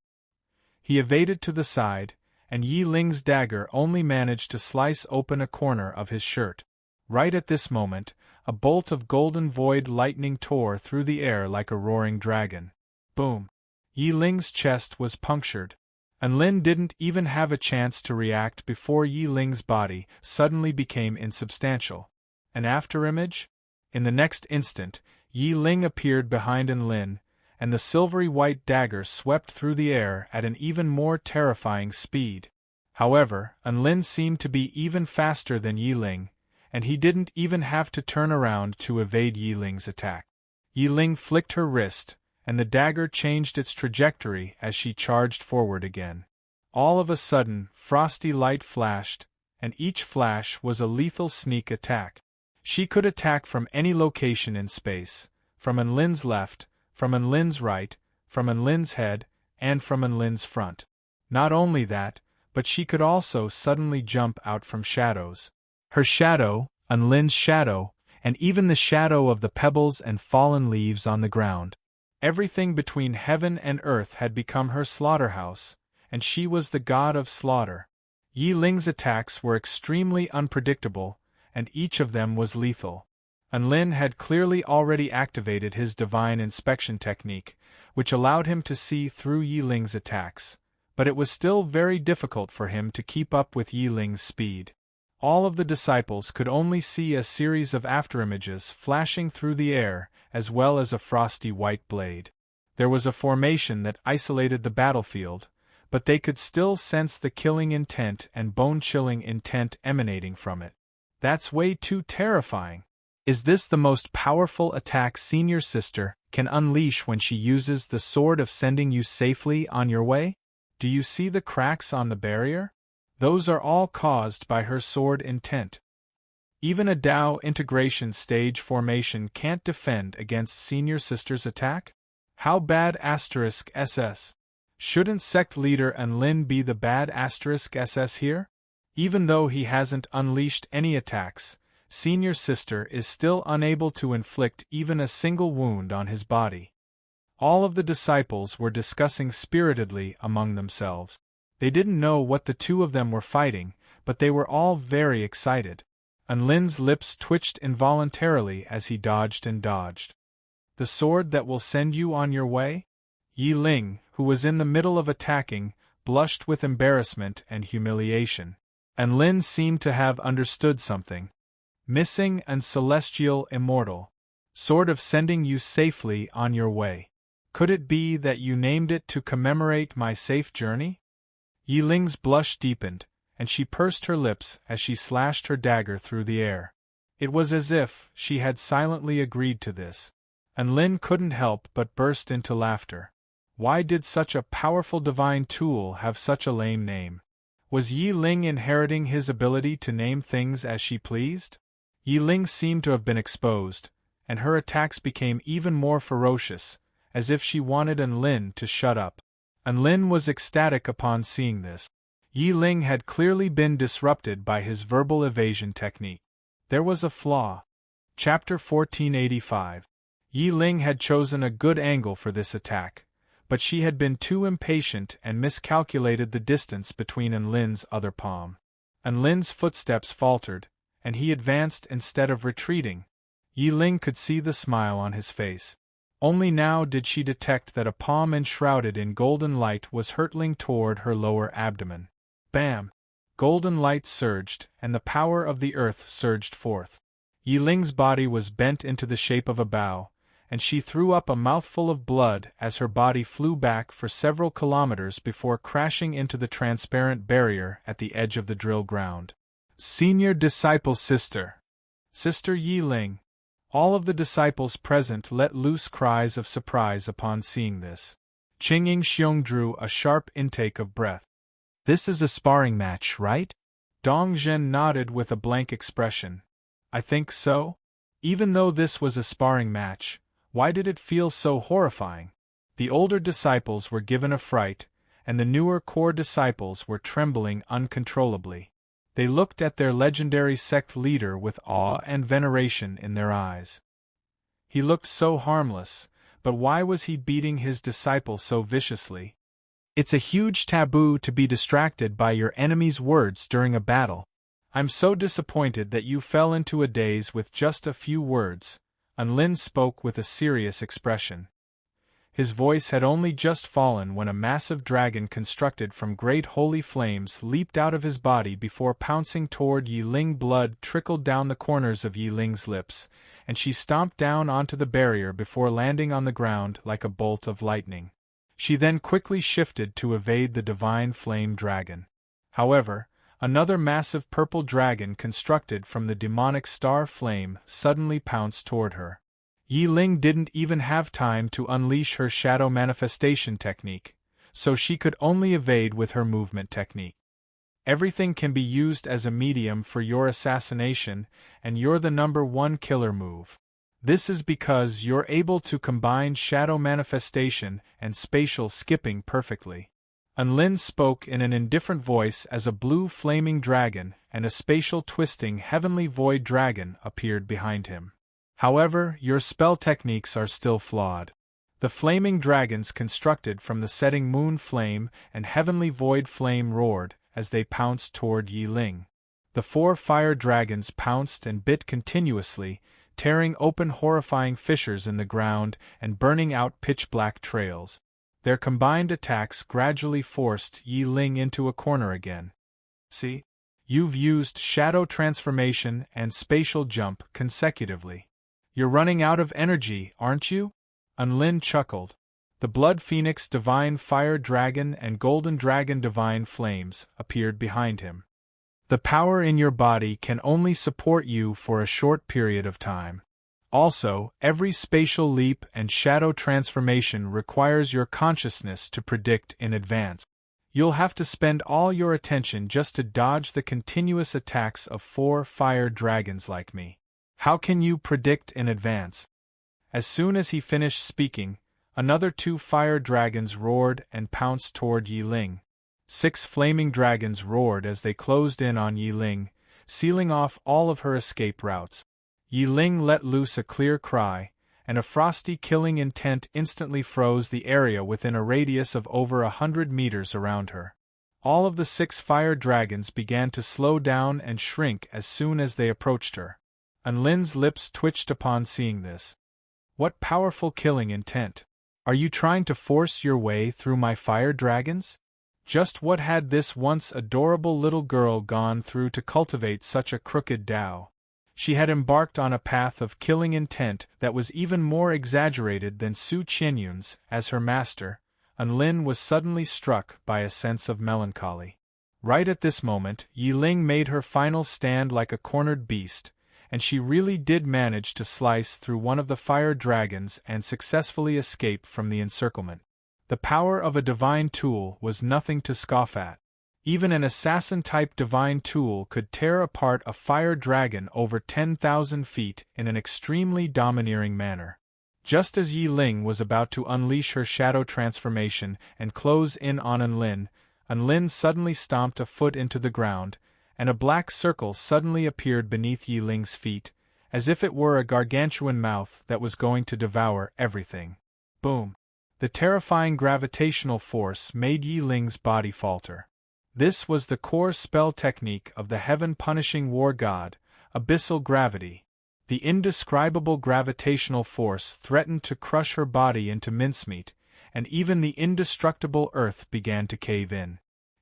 He evaded to the side, and Yi Ling's dagger only managed to slice open a corner of his shirt. Right at this moment, a bolt of golden void lightning tore through the air like a roaring dragon. Boom! Yi Ling's chest was punctured. Unlin didn't even have a chance to react before Yi Ling's body suddenly became insubstantial. An afterimage? In the next instant, Yi Ling appeared behind Unlin, and the silvery white dagger swept through the air at an even more terrifying speed. However, Unlin seemed to be even faster than Yi Ling, and he didn't even have to turn around to evade Yi Ling's attack. Yi Ling flicked her wrist, and the dagger changed its trajectory as she charged forward again. All of a sudden, frosty light flashed, and each flash was a lethal sneak attack. She could attack from any location in space, from Unlin's left, from Unlin's right, from Unlin's head, and from Unlin's front. Not only that, but she could also suddenly jump out from shadows. Her shadow, Unlin's shadow, and even the shadow of the pebbles and fallen leaves on the ground. Everything between heaven and earth had become her slaughterhouse, and she was the god of slaughter. Yi Ling's attacks were extremely unpredictable, and each of them was lethal. Unlin had clearly already activated his divine inspection technique, which allowed him to see through Yi Ling's attacks, but it was still very difficult for him to keep up with Yi Ling's speed. All of the disciples could only see a series of afterimages flashing through the air, as well as a frosty white blade. There was a formation that isolated the battlefield, but they could still sense the killing intent and bone-chilling intent emanating from it. That's way too terrifying. Is this the most powerful attack Senior Sister can unleash when she uses the sword of sending you safely on your way? Do you see the cracks on the barrier? Those are all caused by her sword intent. Even a Dao integration stage formation can't defend against Senior Sister's attack? How bad *SS? Shouldn't sect leader Unlin be the bad *SS here? Even though he hasn't unleashed any attacks, senior sister is still unable to inflict even a single wound on his body. All of the disciples were discussing spiritedly among themselves. They didn't know what the two of them were fighting, but they were all very excited. Unlin's lips twitched involuntarily as he dodged and dodged. The sword that will send you on your way? Yi Ling, who was in the middle of attacking, blushed with embarrassment and humiliation. Unlin seemed to have understood something. Missing and celestial immortal. Sword of sending you safely on your way. Could it be that you named it to commemorate my safe journey? Yi Ling's blush deepened, and she pursed her lips as she slashed her dagger through the air. It was as if she had silently agreed to this. Unlin couldn't help but burst into laughter. Why did such a powerful divine tool have such a lame name? Was Yi Ling inheriting his ability to name things as she pleased? Yi Ling seemed to have been exposed, and her attacks became even more ferocious, as if she wanted Unlin to shut up. Unlin was ecstatic upon seeing this. Yi Ling had clearly been disrupted by his verbal evasion technique. There was a flaw. Chapter 1485. Yi Ling had chosen a good angle for this attack, but she had been too impatient and miscalculated the distance between Unlin's other palm. Unlin's footsteps faltered, and he advanced instead of retreating. Yi Ling could see the smile on his face. Only now did she detect that a palm enshrouded in golden light was hurtling toward her lower abdomen. Bam! Golden light surged, and the power of the earth surged forth. Yi Ling's body was bent into the shape of a bow, and she threw up a mouthful of blood as her body flew back for several kilometers before crashing into the transparent barrier at the edge of the drill ground. Senior disciple Sister Yi Ling. All of the disciples present let loose cries of surprise upon seeing this. Qing Xiong drew a sharp intake of breath. This is a sparring match, right? Dong Zhen nodded with a blank expression. I think so. Even though this was a sparring match, why did it feel so horrifying? The older disciples were given a fright, and the newer core disciples were trembling uncontrollably. They looked at their legendary sect leader with awe and veneration in their eyes. He looked so harmless, but why was he beating his disciple so viciously? It's a huge taboo to be distracted by your enemy's words during a battle. I'm so disappointed that you fell into a daze with just a few words. Unlin spoke with a serious expression. His voice had only just fallen when a massive dragon constructed from great holy flames leaped out of his body before pouncing toward Yi Ling. Blood trickled down the corners of Yi Ling's lips, and she stomped down onto the barrier before landing on the ground like a bolt of lightning. She then quickly shifted to evade the divine flame dragon. However, another massive purple dragon constructed from the demonic star flame suddenly pounced toward her. Yi Ling didn't even have time to unleash her shadow manifestation technique, so she could only evade with her movement technique. Everything can be used as a medium for your assassination, and you're the #1 killer move. This is because you're able to combine shadow manifestation and spatial skipping perfectly. Unlin spoke in an indifferent voice as a blue flaming dragon and a spatial twisting heavenly void dragon appeared behind him. However, your spell techniques are still flawed. The flaming dragons constructed from the setting moon flame and heavenly void flame roared as they pounced toward Yi Ling. The 4 fire dragons pounced and bit continuously, tearing open horrifying fissures in the ground and burning out pitch-black trails. Their combined attacks gradually forced Yi Ling into a corner again. See? You've used shadow transformation and spatial jump consecutively. You're running out of energy, aren't you? Unlin chuckled. The Blood Phoenix Divine Fire Dragon and Golden Dragon Divine Flames appeared behind him. The power in your body can only support you for a short period of time. Also, every spatial leap and shadow transformation requires your consciousness to predict in advance. You'll have to spend all your attention just to dodge the continuous attacks of 4 fire dragons like me. How can you predict in advance? As soon as he finished speaking, Another 2 fire dragons roared and pounced toward Yi Ling. 6 flaming dragons roared as they closed in on Yi Ling, sealing off all of her escape routes. Yi Ling let loose a clear cry, and a frosty killing intent instantly froze the area within a radius of over 100 meters around her. All of the 6 fire dragons began to slow down and shrink as soon as they approached her. Unlin's lips twitched upon seeing this. What powerful killing intent! Are you trying to force your way through my fire dragons? Just what had this once adorable little girl gone through to cultivate such a crooked Tao? She had embarked on a path of killing intent that was even more exaggerated than Su Qianyun's. As her master, Unlin was suddenly struck by a sense of melancholy. Right at this moment, Yi Ling made her final stand like a cornered beast, and she really did manage to slice through one of the fire dragons and successfully escape from the encirclement. The power of a divine tool was nothing to scoff at. Even an assassin-type divine tool could tear apart a fire dragon over 10,000 feet in an extremely domineering manner. Just as Yi Ling was about to unleash her shadow transformation and close in on Unlin suddenly stomped a foot into the ground, and a black circle suddenly appeared beneath Yi Ling's feet, as if it were a gargantuan mouth that was going to devour everything. Boom! The terrifying gravitational force made Yi Ling's body falter. This was the core spell technique of the heaven-punishing war god, abyssal gravity. The indescribable gravitational force threatened to crush her body into mincemeat, and even the indestructible earth began to cave in.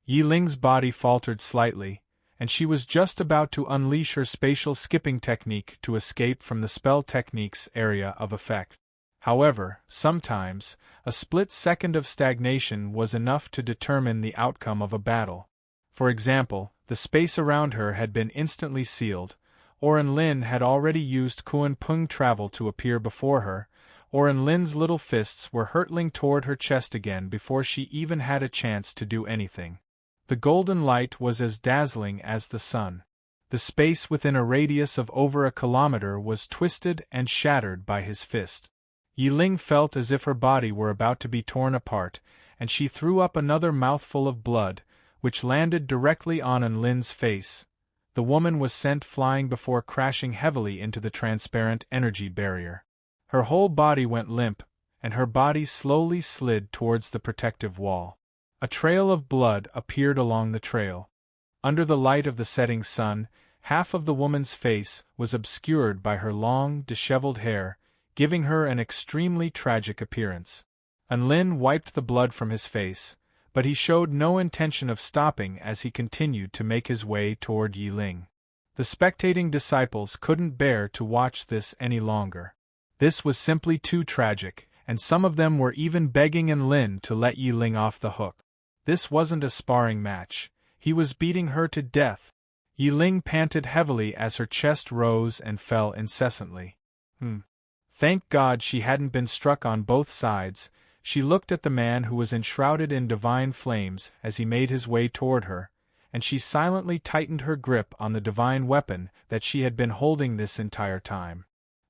Yi Ling's body faltered slightly, and she was just about to unleash her spatial skipping technique to escape from the spell technique's area of effect. However, sometimes, a split second of stagnation was enough to determine the outcome of a battle. For example, the space around her had been instantly sealed, or Unlin had already used Kuan Pung travel to appear before her, or Unlin's little fists were hurtling toward her chest again before she even had a chance to do anything. The golden light was as dazzling as the sun. The space within a radius of over a kilometer was twisted and shattered by his fist. Yi Ling felt as if her body were about to be torn apart, and she threw up another mouthful of blood, which landed directly on Unlin's face. The woman was sent flying before crashing heavily into the transparent energy barrier. Her whole body went limp, and her body slowly slid towards the protective wall. A trail of blood appeared along the trail. Under the light of the setting sun, half of the woman's face was obscured by her long, disheveled hair, giving her an extremely tragic appearance. Unlin wiped the blood from his face, but he showed no intention of stopping as he continued to make his way toward Yi Ling. The spectating disciples couldn't bear to watch this any longer. This was simply too tragic, and some of them were even begging Unlin to let Yi Ling off the hook. This wasn't a sparring match. He was beating her to death. Yi Ling panted heavily as her chest rose and fell incessantly. Thank God she hadn't been struck on both sides. She looked at the man who was enshrouded in divine flames as he made his way toward her, and she silently tightened her grip on the divine weapon that she had been holding this entire time.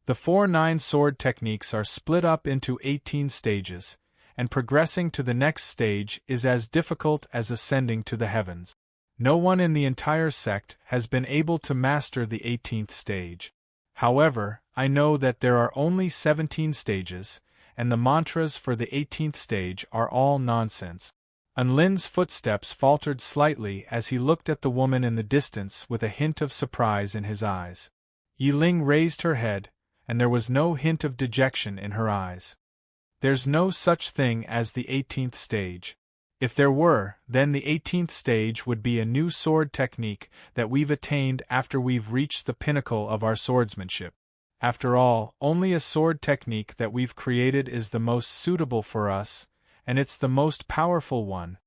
The 4-9 sword techniques are split up into 18 stages, and progressing to the next stage is as difficult as ascending to the heavens. No one in the entire sect has been able to master the 18th stage. However, I know that there are only 17 stages, and the mantras for the 18th stage are all nonsense. Unlin's footsteps faltered slightly as he looked at the woman in the distance with a hint of surprise in his eyes. Yi Ling raised her head, and there was no hint of dejection in her eyes. There's no such thing as the 18th stage. If there were, then the 18th stage would be a new sword technique that we've attained after we've reached the pinnacle of our swordsmanship. After all, only a sword technique that we've created is the most suitable for us, and it's the most powerful one.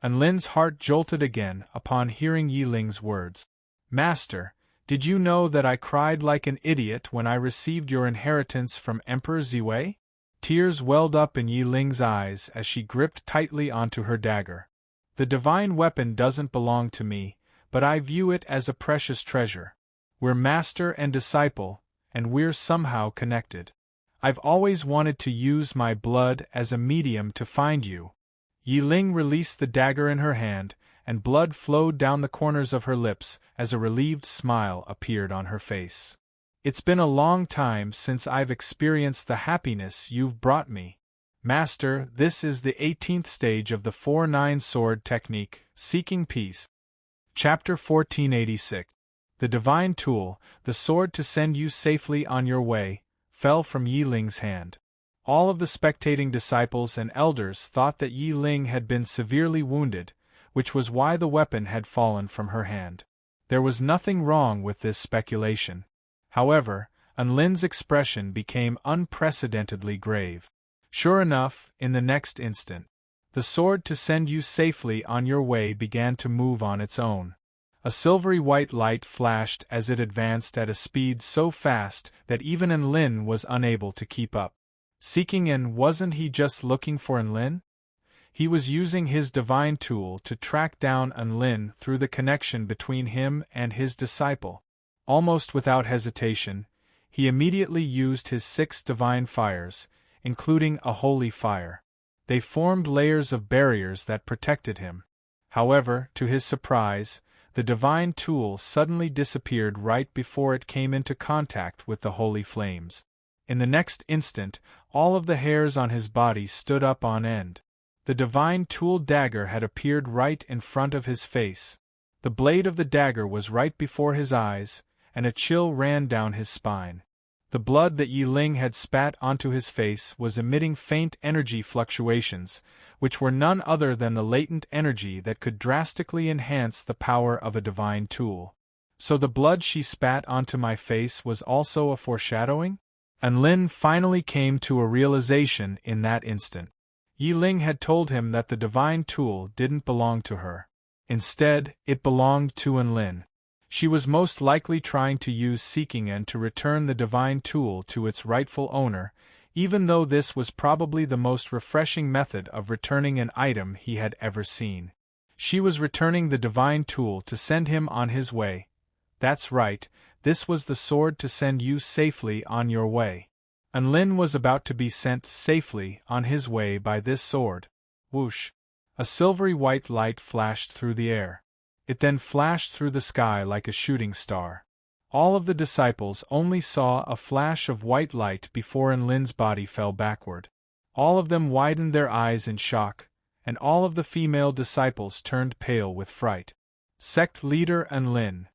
Unlin's heart jolted again upon hearing Yi Ling's words. Master, did you know that I cried like an idiot when I received your inheritance from Emperor Ziwei? Tears welled up in Yi Ling's eyes as she gripped tightly onto her dagger. The divine weapon doesn't belong to me, but I view it as a precious treasure. We're master and disciple, and we're somehow connected. I've always wanted to use my blood as a medium to find you. Yi Ling released the dagger in her hand, and blood flowed down the corners of her lips as a relieved smile appeared on her face. It's been a long time since I've experienced the happiness you've brought me. Master, this is the 18th stage of the 4-9 sword technique, Seeking Peace. Chapter 1486. The Divine Tool, the sword to send you safely on your way, fell from Yi Ling's hand. All of the spectating disciples and elders thought that Yi Ling had been severely wounded, which was why the weapon had fallen from her hand. There was nothing wrong with this speculation. However, Unlin's expression became unprecedentedly grave. Sure enough, in the next instant, the sword to send you safely on your way began to move on its own. A silvery white light flashed as it advanced at a speed so fast that even Enlin was unable to keep up. Seeking, and wasn't he just looking for Enlin? He was using his divine tool to track down Enlin through the connection between him and his disciple. Almost without hesitation, he immediately used his 6 divine fires, including a holy fire. They formed layers of barriers that protected him. However, to his surprise, the divine tool suddenly disappeared right before it came into contact with the holy flames. In the next instant, all of the hairs on his body stood up on end. The divine tool dagger had appeared right in front of his face. The blade of the dagger was right before his eyes, and a chill ran down his spine. The blood that Yi Ling had spat onto his face was emitting faint energy fluctuations, which were none other than the latent energy that could drastically enhance the power of a divine tool. So the blood she spat onto my face was also a foreshadowing? Enlin finally came to a realization in that instant. Yi Ling had told him that the divine tool didn't belong to her. Instead, it belonged to Enlin. She was most likely trying to use Seeking and to return the divine tool to its rightful owner, even though this was probably the most refreshing method of returning an item he had ever seen. She was returning the divine tool to send him on his way. That's right, this was the sword to send you safely on your way. Enlin was about to be sent safely on his way by this sword. Whoosh! A silvery white light flashed through the air. It then flashed through the sky like a shooting star. All of the disciples only saw a flash of white light before Enlin's body fell backward. All of them widened their eyes in shock, and all of the female disciples turned pale with fright. Sect leader Enlin.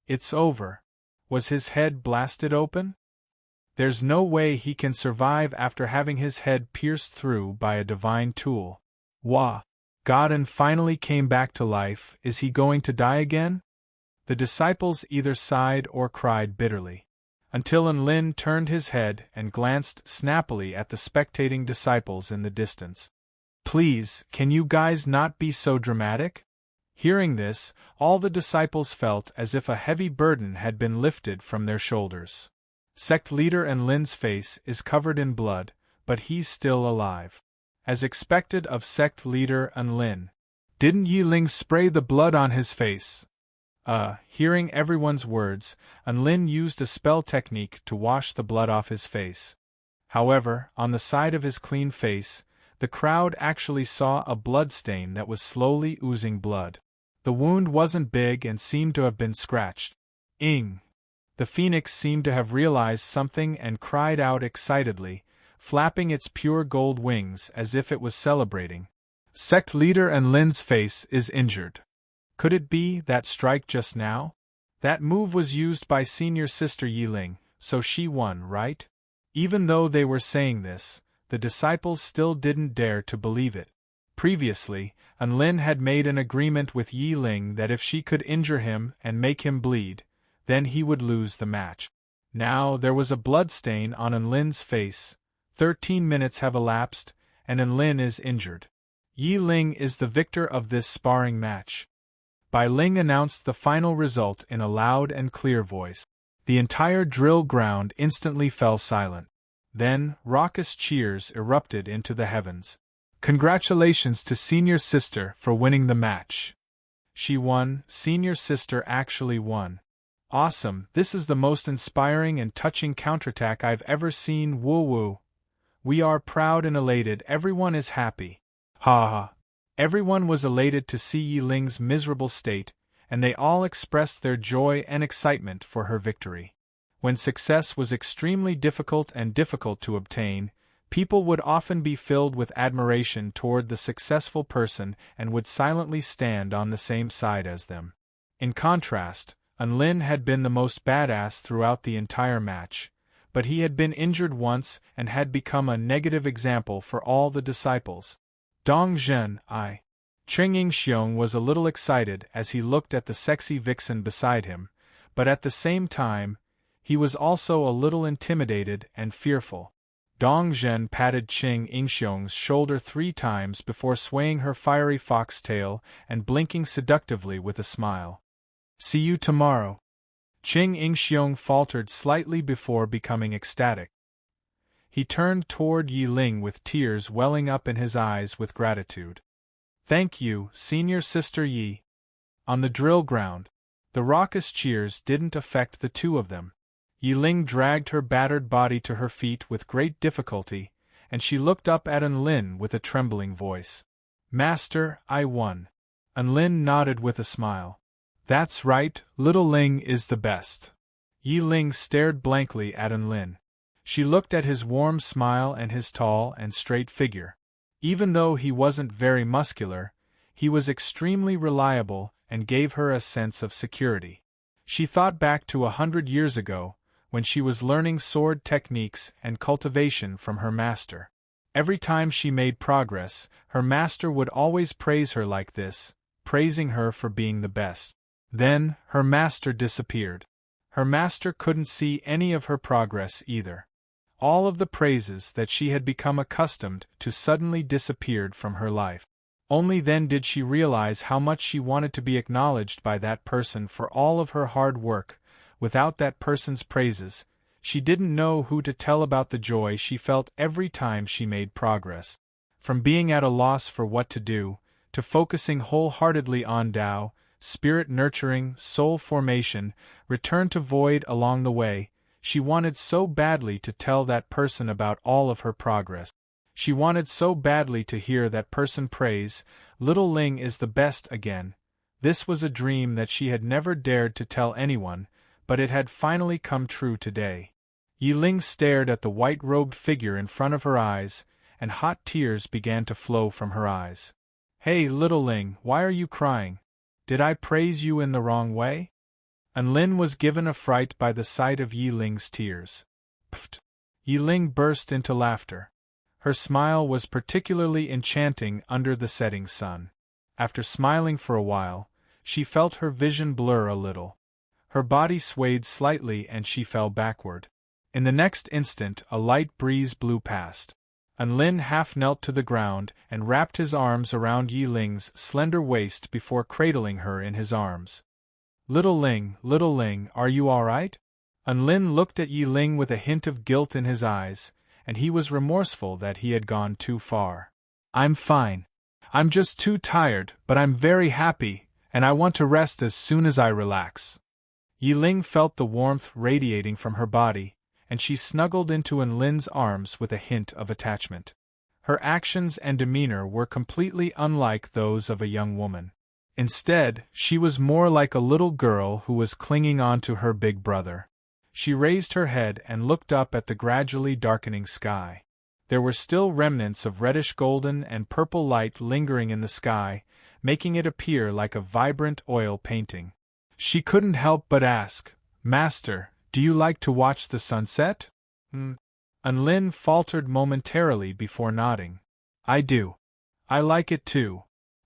It's over. Was his head blasted open? There's no way he can survive after having his head pierced through by a divine tool. Wah! God finally came back to life. Is he going to die again? The disciples either sighed or cried bitterly, until Enlin turned his head and glanced snappily at the spectating disciples in the distance. Please, can you guys not be so dramatic? Hearing this, all the disciples felt as if a heavy burden had been lifted from their shoulders. Sect leader Enlin's face is covered in blood, but he's still alive. As expected of sect leader Enlin. Didn't Yi Ling spray the blood on his face? Hearing everyone's words, Enlin used a spell technique to wash the blood off his face. However, on the side of his clean face, the crowd actually saw a blood stain that was slowly oozing blood. The wound wasn't big and seemed to have been scratched. Ing! The phoenix seemed to have realized something and cried out excitedly, flapping its pure gold wings as if it was celebrating. Sect leader Enlin's face is injured. Could it be that strike just now? That move was used by senior sister Yi Ling, so she won, right? Even though they were saying this, the disciples still didn't dare to believe it. Previously, Enlin had made an agreement with Yi Ling that if she could injure him and make him bleed, then he would lose the match. Now there was a blood stain on Enlin's face. 13 minutes have elapsed, and Enlin is injured. Yi Ling is the victor of this sparring match. Bai Ling announced the final result in a loud and clear voice. The entire drill ground instantly fell silent. Then, raucous cheers erupted into the heavens. Congratulations to senior sister for winning the match. She won, senior sister actually won. Awesome, this is the most inspiring and touching counterattack I've ever seen. Woo woo. We are proud and elated, everyone is happy. Ha ha. Everyone was elated to see Yi Ling's miserable state, and they all expressed their joy and excitement for her victory. When success was extremely difficult to obtain, people would often be filled with admiration toward the successful person and would silently stand on the same side as them. In contrast, Unlin had been the most badass throughout the entire match, but he had been injured once and had become a negative example for all the disciples. Dong Zhen, Cheng Yingxiong was a little excited as he looked at the sexy vixen beside him, but at the same time, he was also a little intimidated and fearful. Dong Zhen patted Cheng Yingxiong's shoulder 3 times before swaying her fiery foxtail and blinking seductively with a smile. See you tomorrow. Cheng Yingxiong faltered slightly before becoming ecstatic. He turned toward Yi Ling with tears welling up in his eyes with gratitude. Thank you, senior sister Yi. On the drill ground, the raucous cheers didn't affect the two of them. Yi Ling dragged her battered body to her feet with great difficulty, and she looked up at Unlin with a trembling voice. Master, I won. Unlin nodded with a smile. That's right, little Ling is the best. Yi Ling stared blankly at Unlin. She looked at his warm smile and his tall and straight figure. Even though he wasn't very muscular, he was extremely reliable and gave her a sense of security. She thought back to 100 years ago, when she was learning sword techniques and cultivation from her master. Every time she made progress, her master would always praise her like this, praising her for being the best. Then, her master disappeared. Her master couldn't see any of her progress either. All of the praises that she had become accustomed to suddenly disappeared from her life. Only then did she realize how much she wanted to be acknowledged by that person for all of her hard work. Without that person's praises, she didn't know who to tell about the joy she felt every time she made progress. From being at a loss for what to do, to focusing wholeheartedly on Tao, spirit nurturing, soul formation, return to void along the way, she wanted so badly to tell that person about all of her progress. She wanted so badly to hear that person praise, little Ling is the best again. This was a dream that she had never dared to tell anyone, but it had finally come true today. Yi Ling stared at the white-robed figure in front of her eyes, and hot tears began to flow from her eyes. Hey, little Ling, why are you crying? Did I praise you in the wrong way? Unlin was given a fright by the sight of Yi Ling's tears. Pfft! Yi Ling burst into laughter. Her smile was particularly enchanting under the setting sun. After smiling for a while, she felt her vision blur a little. Her body swayed slightly and she fell backward. In the next instant, a light breeze blew past. Unlin half knelt to the ground and wrapped his arms around Yi Ling's slender waist before cradling her in his arms. Little Ling, are you all right? Unlin looked at Yi Ling with a hint of guilt in his eyes, and he was remorseful that he had gone too far. I'm fine. I'm just too tired, but I'm very happy, and I want to rest as soon as I relax. Yi Ling felt the warmth radiating from her body, and she snuggled into Unlin's arms with a hint of attachment. Her actions and demeanor were completely unlike those of a young woman. Instead, she was more like a little girl who was clinging on to her big brother. She raised her head and looked up at the gradually darkening sky. There were still remnants of reddish-golden and purple light lingering in the sky, making it appear like a vibrant oil painting. She couldn't help but ask, Master, do you like to watch the sunset? Unlin faltered momentarily before nodding. I do. I like it too.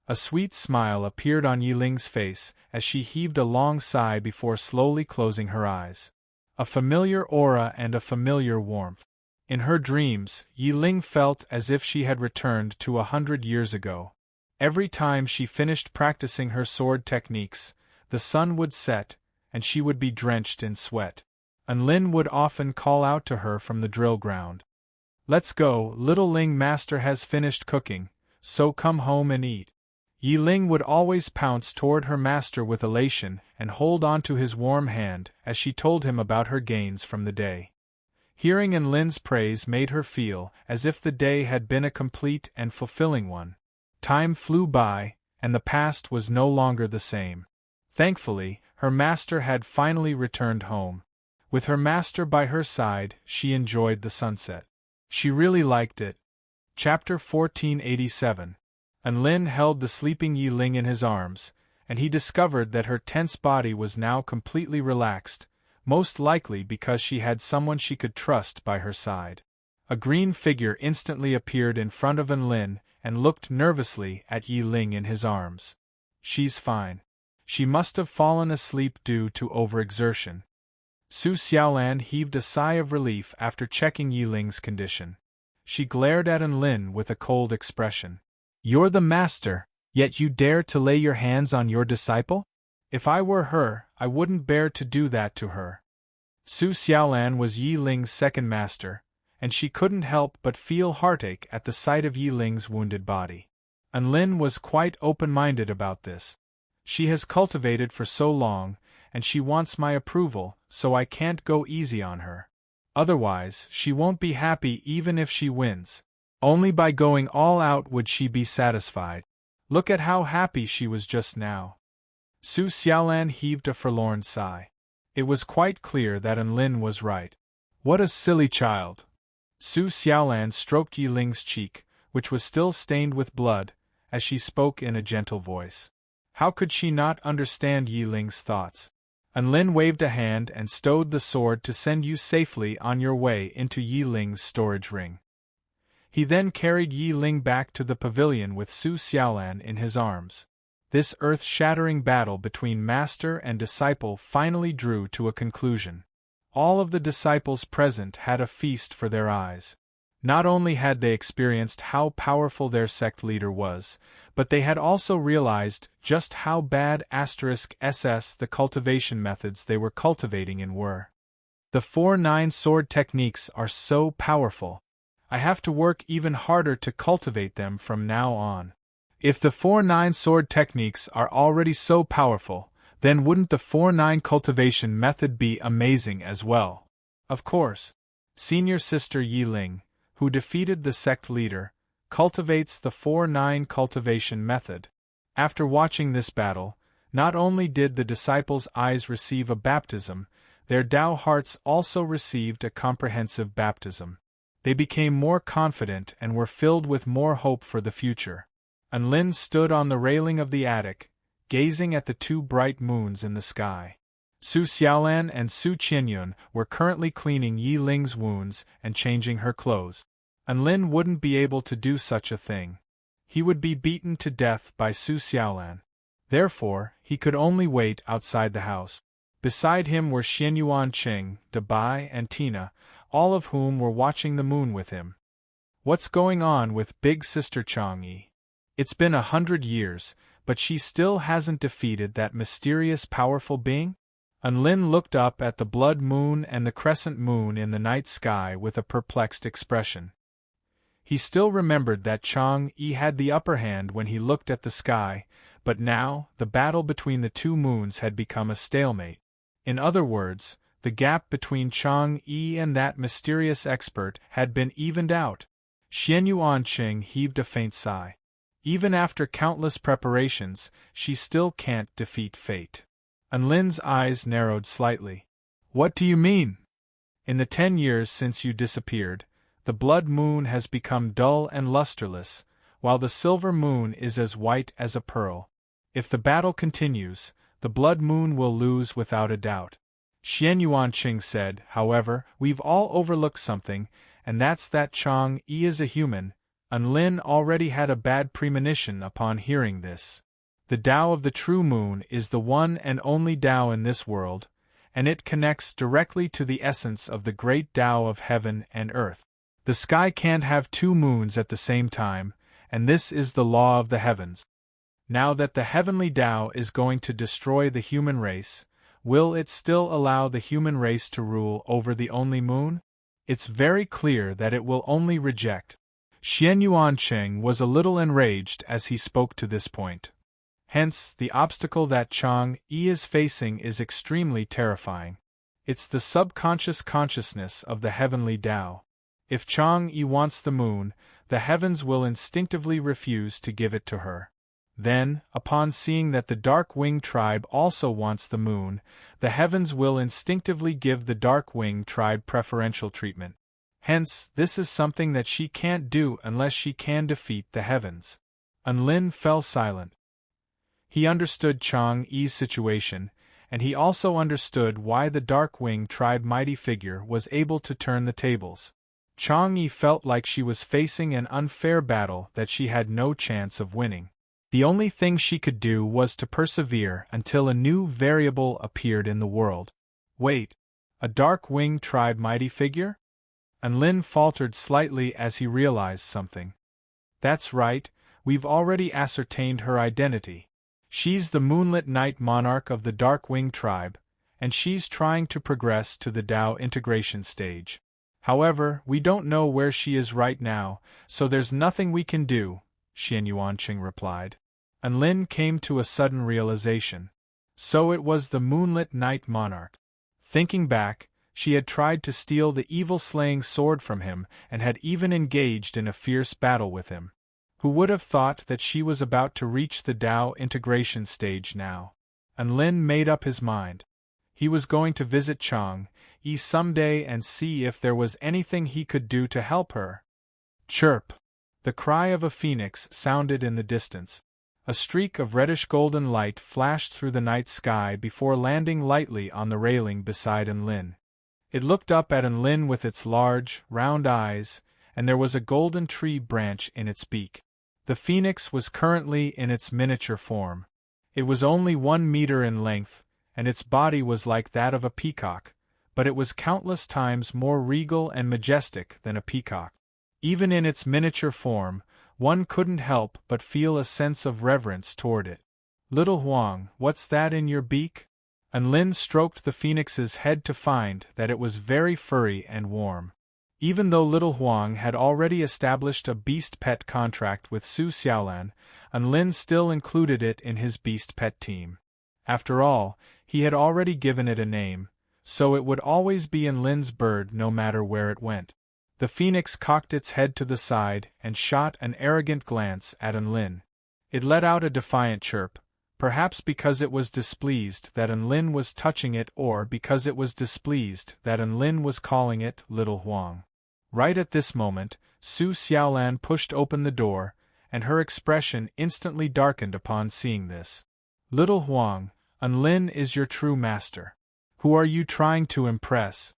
A sweet smile appeared on Yi Ling's face as she heaved a long sigh before slowly closing her eyes. A familiar aura and a familiar warmth. In her dreams, Yi Ling felt as if she had returned to 100 years ago. Every time she finished practicing her sword techniques, the sun would set, and she would be drenched in sweat. Unlin would often call out to her from the drill ground. Let's go, little Ling, master has finished cooking, so come home and eat. Yi Ling would always pounce toward her master with elation and hold onto his warm hand as she told him about her gains from the day. Hearing Lin's praise made her feel as if the day had been a complete and fulfilling one. Time flew by, and the past was no longer the same. Thankfully, her master had finally returned home. With her master by her side, she enjoyed the sunset. She really liked it. Chapter 1487. Lin held the sleeping Yi Ling in his arms, and he discovered that her tense body was now completely relaxed, most likely because she had someone she could trust by her side. A green figure instantly appeared in front of Lin and looked nervously at Yi Ling in his arms. She's fine. She must have fallen asleep due to overexertion. Su Xiaolan heaved a sigh of relief after checking Yi Ling's condition. She glared at Lin with a cold expression. You're the master, yet you dare to lay your hands on your disciple? If I were her, I wouldn't bear to do that to her. Su Xiaolan was Yi Ling's second master, and she couldn't help but feel heartache at the sight of Yi Ling's wounded body. Lin was quite open-minded about this. She has cultivated for so long, and she wants my approval, so I can't go easy on her. Otherwise, she won't be happy even if she wins. Only by going all out would she be satisfied. Look at how happy she was just now. Su Xiaolan heaved a forlorn sigh. It was quite clear that Lin was right. What a silly child! Su Xiaolan stroked Yi Ling's cheek, which was still stained with blood, as she spoke in a gentle voice. How could she not understand Yi Ling's thoughts? Lin waved a hand and stowed the sword to send you safely on your way into Yi Ling's storage ring. He then carried Yi Ling back to the pavilion with Su Xiaolan in his arms. This earth-shattering battle between master and disciple finally drew to a conclusion. All of the disciples present had a feast for their eyes. Not only had they experienced how powerful their sect leader was, but they had also realized just how bad *SS the cultivation methods they were cultivating in were. The 4-9 sword techniques are so powerful. I have to work even harder to cultivate them from now on. If the 4-9 sword techniques are already so powerful, then wouldn't the 4-9 cultivation method be amazing as well? Of course. Senior sister Yi Ling, who defeated the sect leader, cultivates the 4-9 cultivation method. After watching this battle, not only did the disciples' eyes receive a baptism, their Tao hearts also received a comprehensive baptism. They became more confident and were filled with more hope for the future. Lin stood on the railing of the attic, gazing at the two bright moons in the sky. Su Xiaolan and Su Qianyun were currently cleaning Yi Ling's wounds and changing her clothes. Lin wouldn't be able to do such a thing. He would be beaten to death by Su Xiaolan. Therefore, he could only wait outside the house. Beside him were Xianyuan Qing, Dabai, and Tina, all of whom were watching the moon with him. What's going on with big sister Chang'e? It's been 100 years, but she still hasn't defeated that mysterious powerful being? Lin looked up at the blood moon and the crescent moon in the night sky with a perplexed expression. He still remembered that Chang'e had the upper hand when he looked at the sky, but now, the battle between the two moons had become a stalemate. In other words, the gap between Chang'e and that mysterious expert had been evened out. Xianyuan Qing heaved a faint sigh. Even after countless preparations, she still can't defeat fate. Lin's eyes narrowed slightly. What do you mean? In the 10 years since you disappeared, the blood moon has become dull and lusterless, while the silver moon is as white as a pearl. If the battle continues, the blood moon will lose without a doubt. Xianyuan Qing said, however, we've all overlooked something, and that's that Chang'e is a human. Lin already had a bad premonition upon hearing this. The Tao of the true moon is the one and only Tao in this world, and it connects directly to the essence of the great Tao of heaven and earth. The sky can't have two moons at the same time, and this is the law of the heavens. Now that the heavenly Tao is going to destroy the human race, will it still allow the human race to rule over the only moon? It's very clear that it will only reject. Xian Yuanqing was a little enraged as he spoke to this point. Hence, the obstacle that Chang Yi is facing is extremely terrifying. It's the subconscious consciousness of the heavenly Tao. If Chang Yi wants the moon, the heavens will instinctively refuse to give it to her. Then, upon seeing that the Dark Wing tribe also wants the moon, the heavens will instinctively give the Dark Wing tribe preferential treatment. Hence, this is something that she can't do unless she can defeat the heavens. Enlin fell silent. He understood Chang Yi's situation, and he also understood why the Dark Wing tribe mighty figure was able to turn the tables. Chang Yi felt like she was facing an unfair battle that she had no chance of winning. The only thing she could do was to persevere until a new variable appeared in the world. Wait, a Dark Wing tribe mighty figure? Enlin faltered slightly as he realized something. That's right, we've already ascertained her identity. She's the moonlit night monarch of the Dark Wing tribe, and she's trying to progress to the Tao integration stage. However, we don't know where she is right now, so there's nothing we can do, Xian Yuanqing replied. Enlin came to a sudden realization. So it was the moonlit night monarch. Thinking back, she had tried to steal the evil-slaying sword from him and had even engaged in a fierce battle with him. Who would have thought that she was about to reach the Tao integration stage now? Enlin made up his mind. He was going to visit Chang Yi someday and see if there was anything he could do to help her. Chirp! The cry of a phoenix sounded in the distance. A streak of reddish-golden light flashed through the night sky before landing lightly on the railing beside Enlin. It looked up at Enlin with its large, round eyes, and there was a golden tree branch in its beak. The phoenix was currently in its miniature form. It was only 1 meter in length, and its body was like that of a peacock, but it was countless times more regal and majestic than a peacock. Even in its miniature form, one couldn't help but feel a sense of reverence toward it. Little Huang, what's that in your beak? Enlin stroked the phoenix's head to find that it was very furry and warm. Even though Little Huang had already established a beast pet contract with Su Xiaolan, Enlin still included it in his beast pet team. After all, he had already given it a name, so it would always be Enlin's bird no matter where it went. The phoenix cocked its head to the side and shot an arrogant glance at Enlin. It let out a defiant chirp, perhaps because it was displeased that Enlin was touching it or because it was displeased that Enlin was calling it Little Huang. Right at this moment, Su Xiaolan pushed open the door, and her expression instantly darkened upon seeing this. Little Huang, Enlin is your true master. Who are you trying to impress?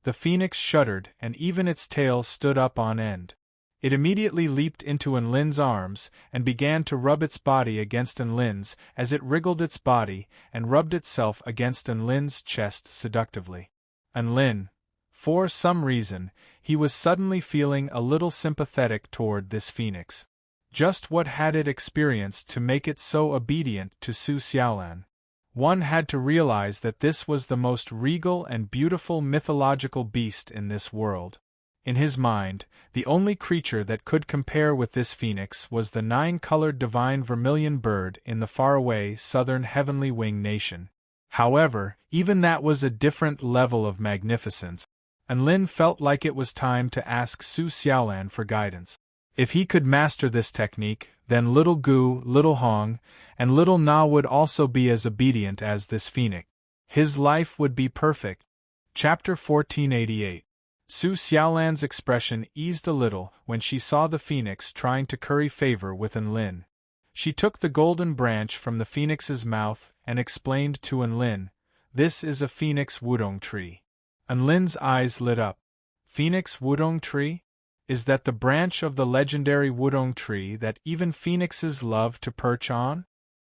The phoenix shuddered and even its tail stood up on end. It immediately leaped into Enlin's arms and began to rub its body against Enlin's as it wriggled its body and rubbed itself against Enlin's chest seductively. Enlin, for some reason, he was suddenly feeling a little sympathetic toward this phoenix. Just what had it experienced to make it so obedient to Su Xiaolan? One had to realize that this was the most regal and beautiful mythological beast in this world. In his mind, the only creature that could compare with this phoenix was the 9-colored divine vermilion bird in the faraway southern heavenly wing nation. However, even that was a different level of magnificence. Enlin felt like it was time to ask Su Xiaolan for guidance. If he could master this technique, then Little Gu, Little Hong, and Little Na would also be as obedient as this phoenix. His life would be perfect. Chapter 1488. Su Xiaolan's expression eased a little when she saw the phoenix trying to curry favor with Enlin. She took the golden branch from the phoenix's mouth and explained to Enlin, "This is a phoenix wudong tree." Enlin's eyes lit up. Phoenix wudong tree? Is that the branch of the legendary wudong tree that even phoenixes love to perch on?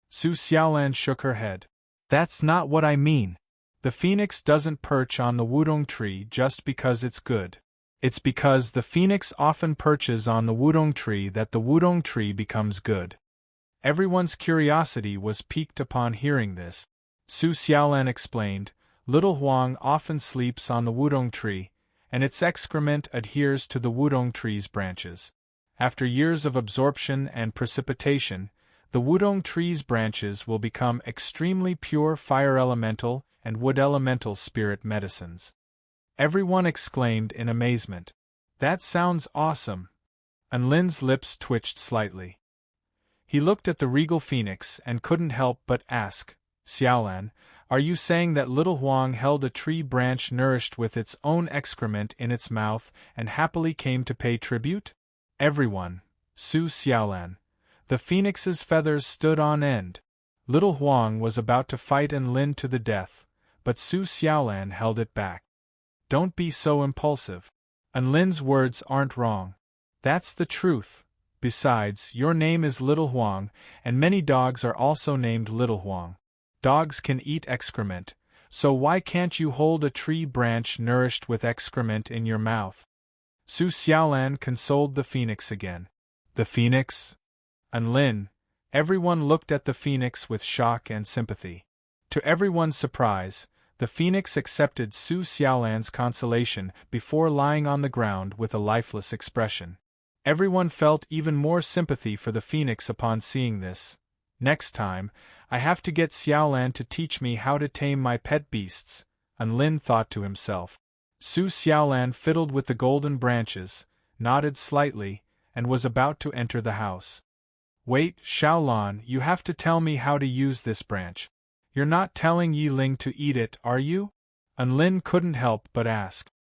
Su Xiaolan shook her head. That's not what I mean. The phoenix doesn't perch on the wudong tree just because it's good. It's because the phoenix often perches on the wudong tree that the wudong tree becomes good. Everyone's curiosity was piqued upon hearing this. Su Xiaolan explained, Little Huang often sleeps on the wudong tree, and its excrement adheres to the wudong tree's branches. After years of absorption and precipitation, the wudong tree's branches will become extremely pure fire elemental and wood elemental spirit medicines. Everyone exclaimed in amazement. That sounds awesome. Unlin's lips twitched slightly. He looked at the regal phoenix and couldn't help but ask, Xiaolan, are you saying that little Huang held a tree branch nourished with its own excrement in its mouth and happily came to pay tribute? Everyone, Su Xiaolan. The phoenix's feathers stood on end. Little Huang was about to fight Enlin to the death, but Su Xiaolan held it back. Don't be so impulsive. Enlin's words aren't wrong. That's the truth. Besides, your name is Little Huang, and many dogs are also named Little Huang. Dogs can eat excrement, so why can't you hold a tree branch nourished with excrement in your mouth? Su Xiaolan consoled the phoenix again. The phoenix? Enlin. Everyone looked at the phoenix with shock and sympathy. To everyone's surprise, the phoenix accepted Su Xiaolan's consolation before lying on the ground with a lifeless expression. Everyone felt even more sympathy for the phoenix upon seeing this. Next time, I have to get Xiaolan to teach me how to tame my pet beasts, Enlin thought to himself. Su Xiaolan fiddled with the golden branches, nodded slightly, and was about to enter the house. Wait, Xiaolan, you have to tell me how to use this branch. You're not telling Yi Ling to eat it, are you? Enlin couldn't help but ask.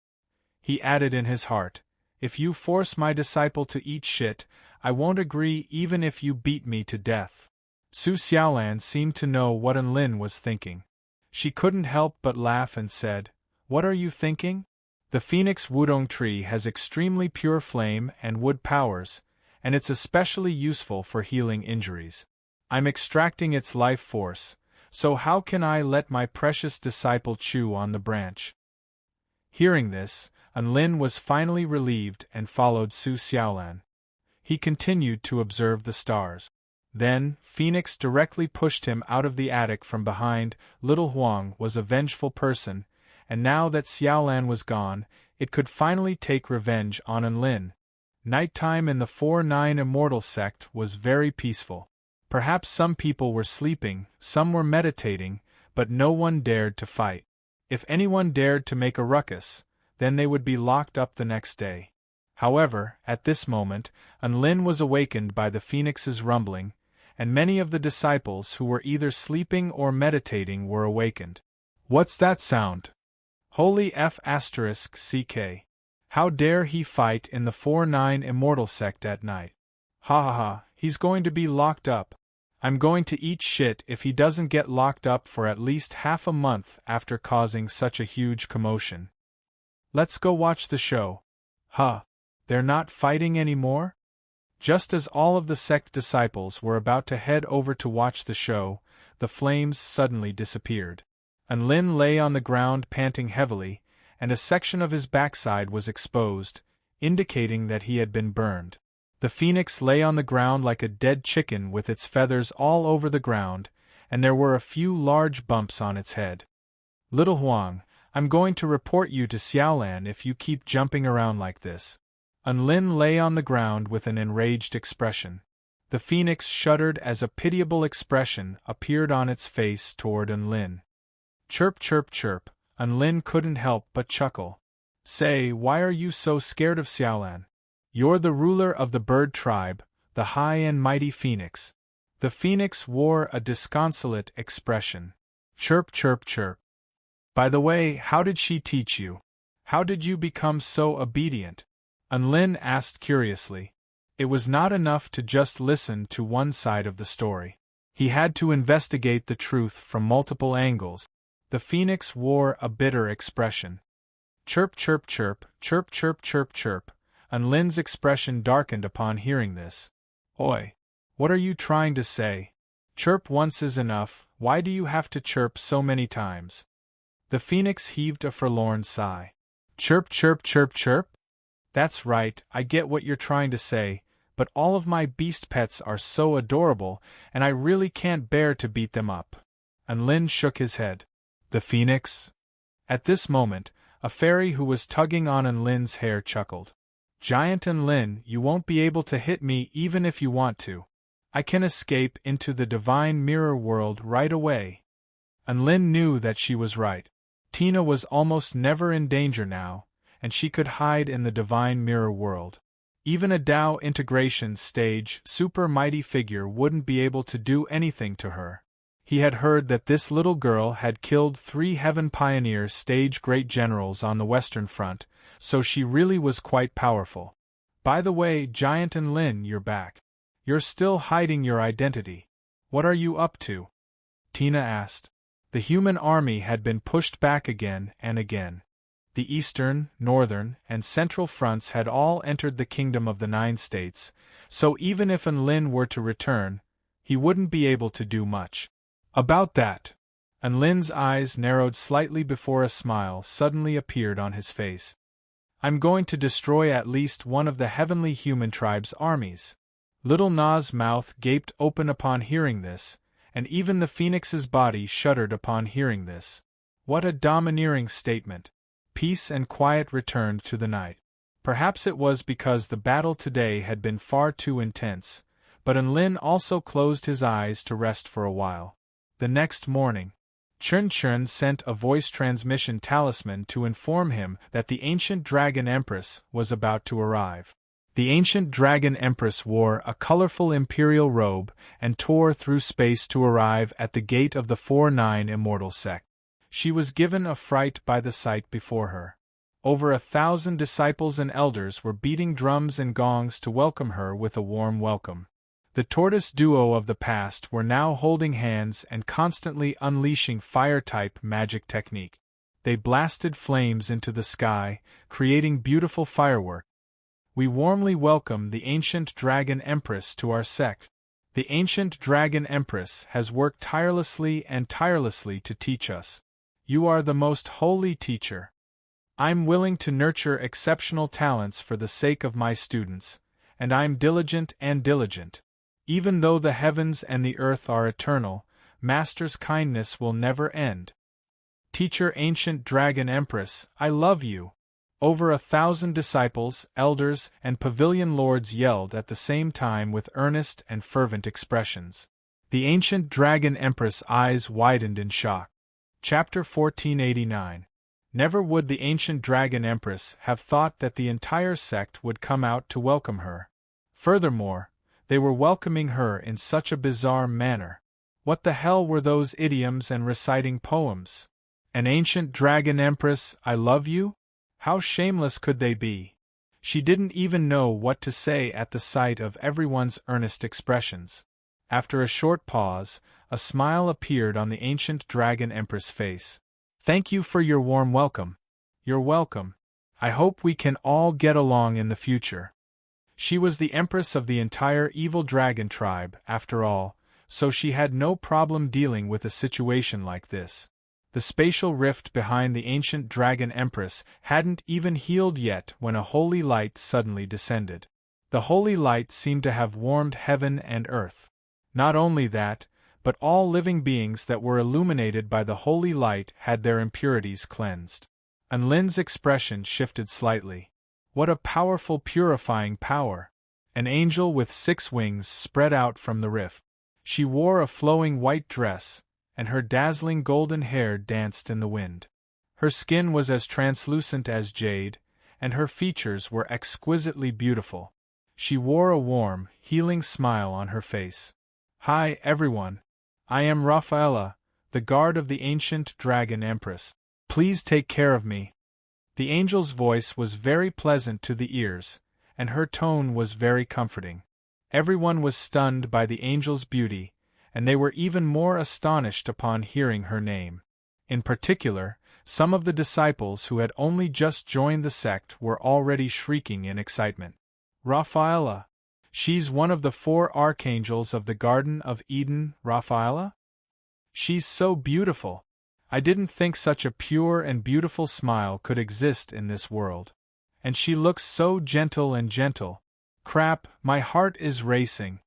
He added in his heart, if you force my disciple to eat shit, I won't agree even if you beat me to death. Su Xiaolan seemed to know what Enlin was thinking. She couldn't help but laugh and said, What are you thinking? The phoenix wudong tree has extremely pure flame and wood powers, and it's especially useful for healing injuries. I'm extracting its life force, so how can I let my precious disciple chew on the branch? Hearing this, Enlin was finally relieved and followed Su Xiaolan. He continued to observe the stars. Then, Phoenix directly pushed him out of the attic from behind. Little Huang was a vengeful person, and now that Xiaolan was gone, it could finally take revenge on Enlin. Nighttime in the 4-9 Immortal sect was very peaceful. Perhaps some people were sleeping, some were meditating, but no one dared to fight. If anyone dared to make a ruckus, then they would be locked up the next day. However, at this moment, Enlin was awakened by the phoenix's rumbling, and many of the disciples who were either sleeping or meditating were awakened. What's that sound? Holy F***CK. How dare he fight in the 4-9 Immortal sect at night? Ha ha ha, he's going to be locked up. I'm going to eat shit if he doesn't get locked up for at least half a month after causing such a huge commotion. Let's go watch the show. Huh. They're not fighting anymore? Just as all of the sect disciples were about to head over to watch the show, the flames suddenly disappeared. Enlin lay on the ground panting heavily, and a section of his backside was exposed, indicating that he had been burned. The phoenix lay on the ground like a dead chicken with its feathers all over the ground, and there were a few large bumps on its head. Little Huang, I'm going to report you to Xiaolan if you keep jumping around like this. Enlin lay on the ground with an enraged expression. The phoenix shuddered as a pitiable expression appeared on its face toward Enlin. Chirp chirp chirp, Enlin couldn't help but chuckle. Say, why are you so scared of Xiaolan? You're the ruler of the bird tribe, the high and mighty phoenix. The phoenix wore a disconsolate expression. Chirp chirp chirp. By the way, how did she teach you? How did you become so obedient? Enlin asked curiously. It was not enough to just listen to one side of the story. He had to investigate the truth from multiple angles. The phoenix wore a bitter expression. Chirp chirp chirp, chirp chirp chirp chirp. Enlin's expression darkened upon hearing this. Oi! What are you trying to say? Chirp once is enough, why do you have to chirp so many times? The phoenix heaved a forlorn sigh. Chirp chirp chirp chirp? That's right, I get what you're trying to say, but all of my beast pets are so adorable, and I really can't bear to beat them up. Enlin shook his head. The phoenix? At this moment, a fairy who was tugging on Enlin's hair chuckled. Giant Enlin, you won't be able to hit me even if you want to. I can escape into the divine mirror world right away." Enlin knew that she was right. Tina was almost never in danger now, and she could hide in the divine mirror world. Even a Tao integration stage super mighty figure wouldn't be able to do anything to her. He had heard that this little girl had killed 3 Heaven Pioneer stage great generals on the Western Front, so she really was quite powerful. "By the way, Giant Enlin, you're back. You're still hiding your identity. What are you up to?" Tina asked. The human army had been pushed back again and again. The eastern, northern, and central fronts had all entered the Kingdom of the 9 States, so even if Enlin were to return, he wouldn't be able to do much about that. Enlin's eyes narrowed slightly before a smile suddenly appeared on his face. "I'm going to destroy at least one of the heavenly human tribe's armies." Little Na's mouth gaped open upon hearing this, and even the phoenix's body shuddered upon hearing this. What a domineering statement! Peace and quiet returned to the night. Perhaps it was because the battle today had been far too intense, but Enlin also closed his eyes to rest for a while. The next morning, Chun Chun sent a voice transmission talisman to inform him that the ancient Dragon Empress was about to arrive. The ancient Dragon Empress wore a colorful imperial robe and tore through space to arrive at the gate of the 4-9 Immortal Sect. She was given a fright by the sight before her. Over 1,000 disciples and elders were beating drums and gongs to welcome her with a warm welcome. The tortoise duo of the past were now holding hands and constantly unleashing fire-type magic technique. They blasted flames into the sky, creating beautiful fireworks. "We warmly welcome the ancient Dragon Empress to our sect. The ancient Dragon Empress has worked tirelessly to teach us. You are the most holy teacher. I'm willing to nurture exceptional talents for the sake of my students, and I'm diligent. Even though the heavens and the earth are eternal, Master's kindness will never end. Teacher Ancient Dragon Empress, I love you." Over 1,000 disciples, elders, and pavilion lords yelled at the same time with earnest and fervent expressions. The ancient Dragon Empress' eyes widened in shock. Chapter 1489. Never would the ancient Dragon Empress have thought that the entire sect would come out to welcome her. Furthermore, they were welcoming her in such a bizarre manner. What the hell were those idioms and reciting poems? An ancient Dragon Empress, I love you? How shameless could they be? She didn't even know what to say at the sight of everyone's earnest expressions. After a short pause, a smile appeared on the ancient Dragon Empress' face. "Thank you for your warm welcome." "You're welcome. I hope we can all get along in the future." She was the empress of the entire evil dragon tribe, after all, so she had no problem dealing with a situation like this. The spatial rift behind the ancient Dragon Empress hadn't even healed yet when a holy light suddenly descended. The holy light seemed to have warmed heaven and earth. Not only that, but all living beings that were illuminated by the holy light had their impurities cleansed. Enlin's expression shifted slightly. What a powerful purifying power! An angel with 6 wings spread out from the rift. She wore a flowing white dress, and her dazzling golden hair danced in the wind. Her skin was as translucent as jade, and her features were exquisitely beautiful. She wore a warm, healing smile on her face. "Hi, everyone. I am Rafaela, the guard of the ancient Dragon Empress. Please take care of me." The angel's voice was very pleasant to the ears, and her tone was very comforting. Everyone was stunned by the angel's beauty, and they were even more astonished upon hearing her name. In particular, some of the disciples who had only just joined the sect were already shrieking in excitement. "Rafaela! She's one of the 4 archangels of the Garden of Eden, Rafaela? She's so beautiful! I didn't think such a pure and beautiful smile could exist in this world. And she looks so gentle and gentle. Crap, my heart is racing."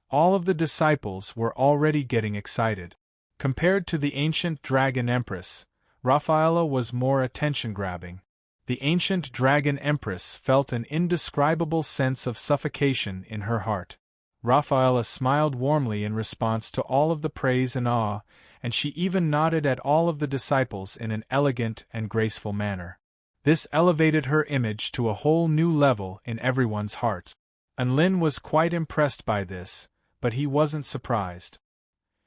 All of the disciples were already getting excited. Compared to the ancient Dragon Empress, Rafaela was more attention-grabbing. The ancient dragon empress felt an indescribable sense of suffocation in her heart. Raphaela smiled warmly in response to all of the praise and awe, and she even nodded at all of the disciples in an elegant and graceful manner. This elevated her image to a whole new level in everyone's hearts. Lin was quite impressed by this, but he wasn't surprised.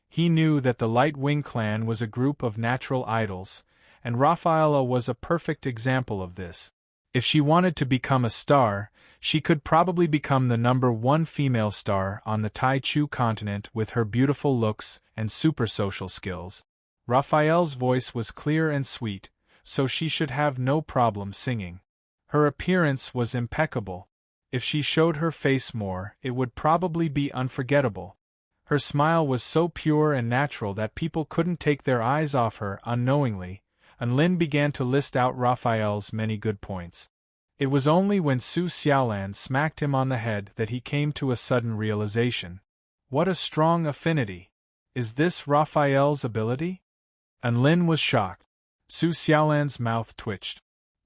He knew that the Light Wing clan was a group of natural idols, and Raphaela was a perfect example of this. If she wanted to become a star, she could probably become the #1 female star on the Taichu continent with her beautiful looks and super social skills. Raphael's voice was clear and sweet, so she should have no problem singing. Her appearance was impeccable. If she showed her face more, it would probably be unforgettable. Her smile was so pure and natural that people couldn't take their eyes off her unknowingly, and Lin began to list out Raphael's many good points. It was only when Su Xiaolan smacked him on the head that he came to a sudden realization. What a strong affinity! Is this Raphael's ability? And Lin was shocked. Su Xiaolan's mouth twitched.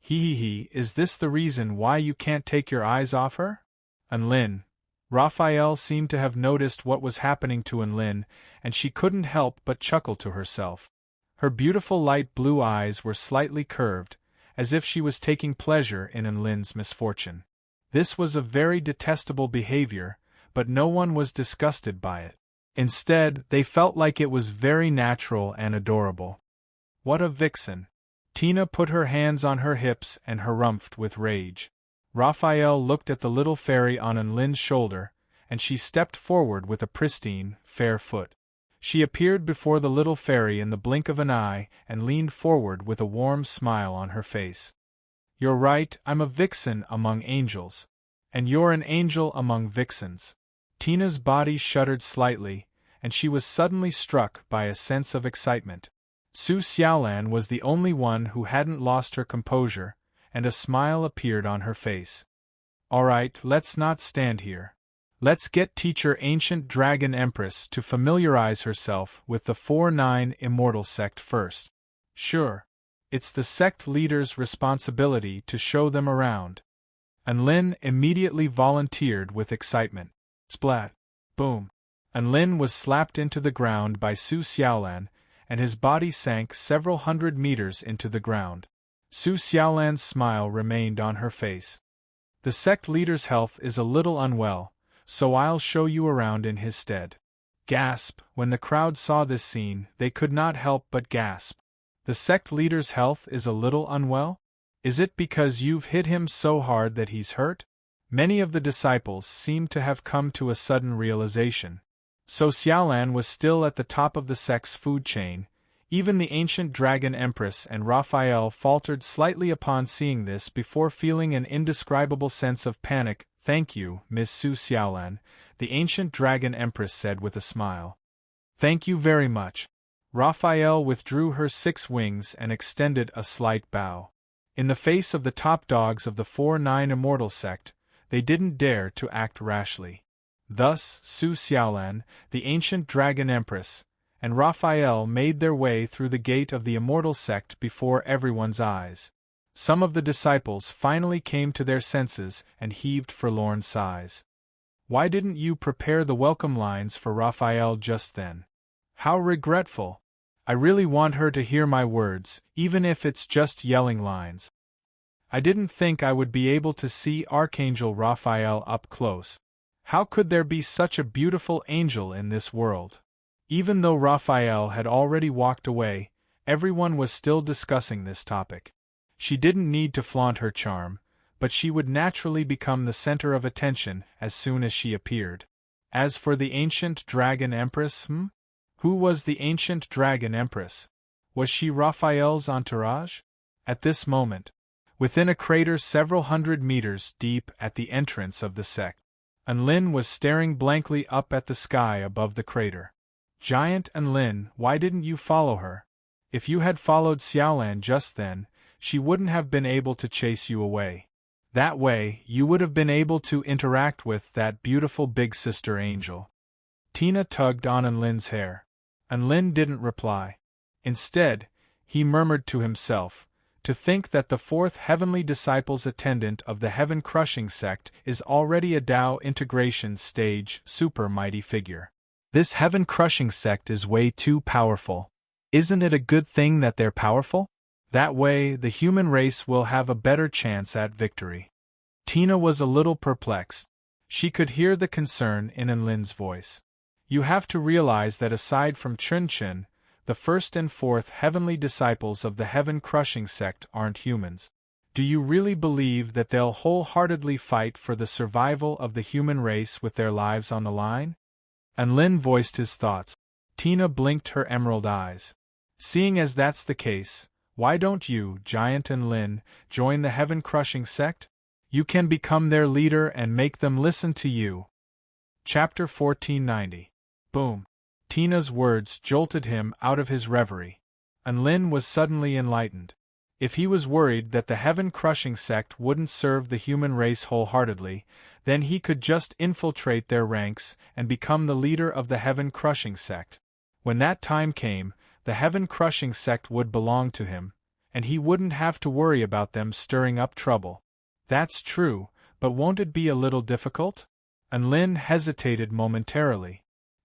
Is this the reason why you can't take your eyes off her? Lin. Raphael seemed to have noticed what was happening to Lin, and she couldn't help but chuckle to herself. Her beautiful light blue eyes were slightly curved, as if she was taking pleasure in Lin's misfortune. This was a very detestable behavior, but no one was disgusted by it. Instead, they felt like it was very natural and adorable. What a vixen! Tina put her hands on her hips and harumphed with rage. Raphael looked at the little fairy on Lin's shoulder, and she stepped forward with a pristine, fair foot. She appeared before the little fairy in the blink of an eye and leaned forward with a warm smile on her face. You're right, I'm a vixen among angels. And you're an angel among vixens. Tina's body shuddered slightly, and she was suddenly struck by a sense of excitement. Su Xiaolan was the only one who hadn't lost her composure, and a smile appeared on her face. All right, let's not stand here. Let's get teacher Ancient Dragon Empress to familiarize herself with the 4-9 Immortal Sect first. Sure. It's the sect leader's responsibility to show them around. And Lin immediately volunteered with excitement. Splat. Boom. And Lin was slapped into the ground by Su Xiaolan, and his body sank several hundred meters into the ground. Su Xiaolan's smile remained on her face. The sect leader's health is a little unwell, so I'll show you around in his stead. Gasp! When the crowd saw this scene, they could not help but gasp. The sect leader's health is a little unwell? Is it because you've hit him so hard that he's hurt? Many of the disciples seemed to have come to a sudden realization. So Xiaolan was still at the top of the sect's food chain. Even the ancient dragon empress and Raphael faltered slightly upon seeing this before feeling an indescribable sense of panic. Thank you, Miss Su Xiaolan, the ancient dragon empress said with a smile. Thank you very much. Raphael withdrew her 6 wings and extended a slight bow. In the face of the top dogs of the 4-9 Immortal Sect, they didn't dare to act rashly. Thus, Su Xiaolan, the ancient dragon empress, and Raphael made their way through the gate of the Immortal Sect before everyone's eyes. Some of the disciples finally came to their senses and heaved forlorn sighs. Why didn't you prepare the welcome lines for Raphael just then? How regretful! I really want her to hear my words, even if it's just yelling lines. I didn't think I would be able to see Archangel Raphael up close. How could there be such a beautiful angel in this world? Even though Raphael had already walked away, everyone was still discussing this topic. She didn't need to flaunt her charm, but she would naturally become the center of attention as soon as she appeared. As for the ancient dragon empress, Who was the ancient dragon empress? Was she Raphael's entourage? At this moment, within a crater several hundred meters deep at the entrance of the sect, Lin was staring blankly up at the sky above the crater. Giant Lin, why didn't you follow her? If you had followed Xiaolan just then, she wouldn't have been able to chase you away. That way, you would have been able to interact with that beautiful big sister angel. Tina tugged on Lin's hair. Lin didn't reply. Instead, he murmured to himself, To think that the fourth heavenly disciple's attendant of the heaven-crushing sect is already a Tao integration stage super mighty figure. This heaven-crushing sect is way too powerful. Isn't it a good thing that they're powerful? That way, the human race will have a better chance at victory. Tina was a little perplexed. She could hear the concern in Enlin's voice. You have to realize that aside from Chun, the first and fourth heavenly disciples of the heaven-crushing sect aren't humans. Do you really believe that they'll wholeheartedly fight for the survival of the human race with their lives on the line? Enlin voiced his thoughts. Tina blinked her emerald eyes. Seeing as that's the case, why don't you, Giant Enlin, join the heaven-crushing sect? You can become their leader and make them listen to you. Chapter 1490. Boom. Tina's words jolted him out of his reverie. Enlin was suddenly enlightened. If he was worried that the heaven-crushing sect wouldn't serve the human race wholeheartedly, then he could just infiltrate their ranks and become the leader of the heaven-crushing sect. When that time came, the heaven-crushing sect would belong to him, and he wouldn't have to worry about them stirring up trouble. That's true, but won't it be a little difficult? Enlin hesitated momentarily.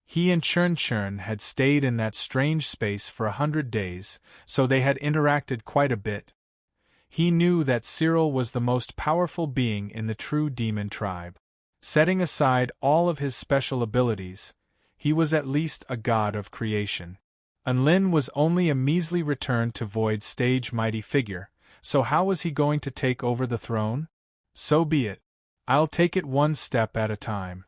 He and Chun had stayed in that strange space for 100 days, so they had interacted quite a bit. He knew that Cyril was the most powerful being in the true demon tribe. Setting aside all of his special abilities, he was at least a god of creation. Enlin was only a measly return to void stage mighty figure, so how was he going to take over the throne? So be it. I'll take it one step at a time.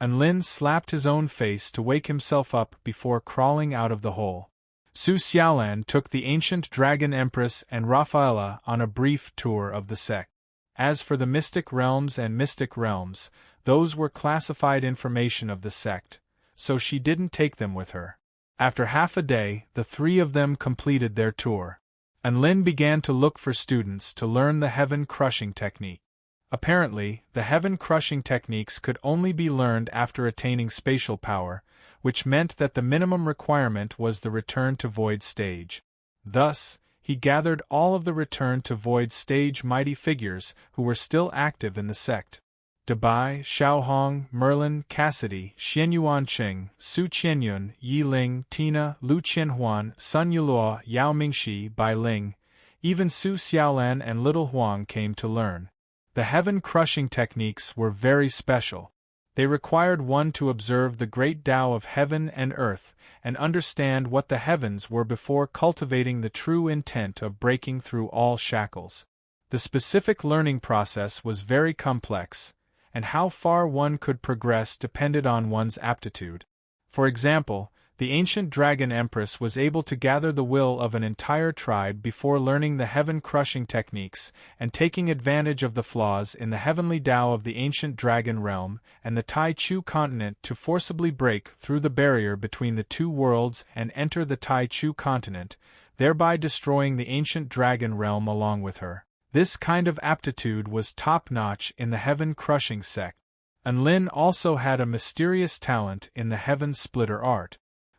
Enlin slapped his own face to wake himself up before crawling out of the hole. Su Xiaolan took the ancient Dragon Empress and Rafaela on a brief tour of the sect. As for the mystic realms and mystic realms, those were classified information of the sect, so she didn't take them with her. After half a day, the three of them completed their tour. Enlin began to look for students to learn the heaven-crushing technique. Apparently, the heaven-crushing techniques could only be learned after attaining spatial power, which meant that the minimum requirement was the return to void stage. Thus, he gathered all of the return to void stage mighty figures who were still active in the sect. Dabai, Xiaohong, Merlin, Cassidy, Xianyuan Qing, Su Qianyun, Yi Ling, Tina, Lu Qianhuan, Sun Yuluo, Yao Mingxi, Bai Ling, even Su Xiaolan and Little Huang came to learn. The heaven-crushing techniques were very special. They required one to observe the great Tao of heaven and earth and understand what the heavens were before cultivating the true intent of breaking through all shackles. The specific learning process was very complex, and how far one could progress depended on one's aptitude. For example, the ancient Dragon Empress was able to gather the will of an entire tribe before learning the heaven-crushing techniques and taking advantage of the flaws in the heavenly Tao of the ancient dragon realm and the Tai Chu continent to forcibly break through the barrier between the two worlds and enter the Tai Chu continent, thereby destroying the ancient dragon realm along with her. This kind of aptitude was top-notch in the heaven-crushing sect. Enlin also had a mysterious talent in the heaven-splitter art.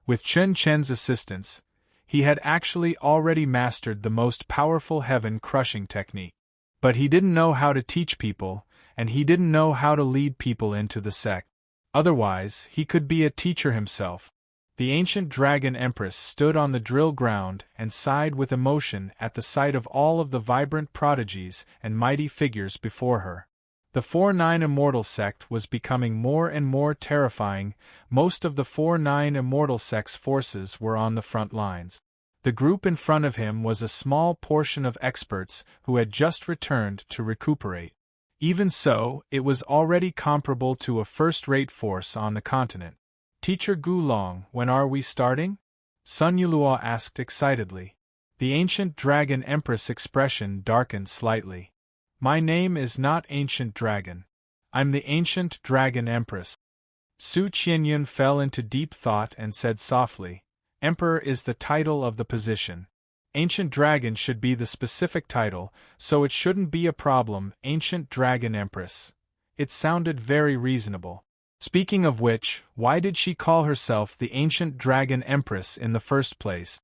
With Chun's assistance, he had actually already mastered the most powerful heaven-crushing technique. But he didn't know how to teach people, and he didn't know how to lead people into the sect. Otherwise, he could be a teacher himself. The ancient Dragon Empress stood on the drill ground and sighed with emotion at the sight of all of the vibrant prodigies and mighty figures before her. The 4-9 Immortal sect was becoming more and more terrifying. Most of the 4-9 Immortal sect's forces were on the front lines. The group in front of him was a small portion of experts who had just returned to recuperate. Even so, it was already comparable to a first-rate force on the continent. Teacher Gulong, when are we starting? Sun Yuluo asked excitedly. The ancient Dragon Empress expression darkened slightly. My name is not Ancient Dragon. I'm the Ancient Dragon Empress. Su Qianyun fell into deep thought and said softly, Emperor is the title of the position. Ancient Dragon should be the specific title, so it shouldn't be a problem. Ancient Dragon Empress. It sounded very reasonable. Speaking of which, why did she call herself the Ancient Dragon Empress in the first place?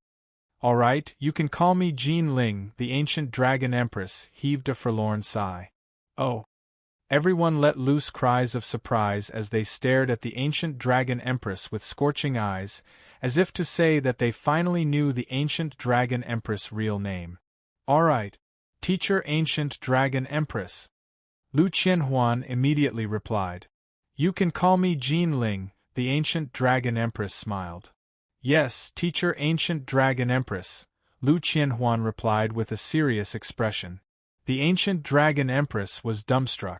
All right, you can call me Jean Ling, the ancient dragon empress heaved a forlorn sigh. Oh. Everyone let loose cries of surprise as they stared at the ancient dragon empress with scorching eyes, as if to say that they finally knew the ancient dragon empress' real name. All right. Teacher ancient dragon empress. Lu Qianhuan immediately replied. You can call me Jean Ling, the ancient dragon empress smiled. Yes, teacher ancient dragon empress, Lu Qianhuan replied with a serious expression. The ancient dragon empress was dumbstruck.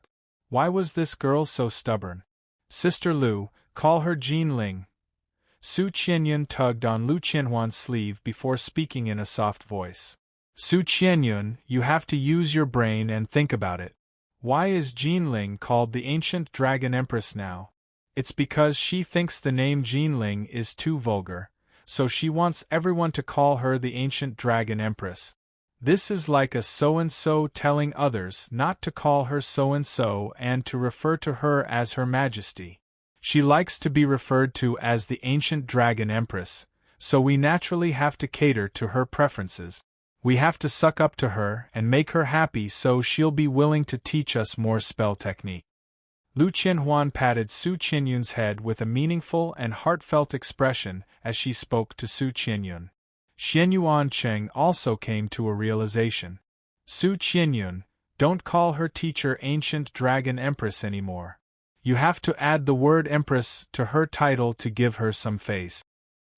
Why was this girl so stubborn? Sister Lu, call her Jean Ling. Su Qianyun tugged on Lu Qianhuan's sleeve before speaking in a soft voice. Su Qianyun, you have to use your brain and think about it. Why is Jean Ling called the ancient dragon empress now? It's because she thinks the name Jean Ling is too vulgar, so she wants everyone to call her the ancient dragon empress. This is like a so-and-so telling others not to call her so-and-so and to refer to her as Her Majesty. She likes to be referred to as the ancient dragon empress, so we naturally have to cater to her preferences. We have to suck up to her and make her happy so she'll be willing to teach us more spell technique. Lu Qianhuan patted Su Qianyun's head with a meaningful and heartfelt expression as she spoke to Su Qianyun. Xianyuan Cheng also came to a realization. Su Qianyun, don't call her teacher ancient dragon empress anymore. You have to add the word empress to her title to give her some face.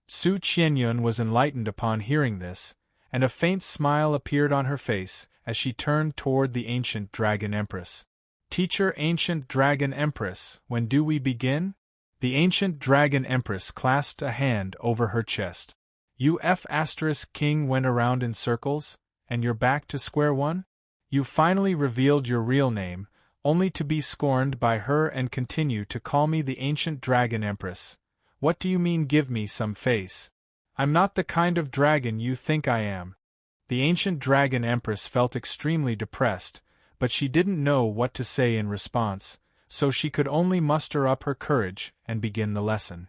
Su Qianyun was enlightened upon hearing this, and a faint smile appeared on her face as she turned toward the ancient dragon empress. Teacher ancient dragon empress, when do we begin? The ancient dragon empress clasped a hand over her chest. King went around in circles, and you're back to square one? You finally revealed your real name, only to be scorned by her and continue to call me the ancient dragon empress. What do you mean give me some face? I'm not the kind of dragon you think I am. The ancient dragon empress felt extremely depressed, but she didn't know what to say in response, so she could only muster up her courage and begin the lesson.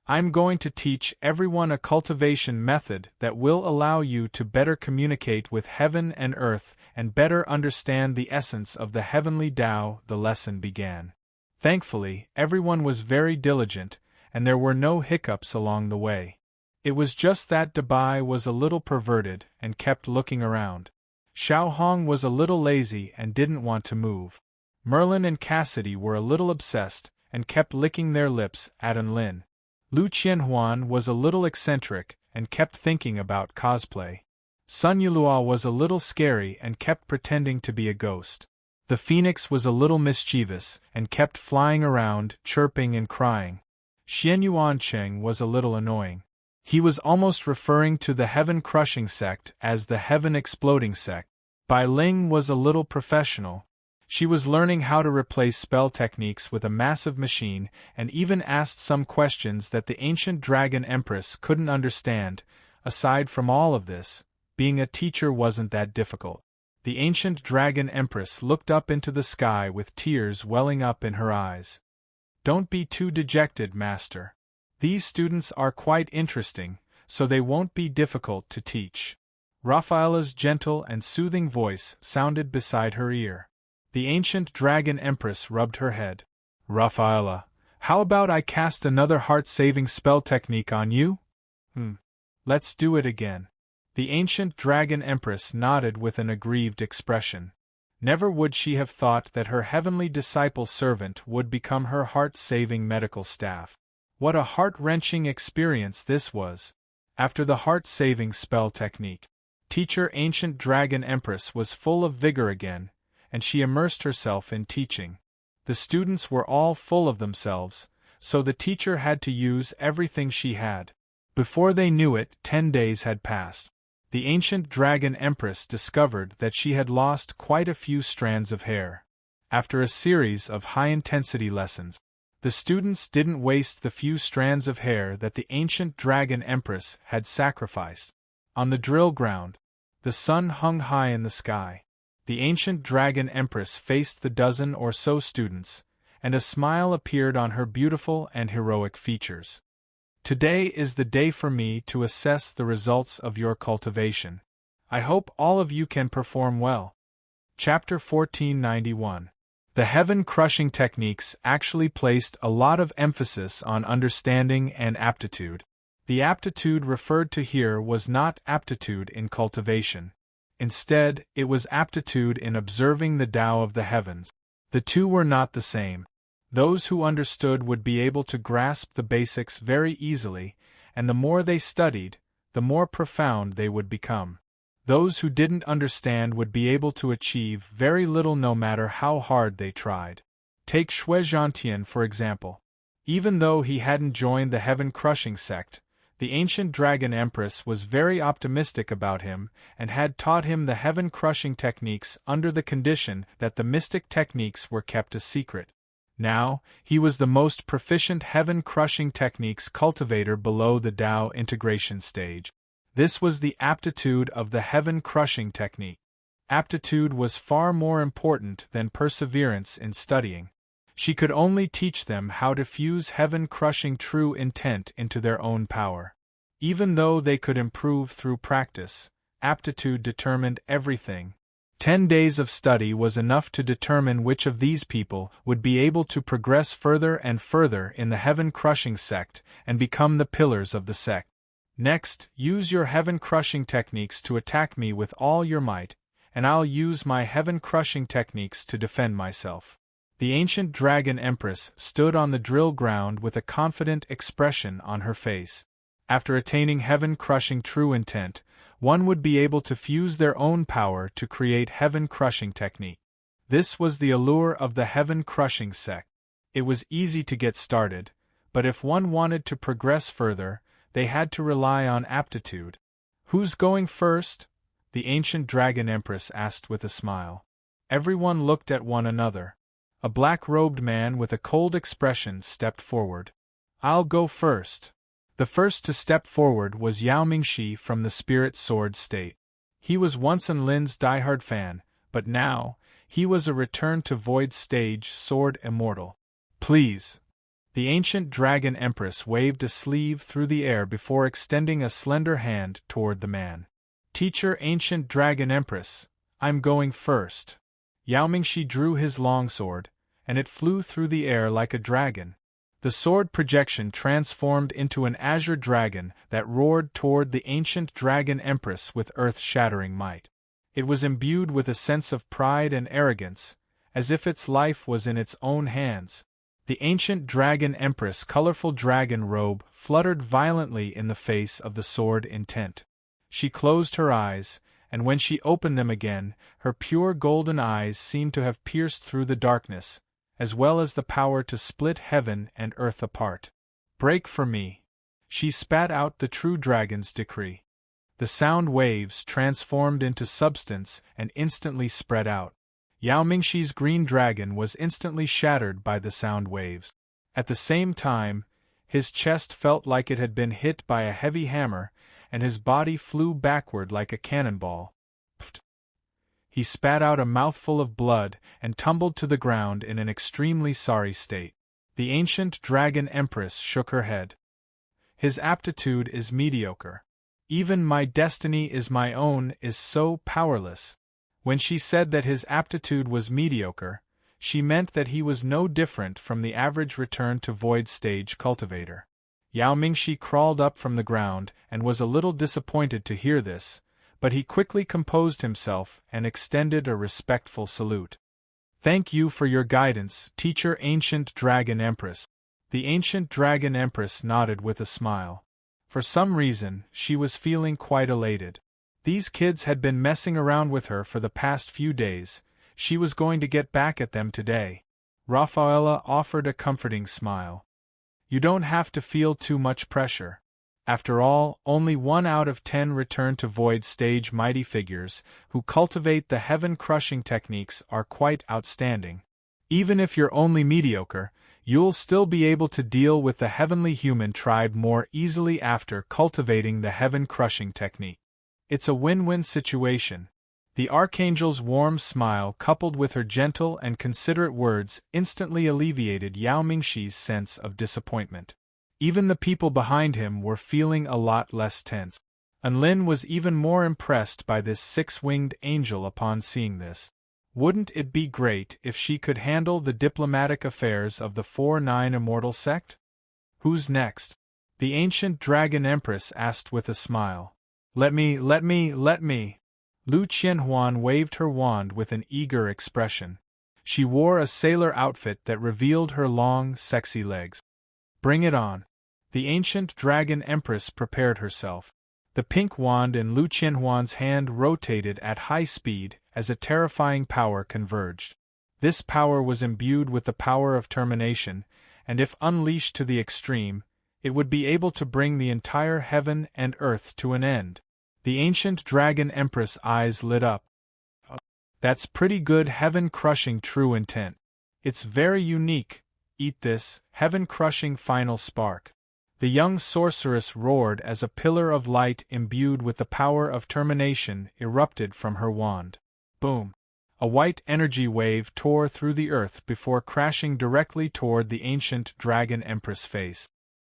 I'm going to teach everyone a cultivation method that will allow you to better communicate with heaven and earth and better understand the essence of the heavenly Tao. The lesson began. Thankfully, everyone was very diligent, and there were no hiccups along the way. It was just that Dabai was a little perverted and kept looking around. Xiao Hong was a little lazy and didn't want to move. Merlin and Cassidy were a little obsessed and kept licking their lips at Lin. Lu Qianhuan was a little eccentric and kept thinking about cosplay. Sun Yulua was a little scary and kept pretending to be a ghost. The phoenix was a little mischievous and kept flying around, chirping and crying. Xianyuan Cheng was a little annoying. He was almost referring to the heaven-crushing sect as the heaven-exploding sect. Bai Ling was a little professional. She was learning how to replace spell techniques with a massive machine and even asked some questions that the ancient dragon empress couldn't understand. Aside from all of this, being a teacher wasn't that difficult. The ancient dragon empress looked up into the sky with tears welling up in her eyes. Don't be too dejected, master. These students are quite interesting, so they won't be difficult to teach. Raphaela's gentle and soothing voice sounded beside her ear. The ancient dragon empress rubbed her head. Raphaela, how about I cast another heart-saving spell technique on you? Let's do it again. The ancient dragon empress nodded with an aggrieved expression. Never would she have thought that her heavenly disciple servant would become her heart-saving medical staff. What a heart-wrenching experience this was. After the heart-saving spell technique, teacher ancient dragon empress was full of vigor again, and she immersed herself in teaching. The students were all full of themselves, so the teacher had to use everything she had. Before they knew it, 10 days had passed. The ancient dragon empress discovered that she had lost quite a few strands of hair. After a series of high-intensity lessons, the students didn't waste the few strands of hair that the ancient dragon empress had sacrificed. On the drill ground, the sun hung high in the sky. The ancient dragon empress faced the dozen or so students, and a smile appeared on her beautiful and heroic features. Today is the day for me to assess the results of your cultivation. I hope all of you can perform well. Chapter 1491. The heaven-crushing techniques actually placed a lot of emphasis on understanding and aptitude. The aptitude referred to here was not aptitude in cultivation. Instead, it was aptitude in observing the Tao of the heavens. The two were not the same. Those who understood would be able to grasp the basics very easily, and the more they studied, the more profound they would become. Those who didn't understand would be able to achieve very little no matter how hard they tried. Take Shui Zhantian for example. Even though he hadn't joined the heaven-crushing sect, the ancient dragon empress was very optimistic about him and had taught him the heaven-crushing techniques under the condition that the mystic techniques were kept a secret. Now, he was the most proficient heaven-crushing techniques cultivator below the Tao integration stage. This was the aptitude of the heaven-crushing technique. Aptitude was far more important than perseverance in studying. She could only teach them how to fuse heaven-crushing true intent into their own power. Even though they could improve through practice, aptitude determined everything. 10 days of study was enough to determine which of these people would be able to progress further and further in the heaven-crushing sect and become the pillars of the sect. Next, use your heaven-crushing techniques to attack me with all your might, and I'll use my heaven-crushing techniques to defend myself. The ancient dragon empress stood on the drill ground with a confident expression on her face. After attaining heaven-crushing true intent, one would be able to fuse their own power to create heaven-crushing technique. This was the allure of the heaven-crushing sect. It was easy to get started, but if one wanted to progress further, they had to rely on aptitude. Who's going first? The ancient dragon empress asked with a smile. Everyone looked at one another. A black-robed man with a cold expression stepped forward. I'll go first. The first to step forward was Yao Mingxi from the Spirit Sword State. He was once An Lin's diehard fan, but now, he was a return to Void Stage Sword Immortal. Please. The ancient dragon empress waved a sleeve through the air before extending a slender hand toward the man. Teacher ancient dragon empress, I'm going first. Yao Mingxi drew his longsword, and it flew through the air like a dragon. The sword projection transformed into an azure dragon that roared toward the ancient dragon empress with earth-shattering might. It was imbued with a sense of pride and arrogance, as if its life was in its own hands. The ancient dragon empress' colorful dragon robe fluttered violently in the face of the sword intent. She closed her eyes, and when she opened them again, her pure golden eyes seemed to have pierced through the darkness, as well as the power to split heaven and earth apart. Break for me. She spat out the true dragon's decree. The sound waves transformed into substance and instantly spread out. Yao Mingxi's green dragon was instantly shattered by the sound waves. At the same time, his chest felt like it had been hit by a heavy hammer, and his body flew backward like a cannonball. Pfft. He spat out a mouthful of blood and tumbled to the ground in an extremely sorry state. The ancient dragon empress shook her head. His aptitude is mediocre. Even my destiny is my own is so powerless. When she said that his aptitude was mediocre, she meant that he was no different from the average return to void stage cultivator. Yao Mingxi crawled up from the ground and was a little disappointed to hear this, but he quickly composed himself and extended a respectful salute. Thank you for your guidance, teacher ancient dragon empress. The ancient dragon empress nodded with a smile. For some reason, she was feeling quite elated. These kids had been messing around with her for the past few days. She was going to get back at them today. Rafaela offered a comforting smile. You don't have to feel too much pressure. After all, only 1 out of 10 return to void stage mighty figures who cultivate the heaven-crushing techniques are quite outstanding. Even if you're only mediocre, you'll still be able to deal with the heavenly human tribe more easily after cultivating the heaven-crushing technique. It's a win-win situation. The Archangel's warm smile coupled with her gentle and considerate words instantly alleviated Yao Mingxi's sense of disappointment. Even the people behind him were feeling a lot less tense. Unlin was even more impressed by this six-winged angel upon seeing this. Wouldn't it be great if she could handle the diplomatic affairs of the 4-9 Immortal sect? Who's next? The ancient dragon empress asked with a smile. Let me. Lu Qianhuan waved her wand with an eager expression. She wore a sailor outfit that revealed her long, sexy legs. Bring it on. The ancient dragon empress prepared herself. The pink wand in Lu Qianhuan's hand rotated at high speed as a terrifying power converged. This power was imbued with the power of termination, and if unleashed to the extreme, it would be able to bring the entire heaven and earth to an end. The ancient dragon empress' eyes lit up. That's pretty good heaven-crushing true intent. It's very unique. Eat this, heaven-crushing final spark. The young sorceress roared as a pillar of light imbued with the power of termination erupted from her wand. Boom! A white energy wave tore through the earth before crashing directly toward the ancient dragon empress' face.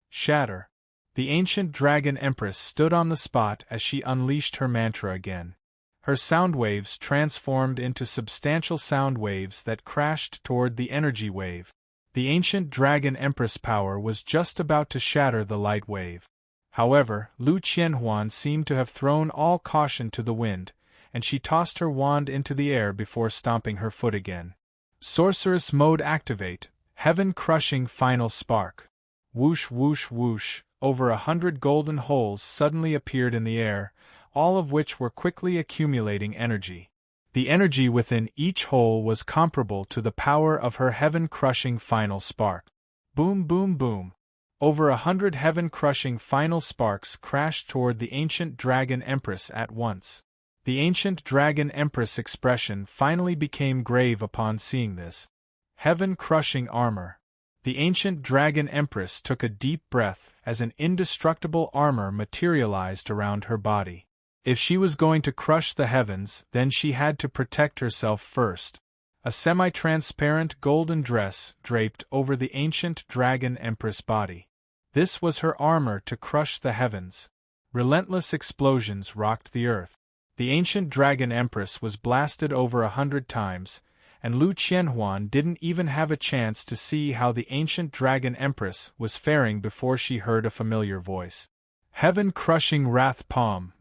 Shatter! The ancient dragon empress stood on the spot as she unleashed her mantra again. Her sound waves transformed into substantial sound waves that crashed toward the energy wave. The ancient dragon empress power was just about to shatter the light wave. However, Lu Qianhuan seemed to have thrown all caution to the wind, and she tossed her wand into the air before stomping her foot again. Sorceress mode activate, heaven-crushing final spark. Whoosh whoosh whoosh, over 100 golden holes suddenly appeared in the air, all of which were quickly accumulating energy. The energy within each hole was comparable to the power of her heaven-crushing final spark. Boom boom boom. Over 100 heaven-crushing final sparks crashed toward the ancient dragon empress at once. The ancient dragon empress expression finally became grave upon seeing this. Heaven-crushing armor. The ancient dragon empress took a deep breath as an indestructible armor materialized around her body. If she was going to crush the heavens, then she had to protect herself first. A semi-transparent golden dress draped over the ancient dragon empress body. This was her armor to crush the heavens. Relentless explosions rocked the earth. The ancient dragon empress was blasted over 100 times, and Lu Qianhuan didn't even have a chance to see how the ancient dragon empress was faring before she heard a familiar voice. Heaven-crushing wrath palm.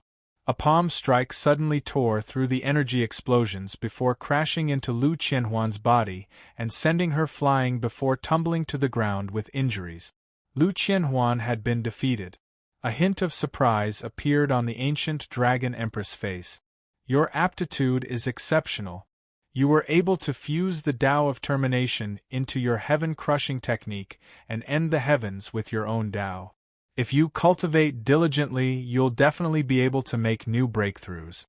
A palm strike suddenly tore through the energy explosions before crashing into Lu Qianhuan's body and sending her flying before tumbling to the ground with injuries. Lu Qianhuan had been defeated. A hint of surprise appeared on the ancient dragon empress' face. Your aptitude is exceptional. You were able to fuse the Tao of termination into your heaven-crushing technique and end the heavens with your own Tao. If you cultivate diligently, you'll definitely be able to make new breakthroughs.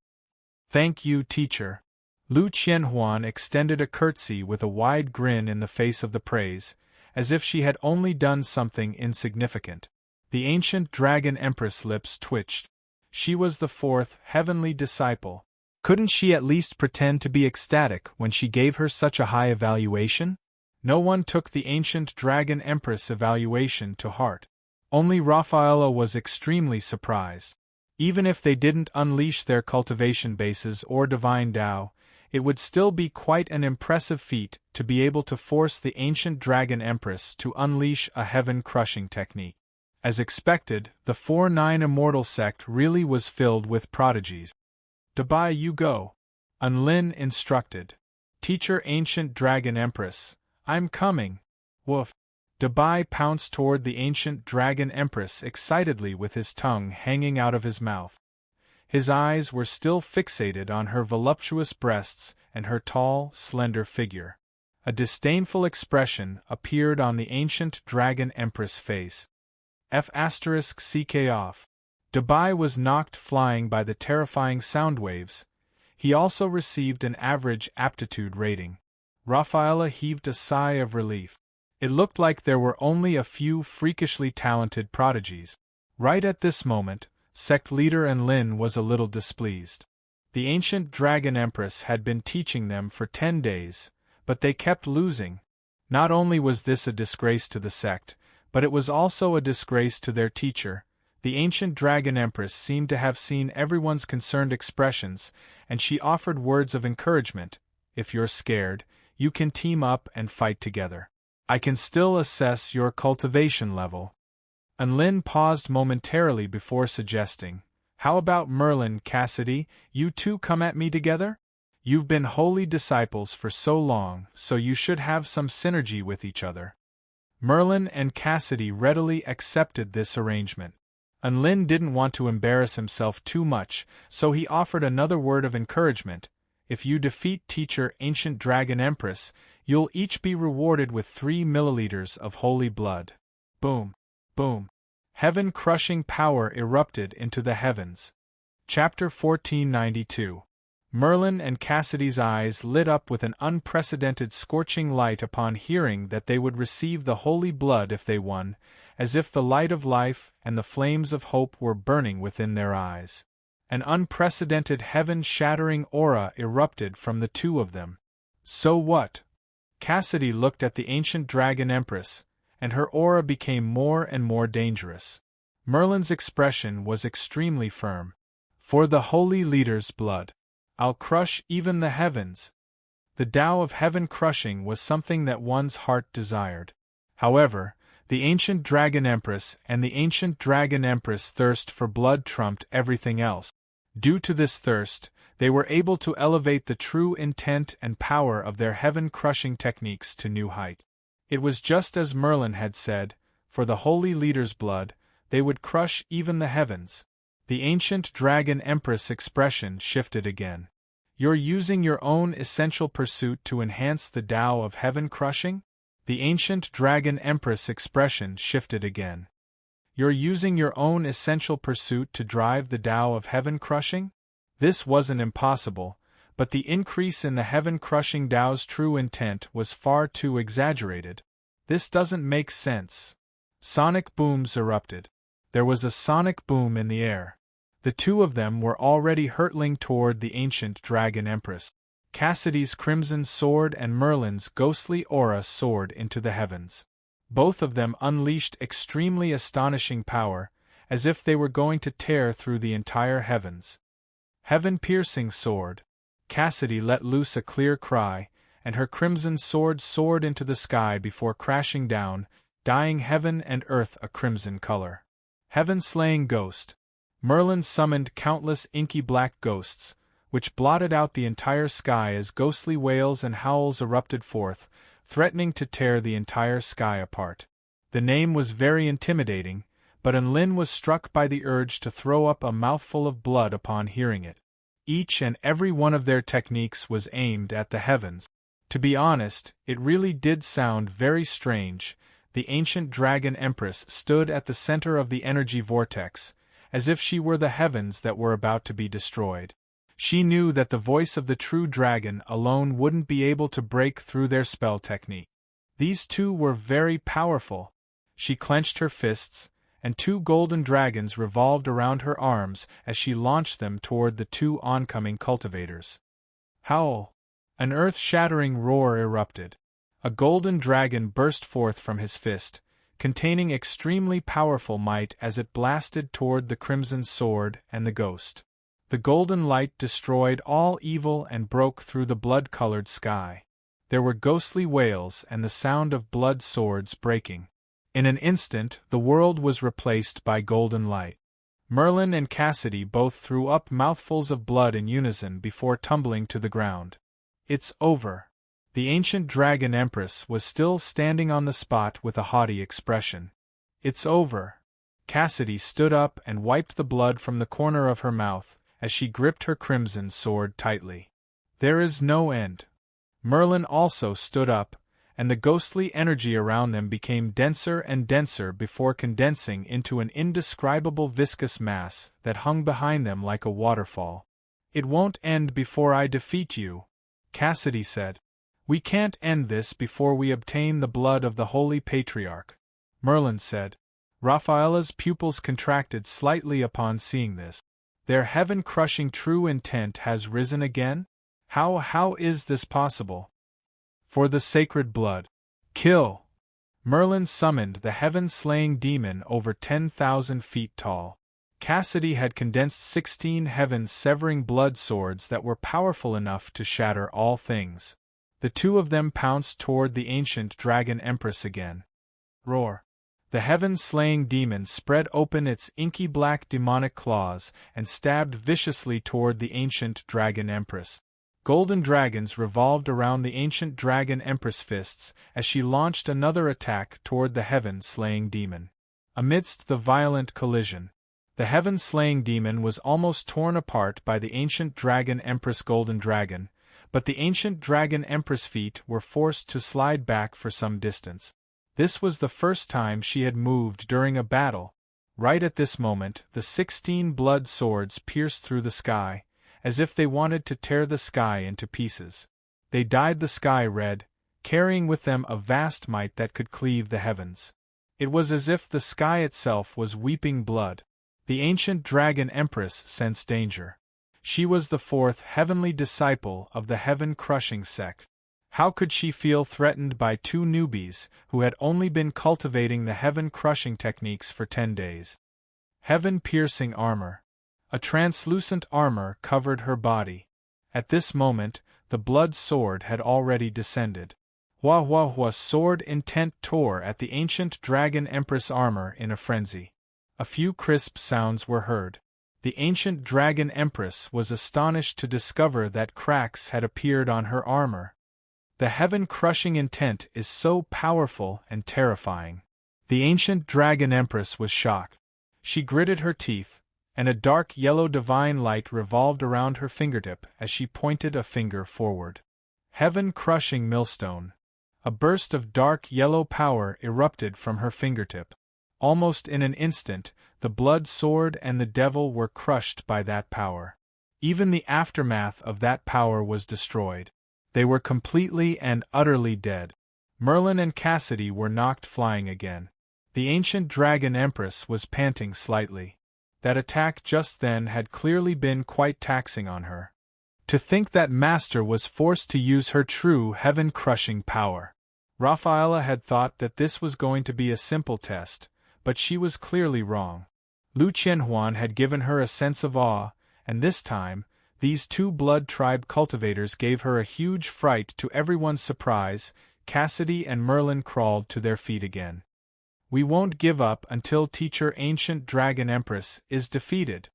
Thank you, teacher. Lu Qianhuan extended a curtsy with a wide grin in the face of the praise, as if she had only done something insignificant. The ancient dragon empress lips twitched. She was the fourth heavenly disciple. Couldn't she at least pretend to be ecstatic when she gave her such a high evaluation? No one took the ancient dragon empress evaluation to heart. Only Raphaela was extremely surprised. Even if they didn't unleash their cultivation bases or divine Tao, it would still be quite an impressive feat to be able to force the ancient dragon empress to unleash a heaven-crushing technique. As expected, the 4-9 Immortal sect really was filled with prodigies. Dabai you go. Unlin instructed. Teacher ancient dragon empress, I'm coming. Woof. Dabai pounced toward the ancient dragon empress excitedly with his tongue hanging out of his mouth. His eyes were still fixated on her voluptuous breasts and her tall, slender figure. A disdainful expression appeared on the ancient dragon empress' face. F***ck off. Dabai was knocked flying by the terrifying sound waves. He also received an average aptitude rating. Raphaela heaved a sigh of relief. It looked like there were only a few freakishly talented prodigies. Right at this moment, sect leader Enlin was a little displeased. The ancient dragon empress had been teaching them for 10 days, but they kept losing. Not only was this a disgrace to the sect, But it was also a disgrace to their teacher. The ancient dragon empress seemed to have seen everyone's concerned expressions, and she offered words of encouragement. If you're scared, you can team up and fight together. I can still assess your cultivation level. Unlin paused momentarily before suggesting, how about Merlin, Cassidy, you two come at me together? You've been holy disciples for so long, so you should have some synergy with each other. Merlin and Cassidy readily accepted this arrangement. Unlin didn't want to embarrass himself too much, so he offered another word of encouragement. If you defeat Teacher Ancient Dragon Empress, you'll each be rewarded with 3 milliliters of holy blood. Boom. Boom. Heaven-crushing power erupted into the heavens. Chapter 1492. Merlin and Cassidy's eyes lit up with an unprecedented scorching light upon hearing that they would receive the holy blood if they won, as if the light of life and the flames of hope were burning within their eyes. An unprecedented heaven-shattering aura erupted from the two of them. So what? Cassidy looked at the ancient dragon empress, and her aura became more and more dangerous. Merlin's expression was extremely firm. For the holy leader's blood, I'll crush even the heavens. The Tao of heaven crushing was something that one's heart desired. However, the ancient dragon empress and the ancient dragon empress' thirst for blood trumped everything else. Due to this thirst, they were able to elevate the true intent and power of their heaven-crushing techniques to new heights. It was just as Merlin had said, for the holy leader's blood, they would crush even the heavens. The ancient dragon empress expression shifted again. You're using your own essential pursuit to enhance the Tao of heaven crushing? The ancient dragon empress expression shifted again. You're using your own essential pursuit to drive the Tao of heaven crushing? This wasn't impossible, but the increase in the heaven crushing Tao's true intent was far too exaggerated. This doesn't make sense. Sonic booms erupted. There was a sonic boom in the air. The two of them were already hurtling toward the ancient dragon empress. Cassidy's crimson sword and Merlin's ghostly aura soared into the heavens. Both of them unleashed extremely astonishing power, as if they were going to tear through the entire heavens. Heaven-piercing sword. Cassidy let loose a clear cry, and her crimson sword soared into the sky before crashing down, dyeing heaven and earth a crimson color. Heaven-slaying ghost. Merlin summoned countless inky black ghosts, which blotted out the entire sky as ghostly wails and howls erupted forth, threatening to tear the entire sky apart. The name was very intimidating, but Unlin was struck by the urge to throw up a mouthful of blood upon hearing it. Each and every one of their techniques was aimed at the heavens. To be honest, it really did sound very strange. The ancient dragon empress stood at the center of the energy vortex, as if she were the heavens that were about to be destroyed. She knew that the voice of the true dragon alone wouldn't be able to break through their spell technique. These two were very powerful. She clenched her fists, and 2 golden dragons revolved around her arms as she launched them toward the 2 oncoming cultivators. Howl! An earth-shattering roar erupted. A golden dragon burst forth from his fist, containing extremely powerful might as it blasted toward the crimson sword and the ghost. The golden light destroyed all evil and broke through the blood-colored sky. There were ghostly wails and the sound of blood swords breaking. In an instant, the world was replaced by golden light. Merlin and Cassidy both threw up mouthfuls of blood in unison before tumbling to the ground. It's over. The ancient dragon empress was still standing on the spot with a haughty expression. It's over. Cassidy stood up and wiped the blood from the corner of her mouth, as she gripped her crimson sword tightly. There is no end. Merlin also stood up, and the ghostly energy around them became denser and denser before condensing into an indescribable viscous mass that hung behind them like a waterfall. It won't end before I defeat you, Cassidy said. We can't end this before we obtain the blood of the Holy Patriarch, Merlin said. Raphaela's pupils contracted slightly upon seeing this. Their heaven-crushing true intent has risen again? How is this possible? For the sacred blood. Kill! Merlin summoned the heaven-slaying demon over 10,000 feet tall. Cassidy had condensed 16 heaven-severing blood swords that were powerful enough to shatter all things. The two of them pounced toward the ancient dragon empress again. Roar! The heaven-slaying demon spread open its inky black demonic claws and stabbed viciously toward the ancient dragon empress. Golden dragons revolved around the ancient dragon empress fists as she launched another attack toward the heaven-slaying demon. Amidst the violent collision, the heaven-slaying demon was almost torn apart by the ancient dragon empress golden dragon, but the ancient dragon empress feet were forced to slide back for some distance. This was the first time she had moved during a battle. Right at this moment, the 16 blood swords pierced through the sky, as if they wanted to tear the sky into pieces. They dyed the sky red, carrying with them a vast might that could cleave the heavens. It was as if the sky itself was weeping blood. The ancient dragon empress sensed danger. She was the fourth heavenly disciple of the heaven-crushing sect. How could she feel threatened by two newbies who had only been cultivating the heaven-crushing techniques for 10 days? Heaven-piercing armor. A translucent armor covered her body. At this moment, the blood sword had already descended. Wah sword intent tore at the ancient dragon empress armor in a frenzy. A few crisp sounds were heard. The ancient dragon empress was astonished to discover that cracks had appeared on her armor. The heaven-crushing intent is so powerful and terrifying. The ancient dragon empress was shocked. She gritted her teeth, and a dark yellow divine light revolved around her fingertip as she pointed a finger forward. Heaven-crushing millstone. A burst of dark yellow power erupted from her fingertip. Almost in an instant, the blood sword and the devil were crushed by that power. Even the aftermath of that power was destroyed. They were completely and utterly dead. Merlin and Cassidy were knocked flying again. The ancient dragon empress was panting slightly. That attack just then had clearly been quite taxing on her. To think that Master was forced to use her true heaven-crushing power. Rafaela had thought that this was going to be a simple test, but she was clearly wrong. Lu Qianhuan had given her a sense of awe, and this time, these two blood tribe cultivators gave her a huge fright. To everyone's surprise, Cassidy and Merlin crawled to their feet again. We won't give up until Teacher Ancient Dragon Empress is defeated.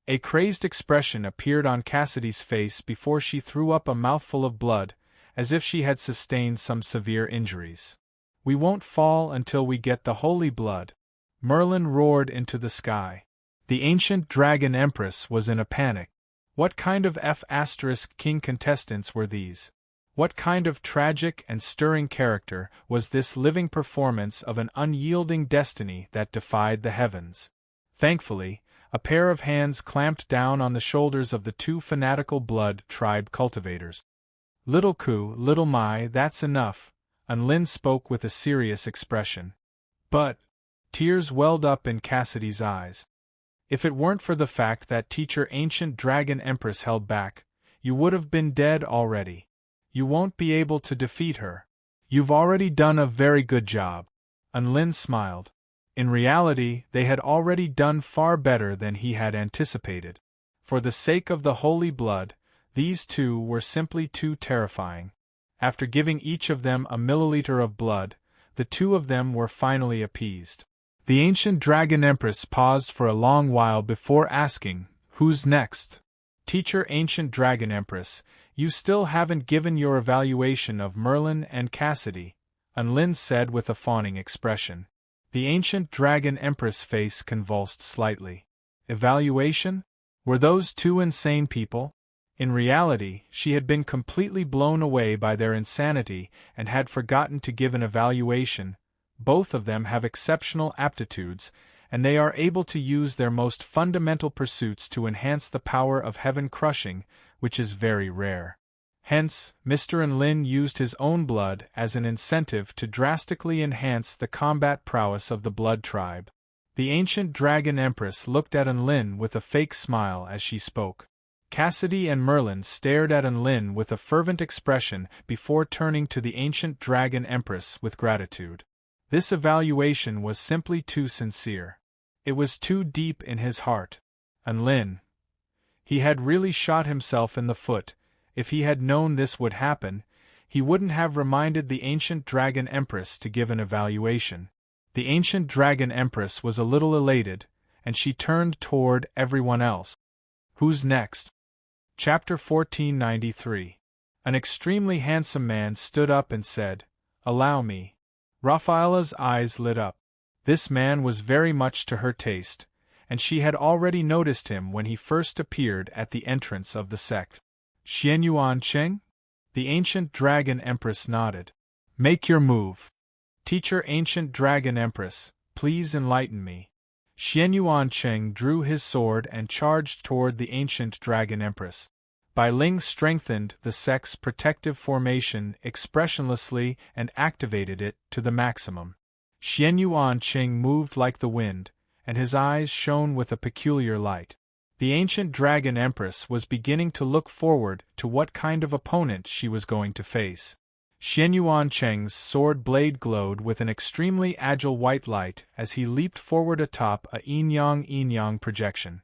A crazed expression appeared on Cassidy's face before she threw up a mouthful of blood, as if she had sustained some severe injuries. We won't fall until we get the holy blood. Merlin roared into the sky. The Ancient Dragon Empress was in a panic. What kind of F***king contestants were these? What kind of tragic and stirring character was this living performance of an unyielding destiny that defied the heavens? Thankfully, a pair of hands clamped down on the shoulders of the two fanatical blood tribe cultivators. Little Ku, little Mai, that's enough, Unlin spoke with a serious expression. But, tears welled up in Cassidy's eyes. If it weren't for the fact that Teacher Ancient Dragon Empress held back, you would have been dead already. You won't be able to defeat her. You've already done a very good job. Unlin smiled. In reality, they had already done far better than he had anticipated. For the sake of the holy blood, these two were simply too terrifying. After giving each of them a milliliter of blood, the two of them were finally appeased. The Ancient Dragon Empress paused for a long while before asking, "Who's next?" Teacher Ancient Dragon Empress, you still haven't given your evaluation of Merlin and Cassidy, Unlin said with a fawning expression. The Ancient Dragon Empress' face convulsed slightly. Evaluation? Were those two insane people? In reality, she had been completely blown away by their insanity and had forgotten to give an evaluation. Both of them have exceptional aptitudes, and they are able to use their most fundamental pursuits to enhance the power of heaven crushing, which is very rare. Hence, Mr. Unlin used his own blood as an incentive to drastically enhance the combat prowess of the blood tribe. The Ancient Dragon Empress looked at Unlin with a fake smile as she spoke. Cassidy and Merlin stared at Lin with a fervent expression before turning to the ancient dragon empress with gratitude. This evaluation was simply too sincere. It was too deep in his heart. Lin. He had really shot himself in the foot. If he had known this would happen, he wouldn't have reminded the ancient dragon empress to give an evaluation. The ancient dragon empress was a little elated, and she turned toward everyone else. Who's next? Chapter 1493. An extremely handsome man stood up and said, "Allow me." Rafaela's eyes lit up. This man was very much to her taste, and she had already noticed him when he first appeared at the entrance of the sect. Xianyuan Cheng? The ancient dragon empress nodded. "Make your move. Teacher ancient dragon empress, please enlighten me." Xianyuan Cheng drew his sword and charged toward the ancient dragon empress. Bai Ling strengthened the sect's protective formation expressionlessly and activated it to the maximum. Xianyuan Cheng moved like the wind, and his eyes shone with a peculiar light. The ancient dragon empress was beginning to look forward to what kind of opponent she was going to face. Xianyuan Cheng's sword blade glowed with an extremely agile white light as he leaped forward atop a yin-yang projection.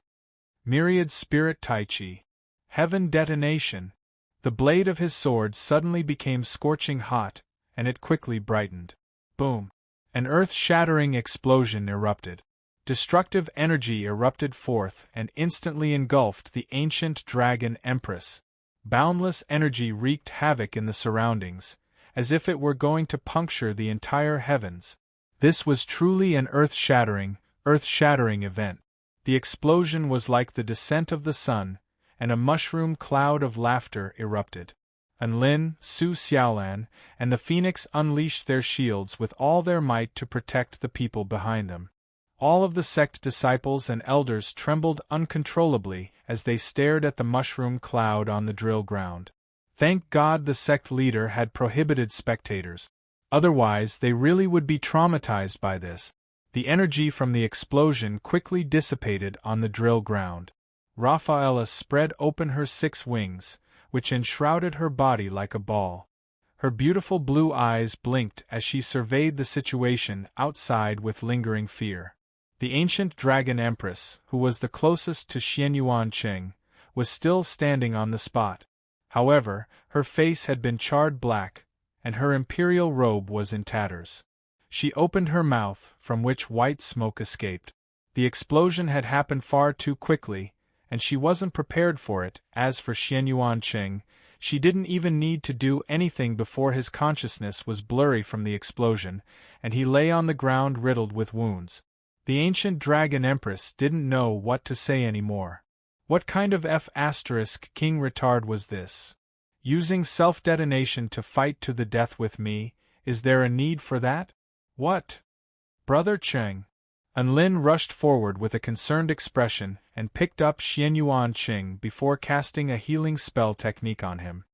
Myriad Spirit Tai Chi. Heaven Detonation. The blade of his sword suddenly became scorching hot, and it quickly brightened. Boom! An earth-shattering explosion erupted. Destructive energy erupted forth and instantly engulfed the ancient dragon empress. Boundless energy wreaked havoc in the surroundings, as if it were going to puncture the entire heavens. This was truly an earth-shattering event. The explosion was like the descent of the sun, and a mushroom cloud of laughter erupted. Lin, Su Xiaolan, and the Phoenix unleashed their shields with all their might to protect the people behind them. All of the sect disciples and elders trembled uncontrollably as they stared at the mushroom cloud on the drill ground. Thank God the sect leader had prohibited spectators. Otherwise, they really would be traumatized by this. The energy from the explosion quickly dissipated on the drill ground. Rafaela spread open her 6 wings, which enshrouded her body like a ball. Her beautiful blue eyes blinked as she surveyed the situation outside with lingering fear. The ancient dragon empress, who was the closest to Xianyuan Cheng, was still standing on the spot. However, her face had been charred black, and her imperial robe was in tatters. She opened her mouth, from which white smoke escaped. The explosion had happened far too quickly, and she wasn't prepared for it. As for Xianyuan Cheng, she didn't even need to do anything before his consciousness was blurry from the explosion, and he lay on the ground riddled with wounds. The ancient dragon empress didn't know what to say anymore. What kind of F***king retard was this? Using self-detonation to fight to the death with me, is there a need for that? What? Brother Cheng. Lin rushed forward with a concerned expression and picked up Xianyuan Cheng before casting a healing spell technique on him.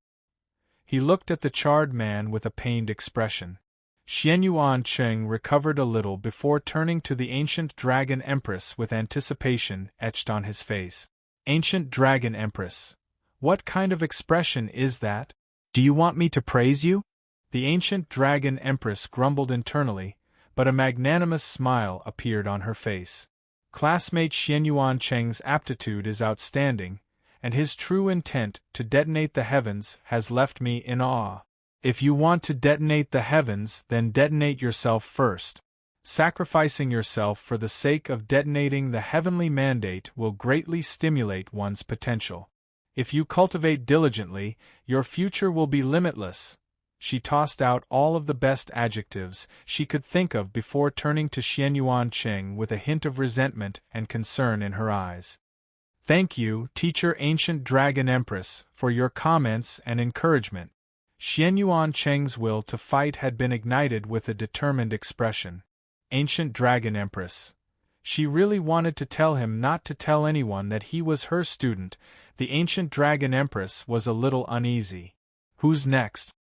He looked at the charred man with a pained expression. Xianyuan Cheng recovered a little before turning to the ancient dragon empress with anticipation etched on his face. Ancient dragon empress. What kind of expression is that? Do you want me to praise you? The ancient dragon empress grumbled internally, but a magnanimous smile appeared on her face. Classmate Xianyuan Cheng's aptitude is outstanding, and his true intent to detonate the heavens has left me in awe. If you want to detonate the heavens, then detonate yourself first. Sacrificing yourself for the sake of detonating the heavenly mandate will greatly stimulate one's potential. If you cultivate diligently, your future will be limitless. She tossed out all of the best adjectives she could think of before turning to Xianyuan Cheng with a hint of resentment and concern in her eyes. Thank you, Teacher Ancient Dragon Empress, for your comments and encouragement. Xianyuan Cheng's will to fight had been ignited with a determined expression. Ancient Dragon Empress. She really wanted to tell him not to tell anyone that he was her student. The Ancient Dragon Empress was a little uneasy. Who's next?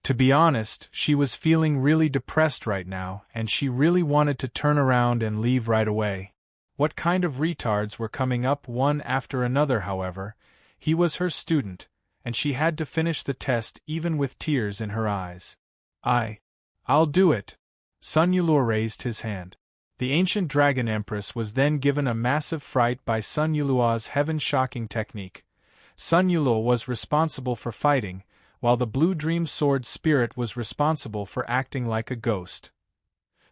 To be honest, she was feeling really depressed right now, and she really wanted to turn around and leave right away. What kind of retards were coming up one after another, however, He was her student, and she had to finish the test even with tears in her eyes. I'll do it. Sun Yulur raised his hand. The ancient dragon empress was then given a massive fright by Sun Yulua's heaven-shocking technique. Sun Yulur was responsible for fighting, while the blue dream sword spirit was responsible for acting like a ghost.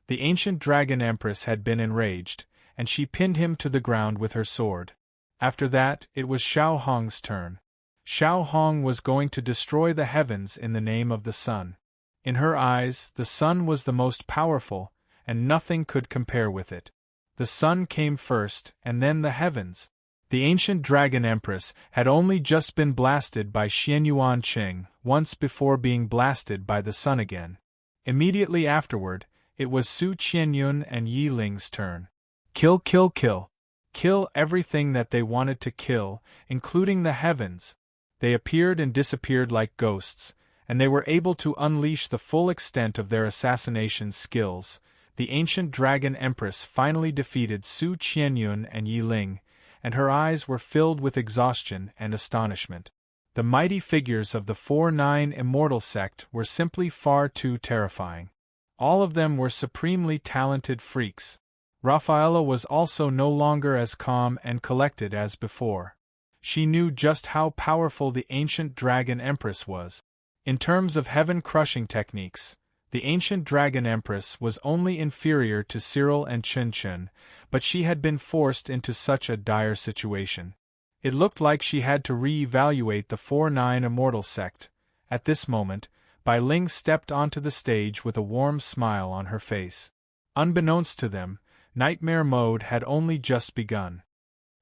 The ancient dragon empress had been enraged, and she pinned him to the ground with her sword. After that, it was Xiao Hong's turn. Xiao Hong was going to destroy the heavens in the name of the sun. In her eyes, the sun was the most powerful, and nothing could compare with it. The sun came first, and then the heavens. The ancient dragon empress had only just been blasted by Xianyuan Qing once before being blasted by the sun again. Immediately afterward, it was Su Qianyun and Yi Ling's turn. Kill, kill, kill. Kill everything that they wanted to kill, including the heavens. They appeared and disappeared like ghosts, and they were able to unleash the full extent of their assassination skills. The ancient dragon empress finally defeated Su Qianyun and Yi Ling, and her eyes were filled with exhaustion and astonishment. The mighty figures of the 4-9 immortal sect were simply far too terrifying. All of them were supremely talented freaks. Rafaela was also no longer as calm and collected as before. She knew just how powerful the ancient dragon empress was. In terms of heaven-crushing techniques, the ancient dragon empress was only inferior to Cyril and Chen Chen, but she had been forced into such a dire situation. It looked like she had to re-evaluate the 4-9 immortal sect. At this moment, Bai Ling stepped onto the stage with a warm smile on her face. Unbeknownst to them, nightmare mode had only just begun.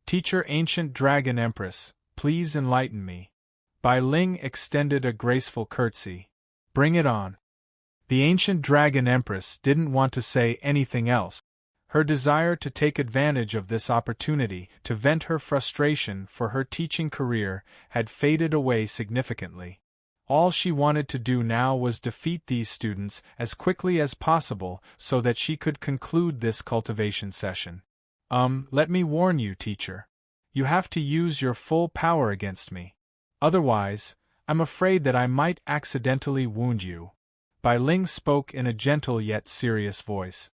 Teacher Ancient Dragon Empress, please enlighten me. Bai Ling extended a graceful curtsy. Bring it on. The Ancient Dragon Empress didn't want to say anything else. Her desire to take advantage of this opportunity to vent her frustration for her teaching career had faded away significantly. All she wanted to do now was defeat these students as quickly as possible so that she could conclude this cultivation session. Let me warn you, teacher. You have to use your full power against me. Otherwise, I'm afraid that I might accidentally wound you. Bai Ling spoke in a gentle yet serious voice.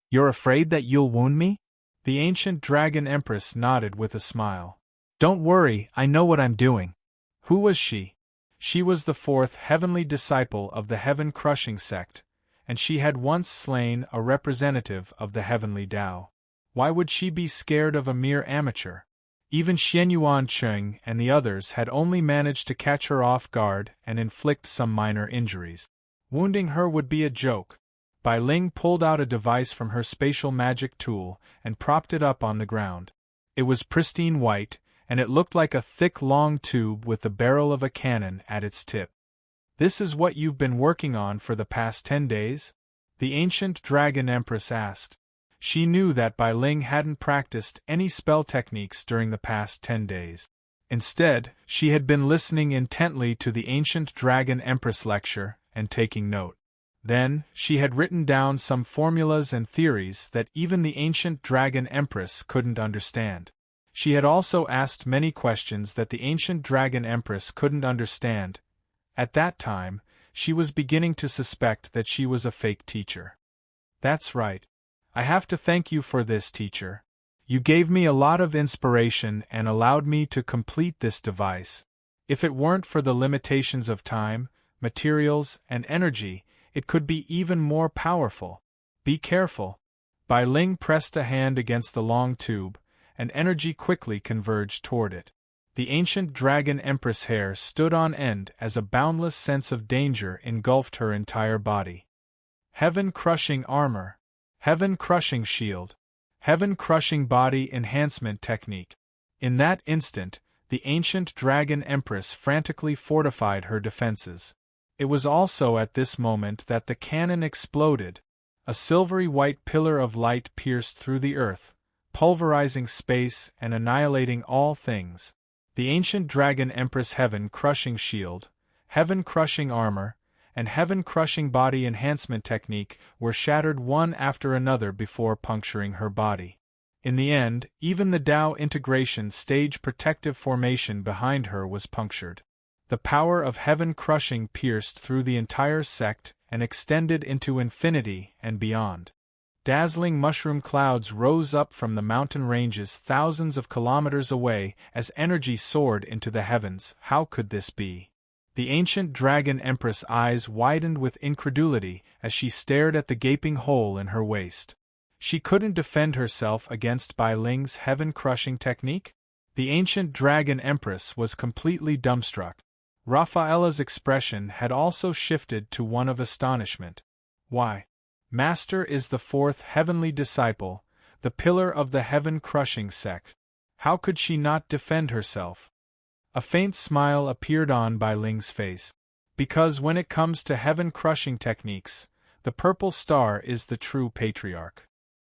You're afraid that you'll wound me? The ancient dragon empress nodded with a smile. Don't worry, I know what I'm doing. Who was she? She was the fourth heavenly disciple of the heaven-crushing sect, and she had once slain a representative of the heavenly Tao. Why would she be scared of a mere amateur? Even Xianyuan Qing and the others had only managed to catch her off guard and inflict some minor injuries. Wounding her would be a joke. Bai Ling pulled out a device from her spatial magic tool and propped it up on the ground. It was pristine white, and it looked like a thick long tube with the barrel of a cannon at its tip. This is what you've been working on for the past 10 days? The ancient dragon empress asked. She knew that Bai Ling hadn't practiced any spell techniques during the past 10 days. Instead, she had been listening intently to the ancient dragon empress lecture and taking note. Then, she had written down some formulas and theories that even the ancient dragon empress couldn't understand. She had also asked many questions that the ancient dragon empress couldn't understand. At that time, she was beginning to suspect that she was a fake teacher. That's right. I have to thank you for this, teacher. You gave me a lot of inspiration and allowed me to complete this device. If it weren't for the limitations of time, materials, and energy, it could be even more powerful. Be careful. Bai Ling pressed a hand against the long tube, and energy quickly converged toward it. The ancient dragon empress hair stood on end as a boundless sense of danger engulfed her entire body. Heaven-crushing armor. Heaven-crushing shield. Heaven-crushing body enhancement technique. In that instant, the ancient dragon empress frantically fortified her defenses. It was also at this moment that the cannon exploded. A silvery white pillar of light pierced through the earth, pulverizing space and annihilating all things. The ancient dragon empress heaven-crushing shield, heaven-crushing armor, and heaven-crushing body enhancement technique were shattered one after another before puncturing her body. In the end, even the Tao integration stage protective formation behind her was punctured. The power of heaven-crushing pierced through the entire sect and extended into infinity and beyond. Dazzling mushroom clouds rose up from the mountain ranges thousands of kilometers away as energy soared into the heavens. How could this be? The ancient dragon empress' eyes widened with incredulity as she stared at the gaping hole in her waist. She couldn't defend herself against Bai Ling's heaven-crushing technique? The ancient dragon empress was completely dumbstruck. Rafaela's expression had also shifted to one of astonishment. Why? Master is the fourth heavenly disciple, the pillar of the heaven-crushing sect. How could she not defend herself? A faint smile appeared on Bai Ling's face. Because when it comes to heaven-crushing techniques, the purple star is the true patriarch.